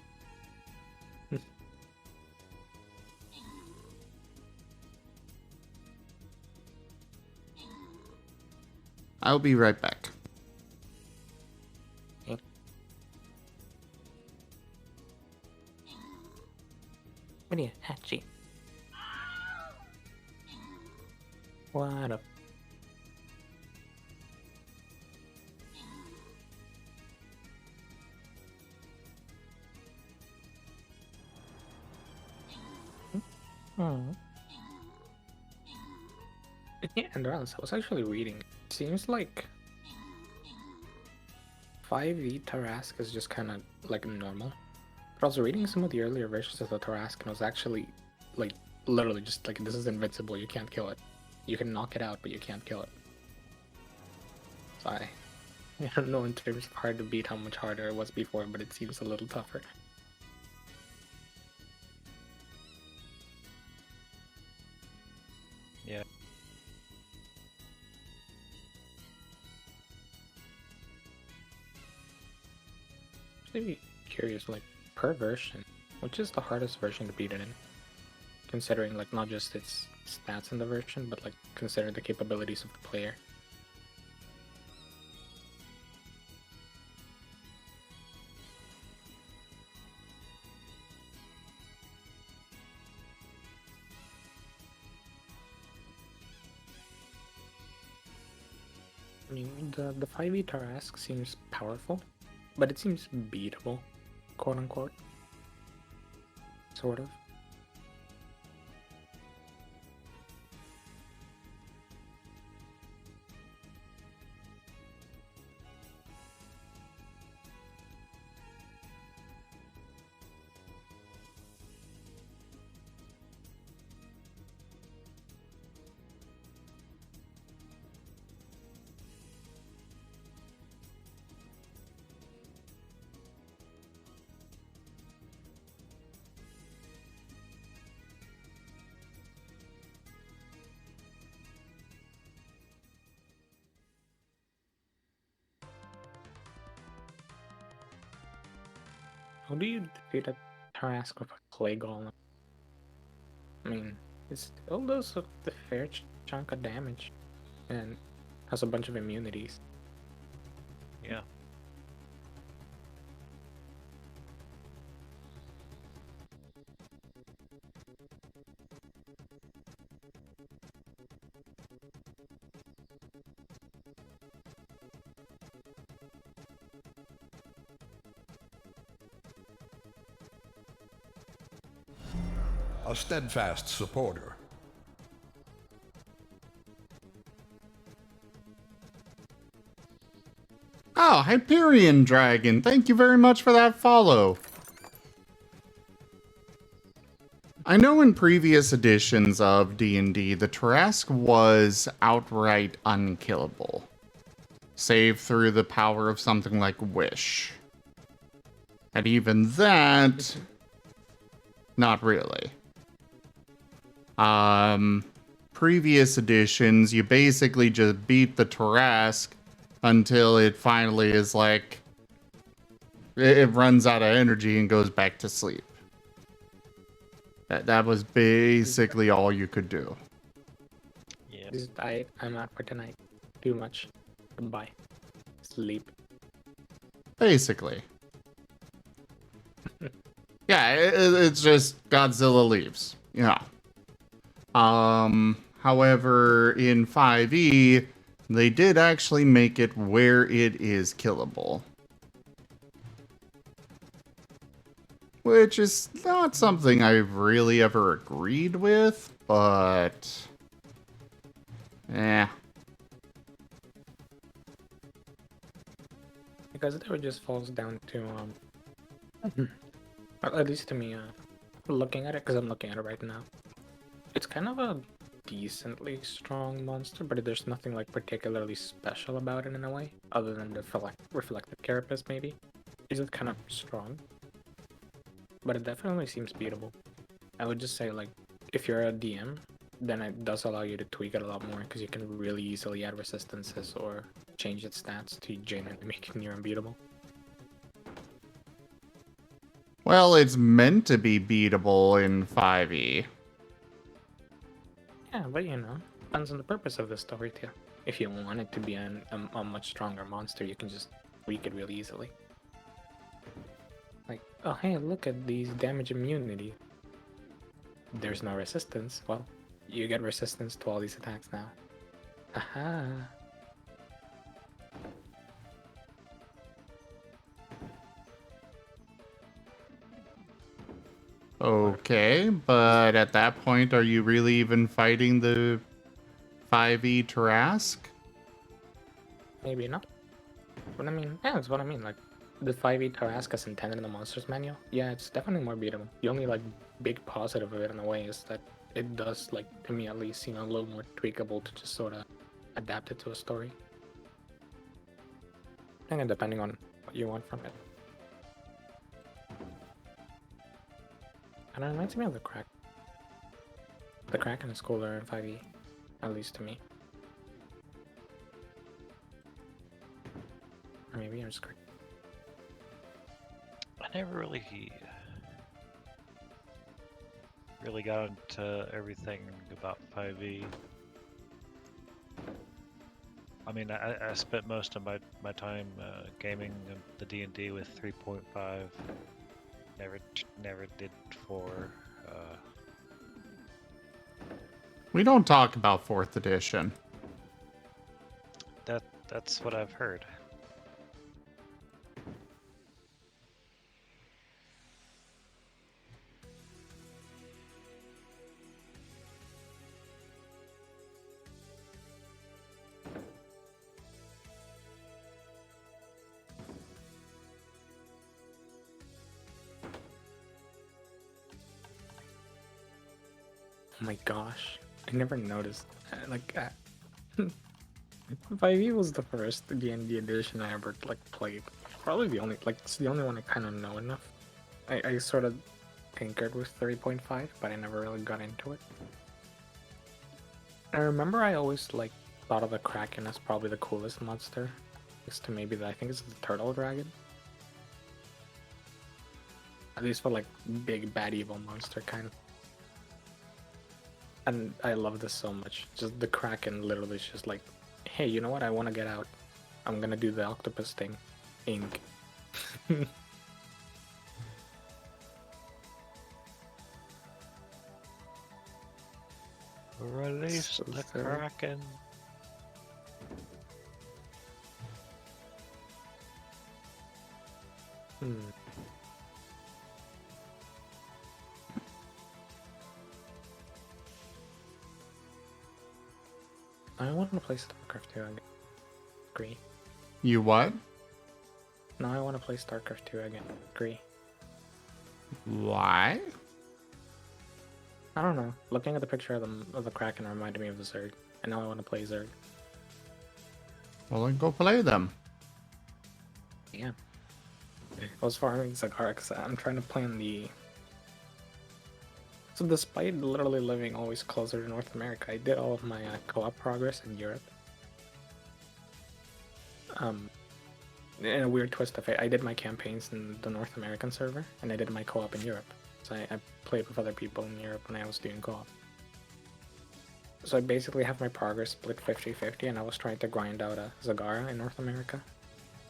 I'll be right back. What are you, Hatchie? What up? Hmm. Yeah, and I was actually reading. It seems like 5e Tarask is just kind of like normal. But I was reading some of the earlier versions of the Tarask, and it was actually like literally just like this is invincible. You can't kill it. You can knock it out, but you can't kill it. So I don't know in terms of hard to beat how much harder it was before, but it seems a little tougher. Yeah. Actually curious, like per version, which is the hardest version to beat it in? Considering like not just its stats in the version, but like considering the capabilities of the player. I mean, the 5e Tarask seems powerful, but it seems beatable, quote unquote. Sort of. How do you defeat a Tarask with a clay golem? I mean, it still does a fair chunk of damage, and has a bunch of immunities. Yeah. A steadfast supporter. Oh, Hyperion Dragon, thank you very much for that follow. I know in previous editions of D&D, the Tarrasque was outright unkillable, save through the power of something like Wish. And even that, not really. Previous editions, you basically just beat the Tarrasque until it finally is like, it runs out of energy and goes back to sleep. That was basically all you could do. Yeah. Just I'm out for tonight. Too much. Goodbye. Sleep. Basically. Yeah, it's just Godzilla leaves. Yeah. However, in 5e, they did actually make it where it is killable. Which is not something I've really ever agreed with, but... Because it just falls down to, at least to me, looking at it, because I'm looking at it right now. It's kind of a decently strong monster, but there's nothing like particularly special about it in a way, other than the reflective carapace maybe. It's just kind of strong. But it definitely seems beatable. I would just say, like, if you're a DM, then it does allow you to tweak it a lot more, because you can really easily add resistances or change its stats to genuinely make it near unbeatable. Well, it's meant to be beatable in 5e. Yeah, but you know, depends on the purpose of the story too. If you want it to be a much stronger monster, you can just tweak it really easily. Like, oh hey, look at these damage immunity. There's no resistance. Well, you get resistance to all these attacks now. Aha! Okay, but at that point, are you really even fighting the 5e Tarrasque? Maybe not. But I mean, yeah, that's what I mean. Like, the 5e Tarrasque as intended in the monster's manual, yeah, it's definitely more beatable. The only, like, big positive of it in a way is that it does, like, to me at least, seem a little more tweakable to just sort of adapt it to a story. And depending on what you want from it. And it reminds me of the Crack. The Kraken is cooler in 5e, at least to me. Or maybe I'm just crazy. I never really got into everything about 5e. I mean, I spent most of my time gaming the D&D with 3.5. Never did 4. We don't talk about 4th edition. That's what I've heard. Oh my gosh, I never noticed. 5e was the first D&D edition I ever like played. Probably the only, like, it's the only one I kind of know enough. I sort of tinkered with 3.5, but I never really got into it. I remember I always like thought of the Kraken as probably the coolest monster, next to maybe I think it's the Turtle Dragon. At least for like big bad evil monster kind of. And I love this so much. Just the Kraken literally is just like, hey, you know what? I want to get out. I'm gonna do the octopus thing. Ink. Release So the silly. Kraken. I want to play StarCraft too. I agree. You what? Now I want to play StarCraft 2 again. Agree. Why? I don't know. Looking at the picture of the Kraken reminded me of the Zerg, and now I want to play Zerg. Well, then go play them. Yeah. I was farming Zagara because I'm trying to plan the. So despite literally living always closer to North America, I did all of my co-op progress in Europe. In a weird twist of fate, I did my campaigns in the North American server, and I did my co-op in Europe. So I played with other people in Europe when I was doing co-op. So I basically have my progress split 50-50, and I was trying to grind out a Zagara in North America.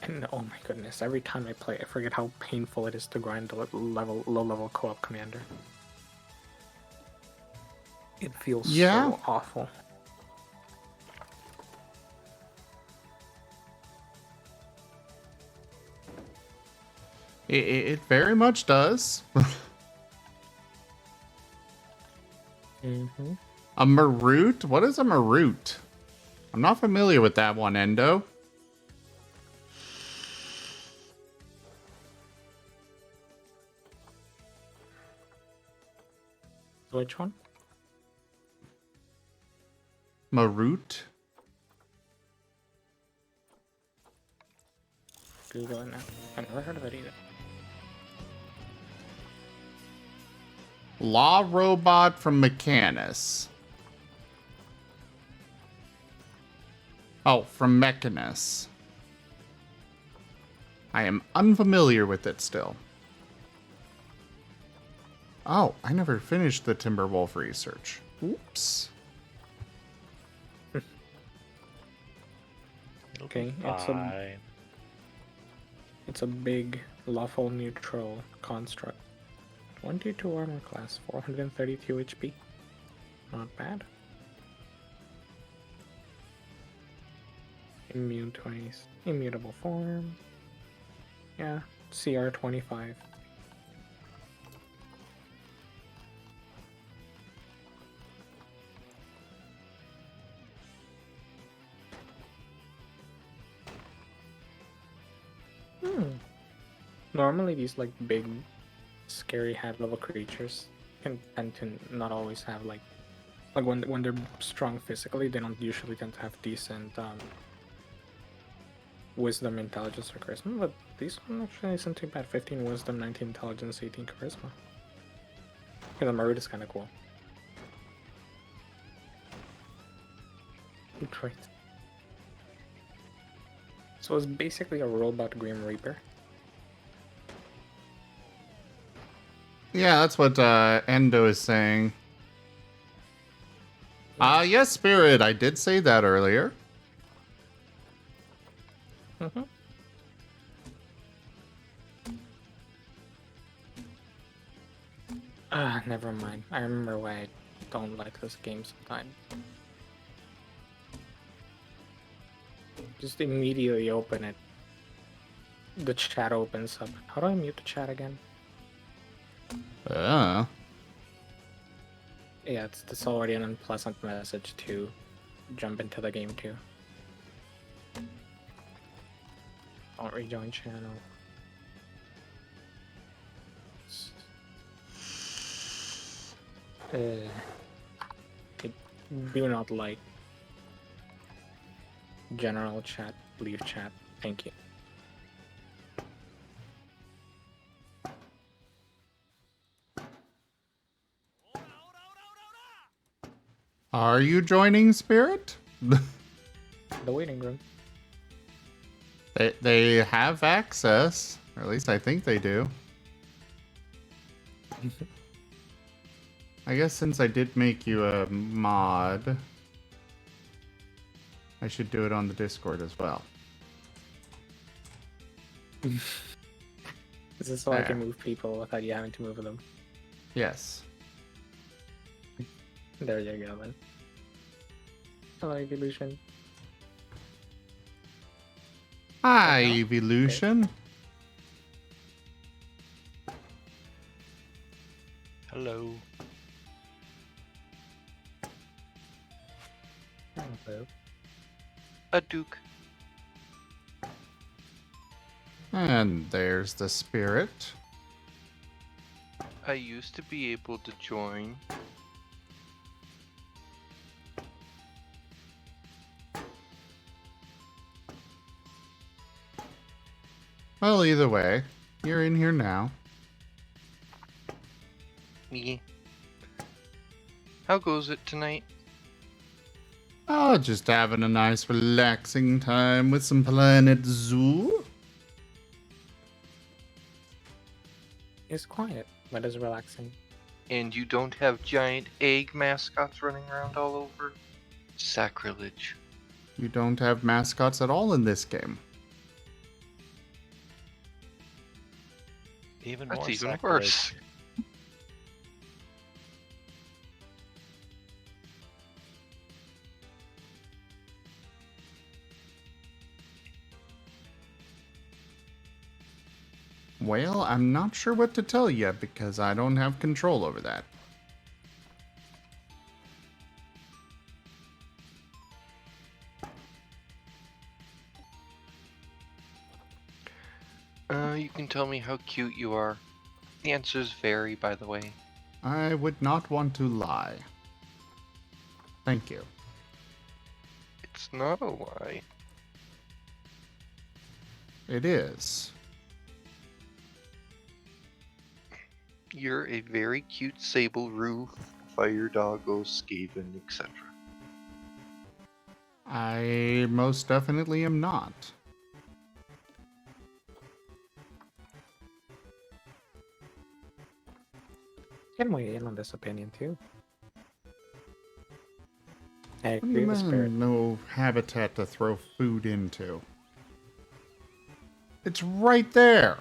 And oh my goodness, every time I play, I forget how painful it is to grind a low-level co-op commander. It feels so awful. It very much does. Mm-hmm. A Maroot? What is a Maroot? I'm not familiar with that one, Endo. Which one? Maroot? Google it now. I've never heard of it either. Law Robot from Mechanus. Oh, from Mechanus. I am unfamiliar with it still. Oh, I never finished the Timberwolf research. Oops. Okay, Fine. it's a big lawful neutral construct. 1d2 armor class, 432 HP. Not bad. Immune 20s. Immutable form. Yeah, CR 25. Normally these like big scary head level creatures can tend to not always have like when they're strong physically, they don't usually tend to have decent wisdom, intelligence, or charisma, but this one actually isn't too bad. 15 wisdom, 19 intelligence, 18 charisma. Yeah, the Marut is kind of cool. Right. So it's basically a robot Grim Reaper. Yeah, that's what Endo is saying. Yes, Spirit, I did say that earlier. Mm-hmm. Never mind. I remember why I don't like this game sometimes. Just immediately open it. The chat opens up. How do I mute the chat again? Yeah, it's already an unpleasant message to jump into the game too. Don't rejoin channel. I do not like general chat. Leave chat. Thank you. Are you joining Spirit? The waiting room. They have access, or at least I think they do. I guess since I did make you a mod, I should do it on the Discord as well. Is this so I can move people without you having to move them? Yes. There you go then. Hello, Evolution. Hi, Evolution. Hello. Hello. A Duke. And there's the spirit. I used to be able to join. Well, either way, you're in here now. Me. How goes it tonight? Oh, just having a nice relaxing time with some Planet Zoo. It's quiet, but it's relaxing. And you don't have giant egg mascots running around all over? Sacrilege. You don't have mascots at all in this game. Even That's more even sacrilege. worse. Well, I'm not sure what to tell you because I don't have control over that. You can tell me how cute you are. The answers vary, by the way. I would not want to lie. Thank you. It's not a lie. It is. You're a very cute sable roof, fire doggo, skaven, etc. I most definitely am not. Can weigh in on this opinion too. I What do agree you with the spirit. mean, no habitat to throw food into? It's right there.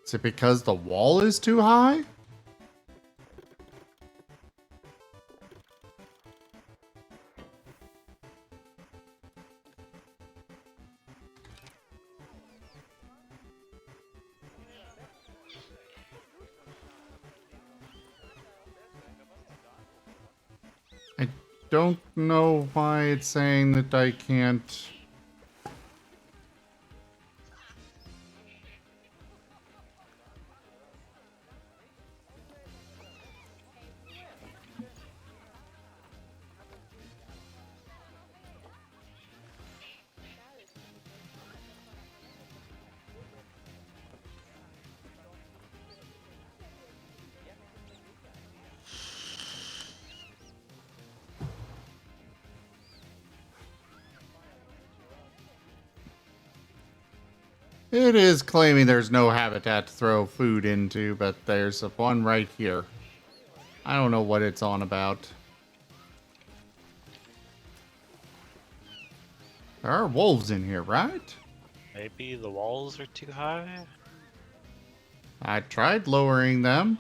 Is it because the wall is too high? I don't know why it's saying that I can't. It is claiming there's no habitat to throw food into, but there's one right here. I don't know what it's on about. There are wolves in here, right? Maybe the walls are too high? I tried lowering them.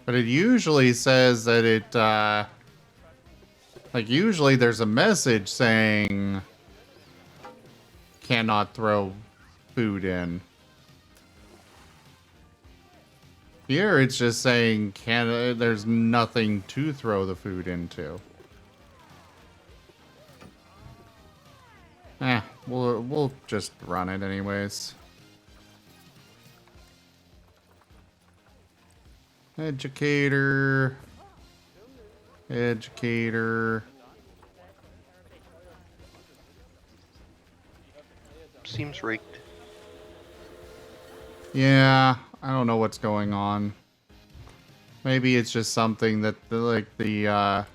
But it usually says that it, like, usually there's a message saying cannot throw food in. Here it's just saying there's nothing to throw the food into. We'll just run it anyways. Educator. Educator. Seems rigged. Yeah, I don't know what's going on. Maybe it's just something that the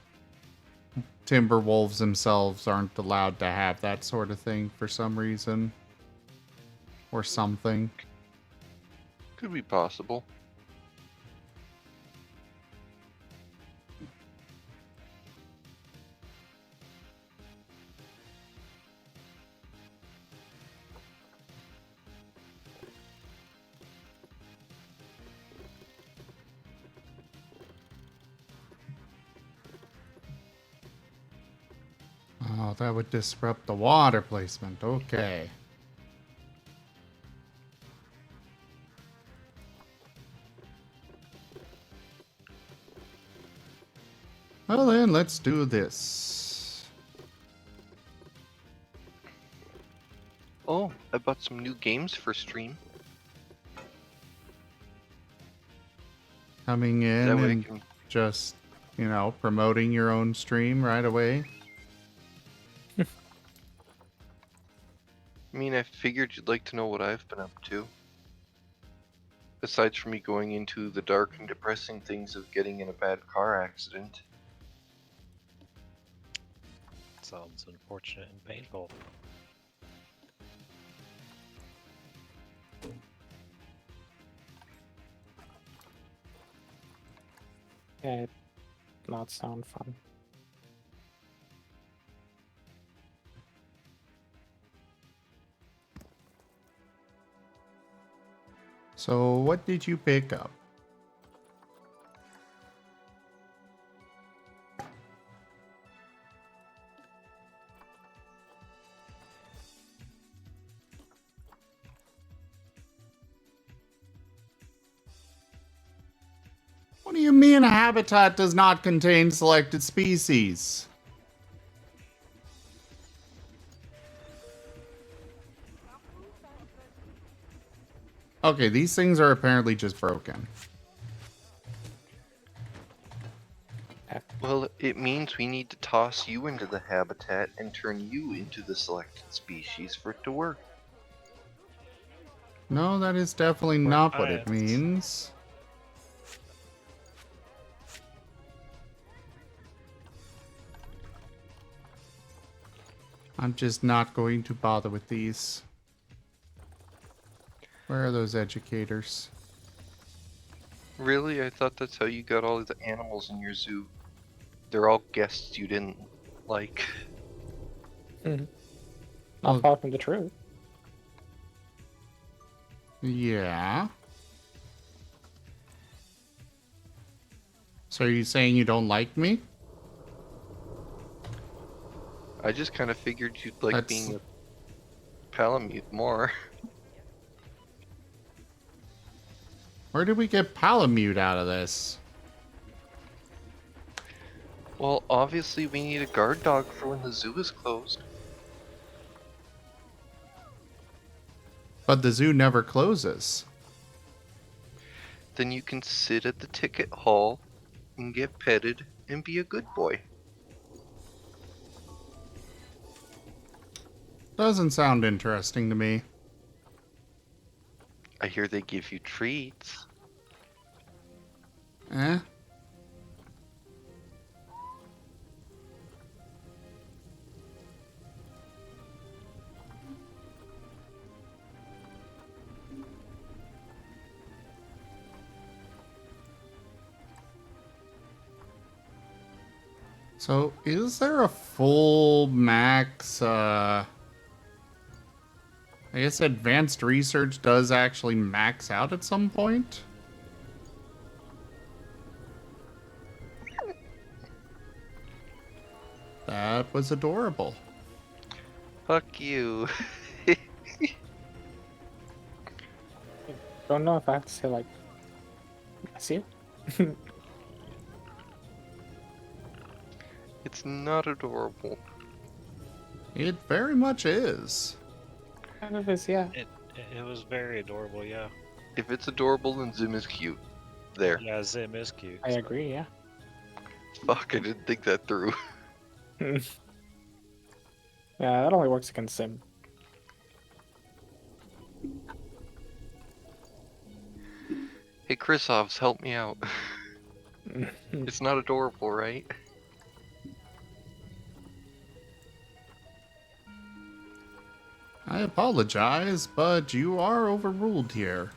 Timberwolves themselves aren't allowed to have that sort of thing for some reason. Or something. Could be possible. Oh, that would disrupt the water placement. Okay. Well then, let's do this. Oh, I bought some new games for stream. Coming in That way I and can. just, promoting your own stream right away. I mean, I figured you'd like to know what I've been up to. Aside from me going into the dark and depressing things of getting in a bad car accident. Sounds unfortunate and painful. Yeah, it not sound fun. So, what did you pick up? What do you mean a habitat does not contain selected species? Okay, these things are apparently just broken. Well, it means we need to toss you into the habitat and turn you into the selected species for it to work. No, that is definitely We're not what it ants. means. I'm just not going to bother with these. Where are those educators? Really? I thought that's how you got all the animals in your zoo. They're all guests you didn't like. Not Well- far from the truth. Yeah. So are you saying you don't like me? I just kind of figured you'd like That's- being a Palamute more. Where did we get Palamute out of this? Well, obviously we need a guard dog for when the zoo is closed. But the zoo never closes. Then you can sit at the ticket hall and get petted and be a good boy. Doesn't sound interesting to me. I hear they give you treats. Eh? So, is there a full max, I guess advanced research does actually max out at some point? That was adorable. Fuck you. Don't know if I have to say like, I see it. It's not adorable. It very much is. Kind of is, yeah. It was very adorable, yeah. If it's adorable, then Zoom is cute. There. Yeah, Zim is cute. I so- agree, yeah. Fuck, I didn't think that through. Yeah, that only works against Sim. Hey, Chrisovs, help me out. It's not adorable, right? I apologize, but you are overruled here.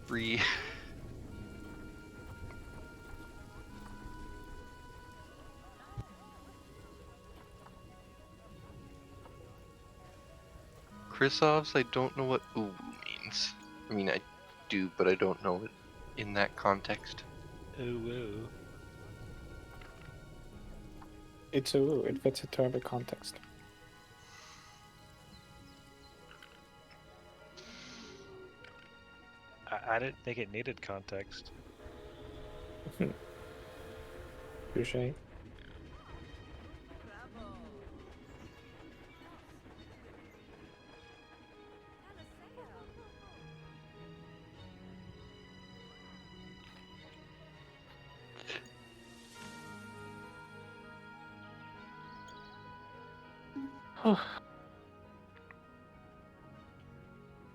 Free. Chrisovs, I don't know what ooh means. I mean, I do, but I don't know it in that context. Ooh, ooh. It's a it fits into every context. I didn't think it needed context. Touche.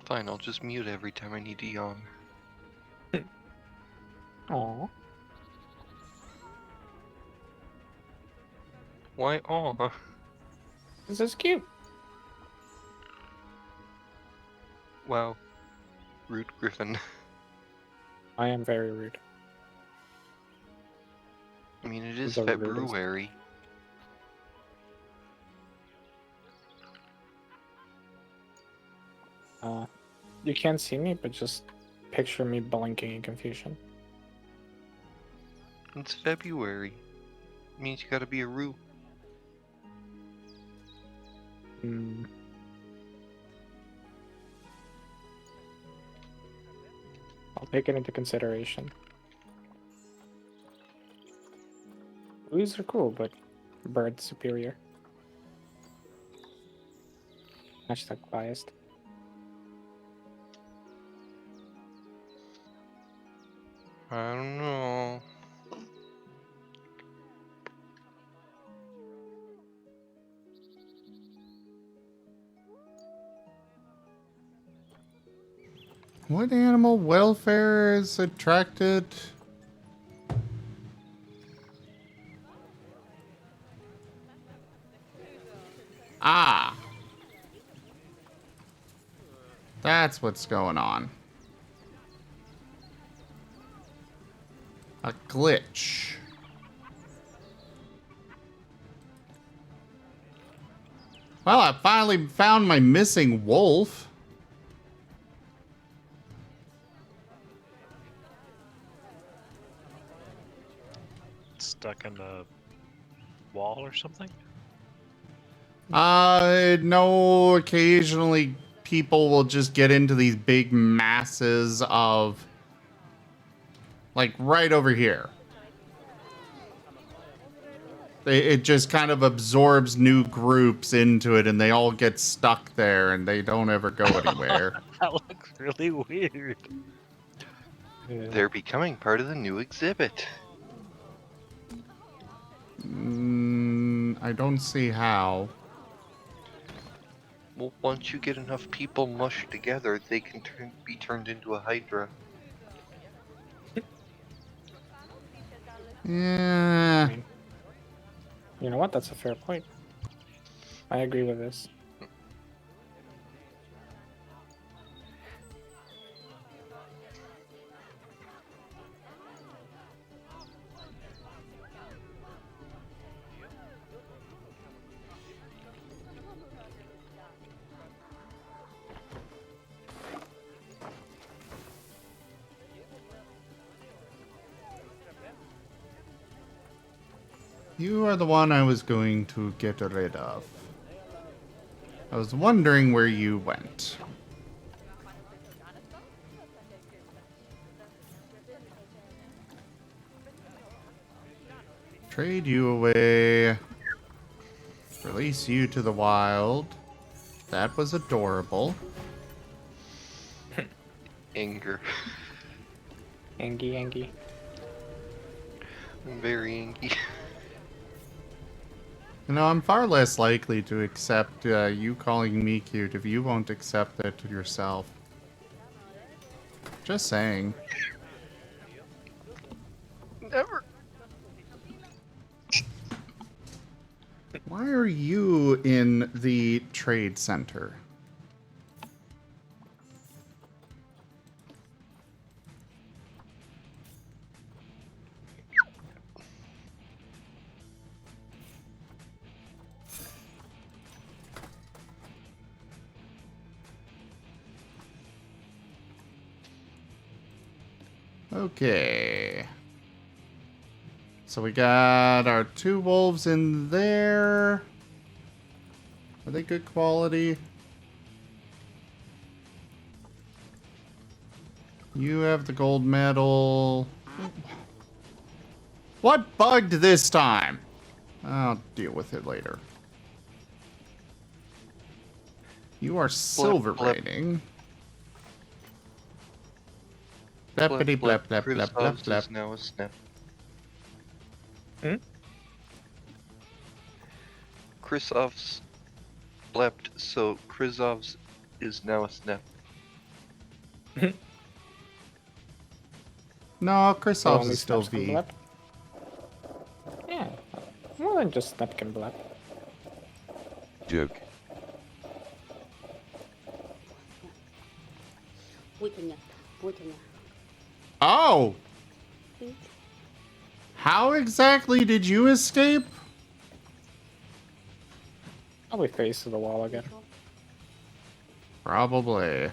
Fine, I'll just mute every time I need to yawn. Aw. Why aw? This is cute. Wow. Rude Griffin. I am very rude. I mean, it is The rudest. February. You can't see me, but just picture me blinking in confusion. It's February. It means you gotta be a Roo. Hmm. I'll take it into consideration. Roos are cool, but birds superior. Hashtag biased. I don't know. What animal welfare is attracted? Ah. That's what's going on. A glitch. Well, I finally found my missing wolf. Stuck in the wall or something? No, occasionally people will just get into these big masses of, like, right over here. It just kind of absorbs new groups into it, and they all get stuck there, and they don't ever go anywhere. That looks really weird. They're becoming part of the new exhibit. I don't see how. Well, once you get enough people mushed together, they can be turned into a Hydra. Yeah. I mean, you know what? That's a fair point. I agree with this. You are the one I was going to get rid of. I was wondering where you went. Trade you away. Release you to the wild. That was adorable. Anger. Angie. I'm very angy. You know, I'm far less likely to accept you calling me cute if you won't accept it yourself. Just saying. Never. Why are you in the trade center? Okay. So we got our 2 wolves in there. Are they good quality? You have the gold medal. What bugged this time? I'll deal with it later. You are silver blep. rating. Blep, Bleppity blep. blep blep blep blep Krzyzov's blep. is now a snap. Krzyzov's blept, so Krzyzov's is now a snap. No, So Kristoff's only is still Snaps can V. blep? Yeah, more than just Snap can blep. Joke. Oh! How exactly did you escape? Probably face to the wall again. Probably.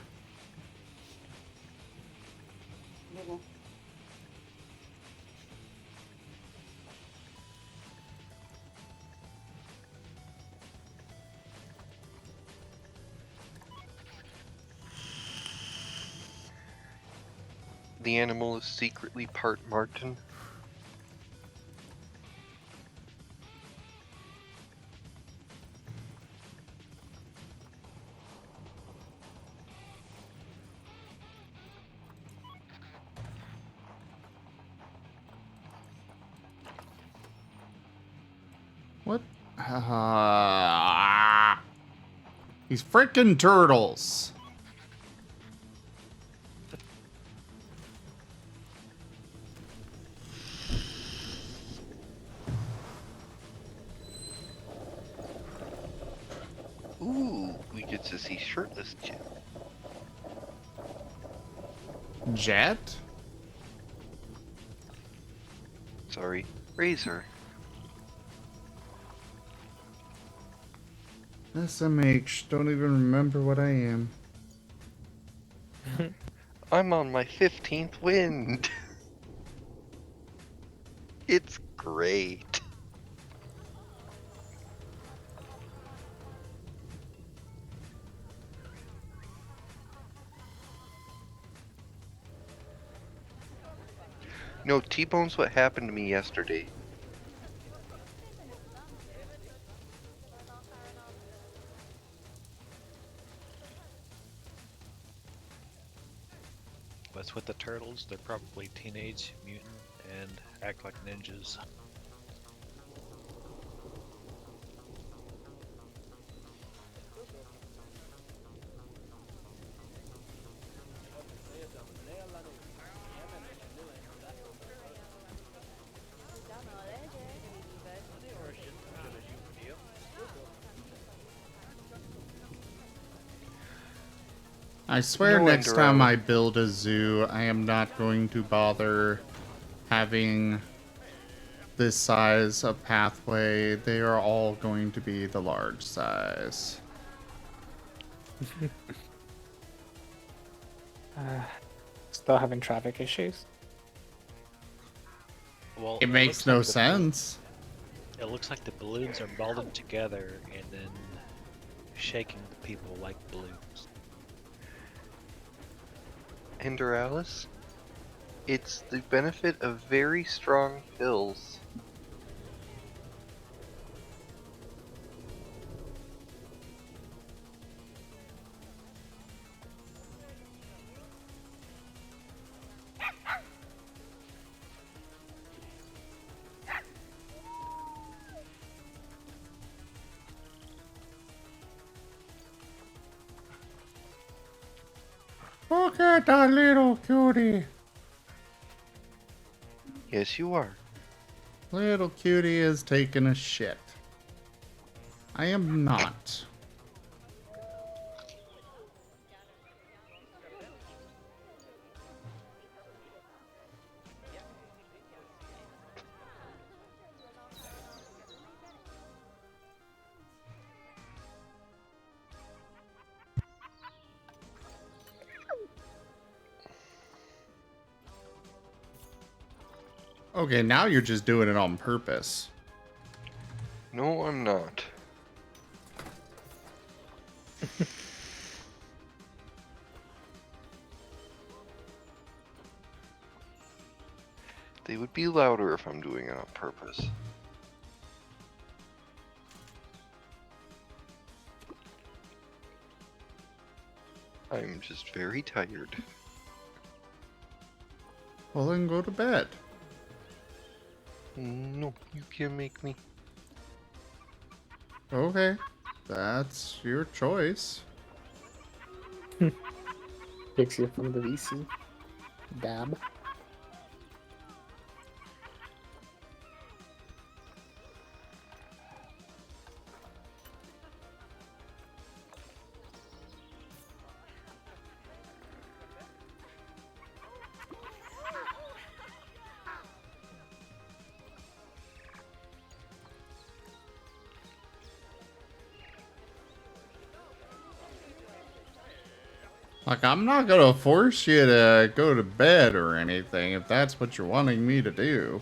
The animal is secretly part Marten. What? These freaking turtles. Ooh, we get to see shirtless Jim. Jet? Sorry, Razor. SMH, don't even remember what I am. I'm on my 15th wind. It's great. No, T-Bone's what happened to me yesterday. What's with the turtles? They're probably teenage mutant and act like ninjas. I swear No next time Enderella. I build a zoo, I am not going to bother having this size of pathway. They are all going to be the large size. Still having traffic issues. Well, It makes looks no like the sense. It looks like the balloons are melded together and then shaking the people like balloons. Enderalice? It's the benefit of very strong pills. Look at that little cutie. Yes, you are. Little cutie is taking a shit. I am not. Okay, now you're just doing it on purpose. No, I'm not. They would be louder if I'm doing it on purpose. I'm just very tired. Well, then go to bed. No, you can't make me. Okay, that's your choice. Picks you from the VC. Dab. Like, I'm not gonna force you to go to bed or anything if that's what you're wanting me to do.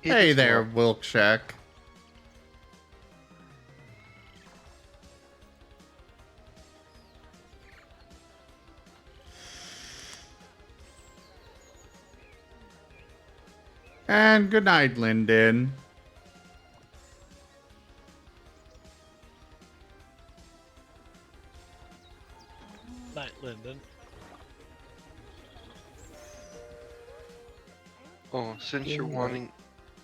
Hey there, Wilkshak. And good night, Lyndon. Night, Lyndon. Oh, since you're wanting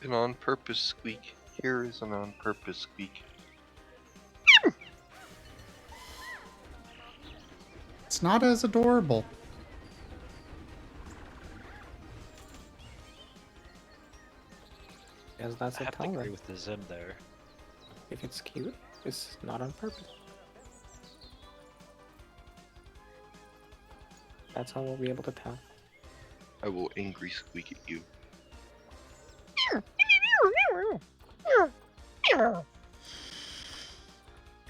an on-purpose squeak, here is an on-purpose squeak. It's not as adorable. Because that's I a have to agree tolerant. with the Zim there. If it's cute, it's not on purpose. That's how we'll be able to tell. I will angry squeak at you.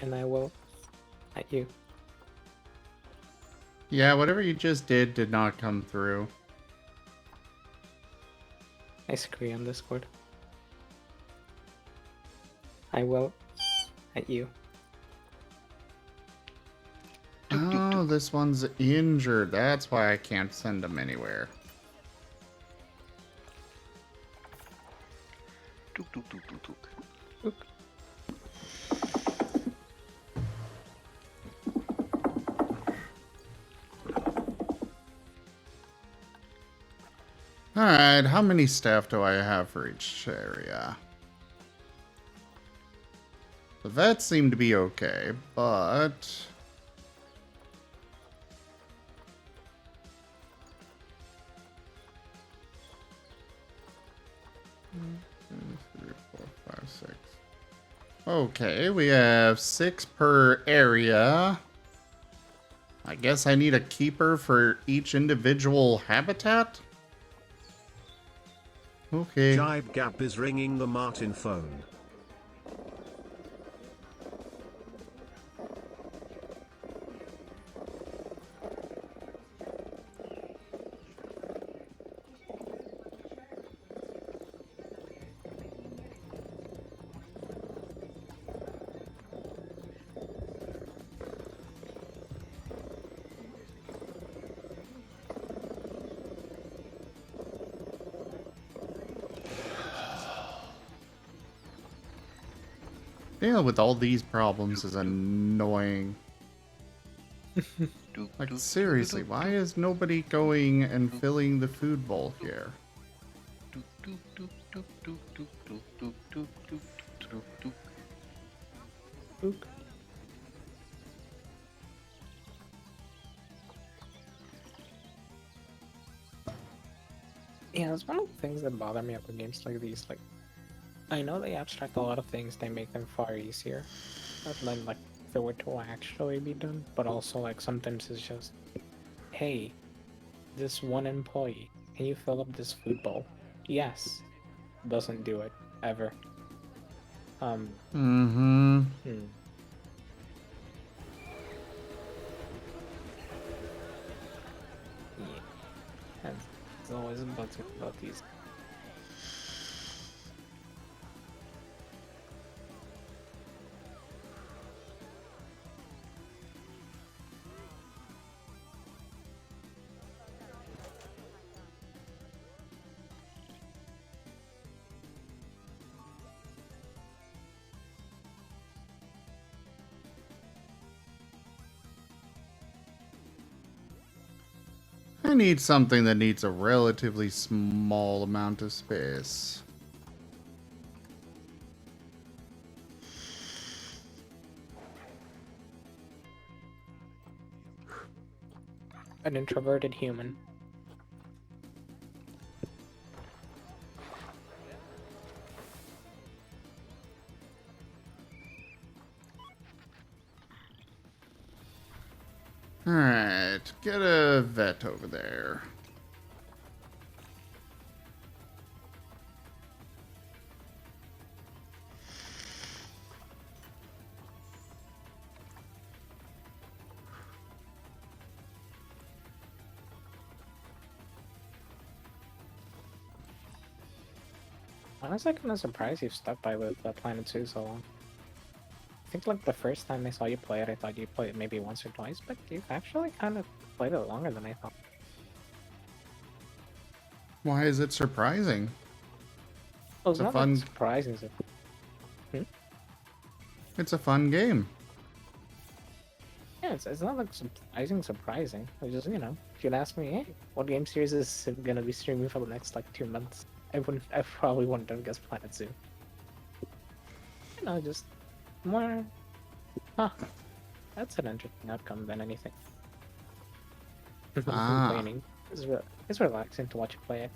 And I will at you. Yeah, whatever you just did not come through. I scream on Discord. I will at you. Oh, this one's injured. That's why I can't send him anywhere. Tuk, tuk, tuk, tuk, tuk. Oop. Alright, how many staff do I have for each area? The vets seem to be okay, but... Three, four, five, six. Okay, we have 6 per area. I guess I need a keeper for each individual habitat? Okay. Jibe Gap is ringing the Marten phone. Dealing with all these problems is annoying. Like, seriously, why is nobody going and filling the food bowl here? Ook. Yeah, it's one of the things that bother me about games like these. Like, I know they abstract a lot of things, they make them far easier than like if it were to actually be done. But also, like, sometimes it's just, hey, this one employee, can you fill up this food bowl? Yes. Doesn't do it ever. Mm-hmm. Yeah. And it's always bugs me about these. I need something that needs a relatively small amount of space. An introverted human. Alright, get a vet over there. Honestly, kind of surprised you've stuck by with Planet Zoo so long. I think like the first time I saw you play it, I thought you played it maybe once or twice, but you've actually kind of played it longer than I thought. Why is it surprising? Well, it's a not fun- like surprising. It's a fun game. Yeah, it's not like surprising. It's just, you know, if you'd ask me, hey, what game series is it gonna be streaming for the next like 2 months? I probably wouldn't have guessed Planet Zoo. You know, just more. Huh. That's an interesting outcome than anything. Ah. Complaining. It's relaxing to watch you play it.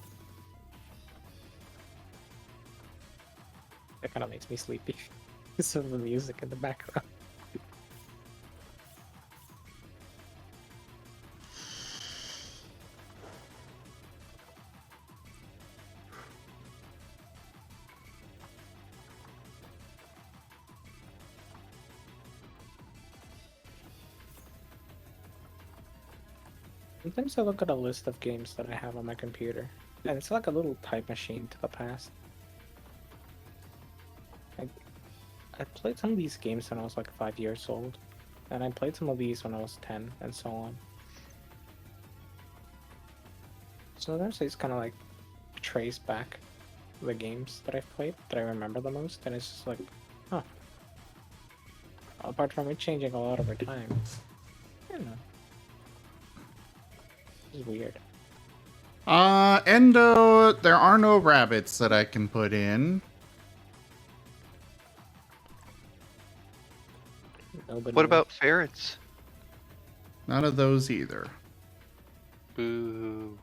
It kind of makes me sleepy. Some of the music in the background. Sometimes I look at a list of games that I have on my computer, and it's like a little type machine to the past. I played some of these games when I was like 5 years old, and I played some of these when I was 10, and so on. So there's this kind of like trace back the games that I've played that I remember the most, and it's just like, huh. Apart from it changing a lot over time, you know. It's weird. Endo, there are no rabbits that I can put in. Nobody What about ferrets? None of those either. Boo.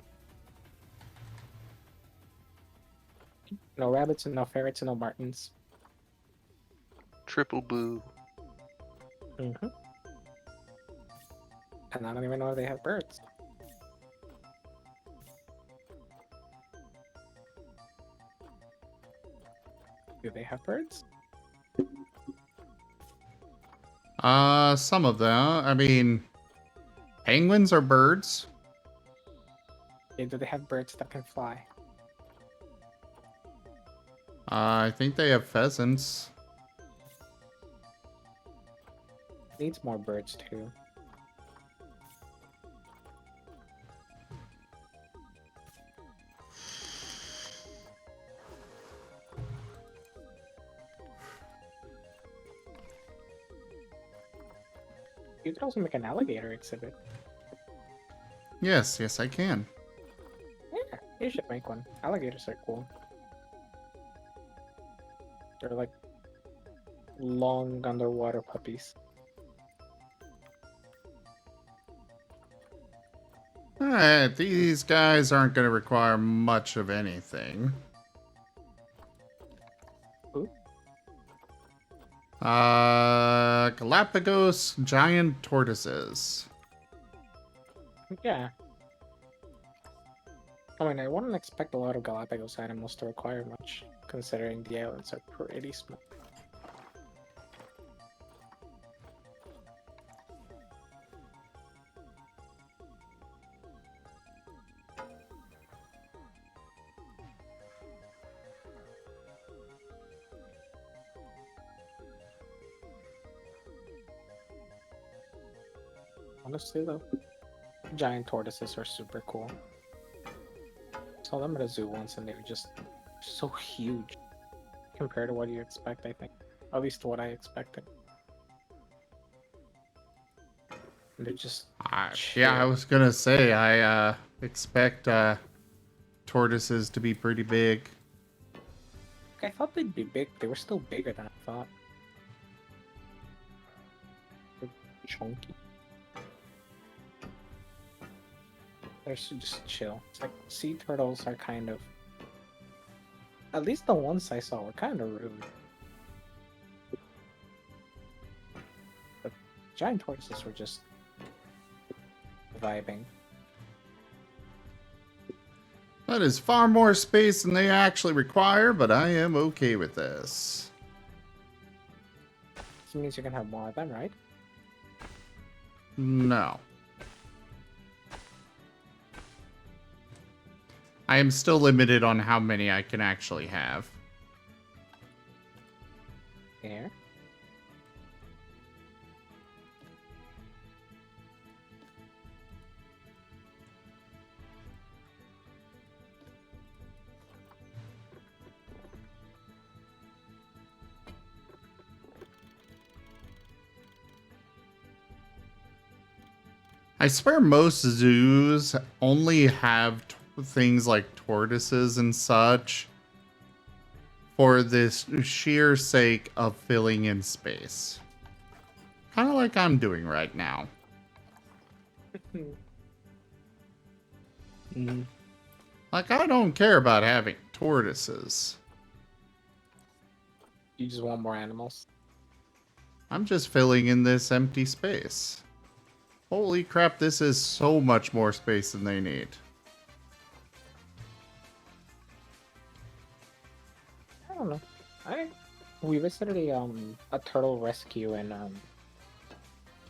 No rabbits and no ferrets and no martins. Triple boo. Mm-hmm. And I don't even know if they have birds. Do they have birds? Some of them. I mean, penguins are birds. Yeah, do they have birds that can fly? I think they have pheasants. Needs more birds too. You could also make an alligator exhibit. Yes, I can. Yeah, you should make one. Alligators are cool. They're like long underwater puppies. Alright, these guys aren't going to require much of anything. Who? Galapagos giant tortoises. Yeah. I mean, I wouldn't expect a lot of Galapagos animals to require much, considering the islands are pretty small. Honestly, though, giant tortoises are super cool. Saw them at a zoo once, and they were just so huge compared to what you expect. I think, at least what I expected. They're just Yeah, I chill. was gonna say, I expect tortoises to be pretty big. I thought they'd be big. They were still bigger than I thought. They're chunky. They're just chill. It's like sea turtles are kind of. At least the ones I saw were kind of rude. But giant tortoises were just vibing. That is far more space than they actually require, but I am okay with this. This means you can have more of them, right? No. I am still limited on how many I can actually have. There. I swear most zoos only have things like tortoises and such for this sheer sake of filling in space. Kind of like I'm doing right now. Like, I don't care about having tortoises. You just want more animals. I'm just filling in this empty space. Holy crap, this is so much more space than they need. I don't know. We visited a turtle rescue in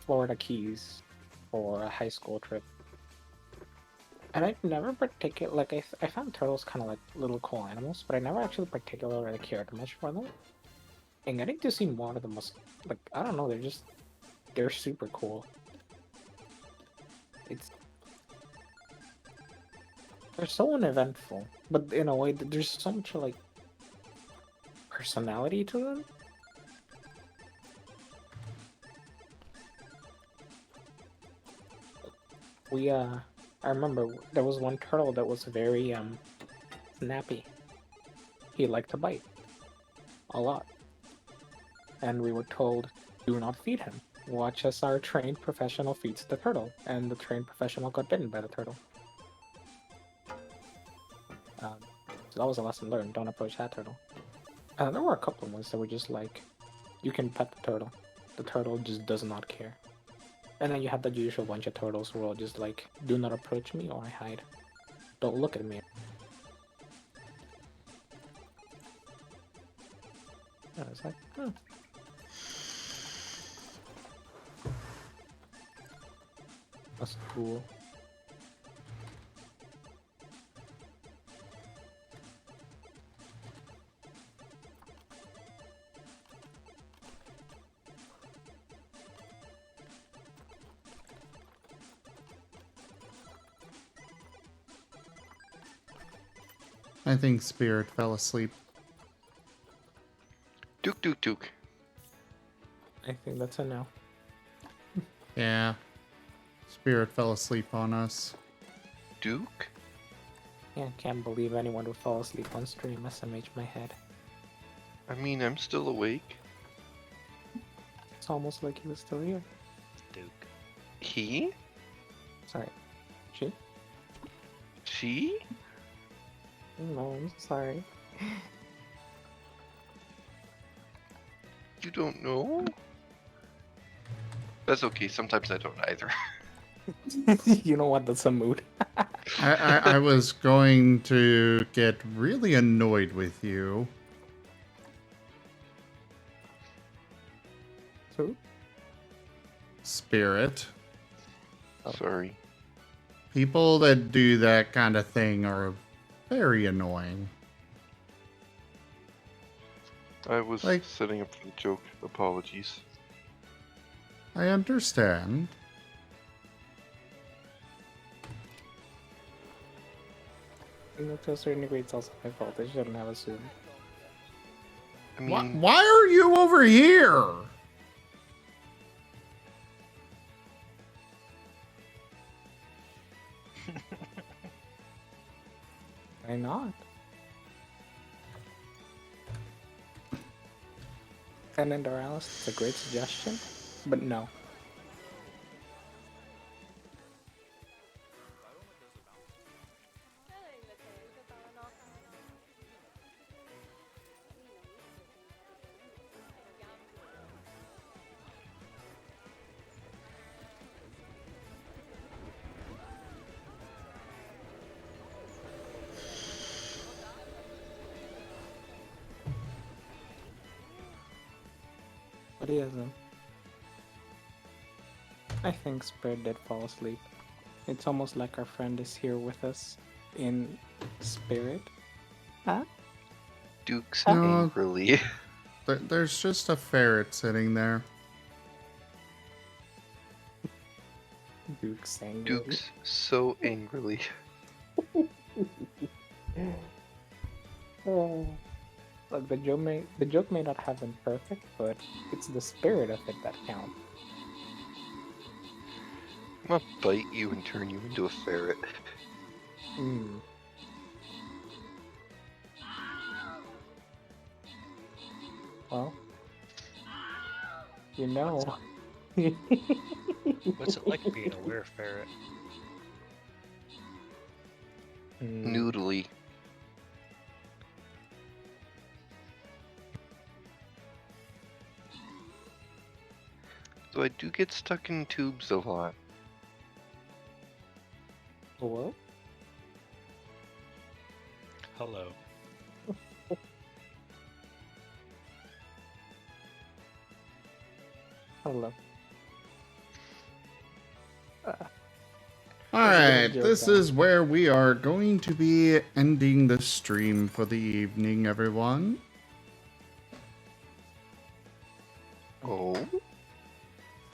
Florida Keys for a high school trip. And I never I found turtles kind of like little cool animals, but I never actually particularly cared much for them. And getting to see more of them was, like, I don't know, they're super cool. They're so uneventful, but in a way that there's so much, like, personality to them. I remember there was one turtle that was very, snappy. He liked to bite. A lot. And we were told, do not feed him. Watch as our trained professional feeds the turtle. And the trained professional got bitten by the turtle. So that was a lesson learned. Don't approach that turtle. There were a couple of ones that were just like, you can pet the turtle. The turtle just does not care. And then you have the usual bunch of turtles who are all just like, do not approach me or I hide. Don't look at me. I was like, huh. That's cool. I think Spirit fell asleep. Duke, Duke, Duke. I think that's a no. Yeah. Spirit fell asleep on us. Duke? Yeah, I can't believe anyone would fall asleep on stream. SMH my head. I mean, I'm still awake. It's almost like he was still here. Duke. He? Sorry. She? She? No, I'm sorry. You don't know? That's okay, sometimes I don't either. You know what? That's a mood. I was going to get really annoyed with you. Who? Spirit. Sorry. People that do that kind of thing are very annoying. I was Like- setting up for the joke. Apologies. I understand. You know, to a certain degree, it's also my fault. I shouldn't have assumed. I mean, Why are you over here? not? Fernand Alice, it's a great suggestion, but no. But he hasn't. I think Spirit did fall asleep. It's almost like our friend is here with us in spirit. Huh? Dukes No. angrily. There's just a ferret sitting there. Duke's angry. Dukes so angrily. Oh. Look, the joke may not have been perfect, but it's the spirit of it that counts. I'm gonna bite you and turn you into a ferret. Mm. Well, you know. What's it like being a were-ferret? Noodly. So I do get stuck in tubes a lot. What? Hello. Hello. Alright, joke, this huh? is where we are going to be ending the stream for the evening, everyone. Oh?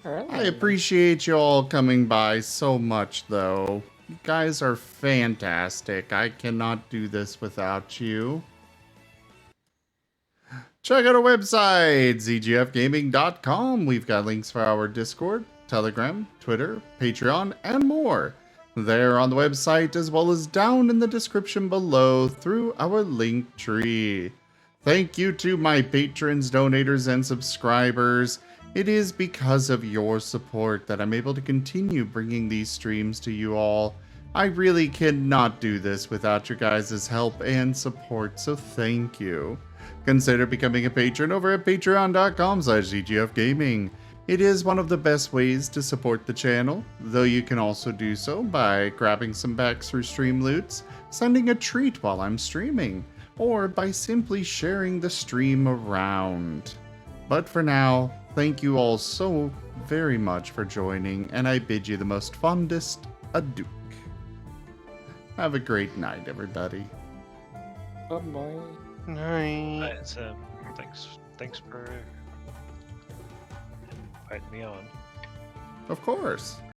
Alright. I appreciate you all coming by so much, though. You guys are fantastic. I cannot do this without you. Check out our website, zgfgaming.com. We've got links for our Discord, Telegram, Twitter, Patreon, and more. There on the website, as well as down in the description below through our link tree. Thank you to my patrons, donators, and subscribers. It is because of your support that I'm able to continue bringing these streams to you all. I really cannot do this without your guys' help and support, so thank you. Consider becoming a patron over at patreon.com/zgfgaming. It is one of the best ways to support the channel, though you can also do so by grabbing some backs through stream loots, sending a treat while I'm streaming, or by simply sharing the stream around. But for now, thank you all so very much for joining, and I bid you the most fondest adieu. Have a great night, everybody. Bye-bye. Night. Right, thanks for inviting me on. Of course.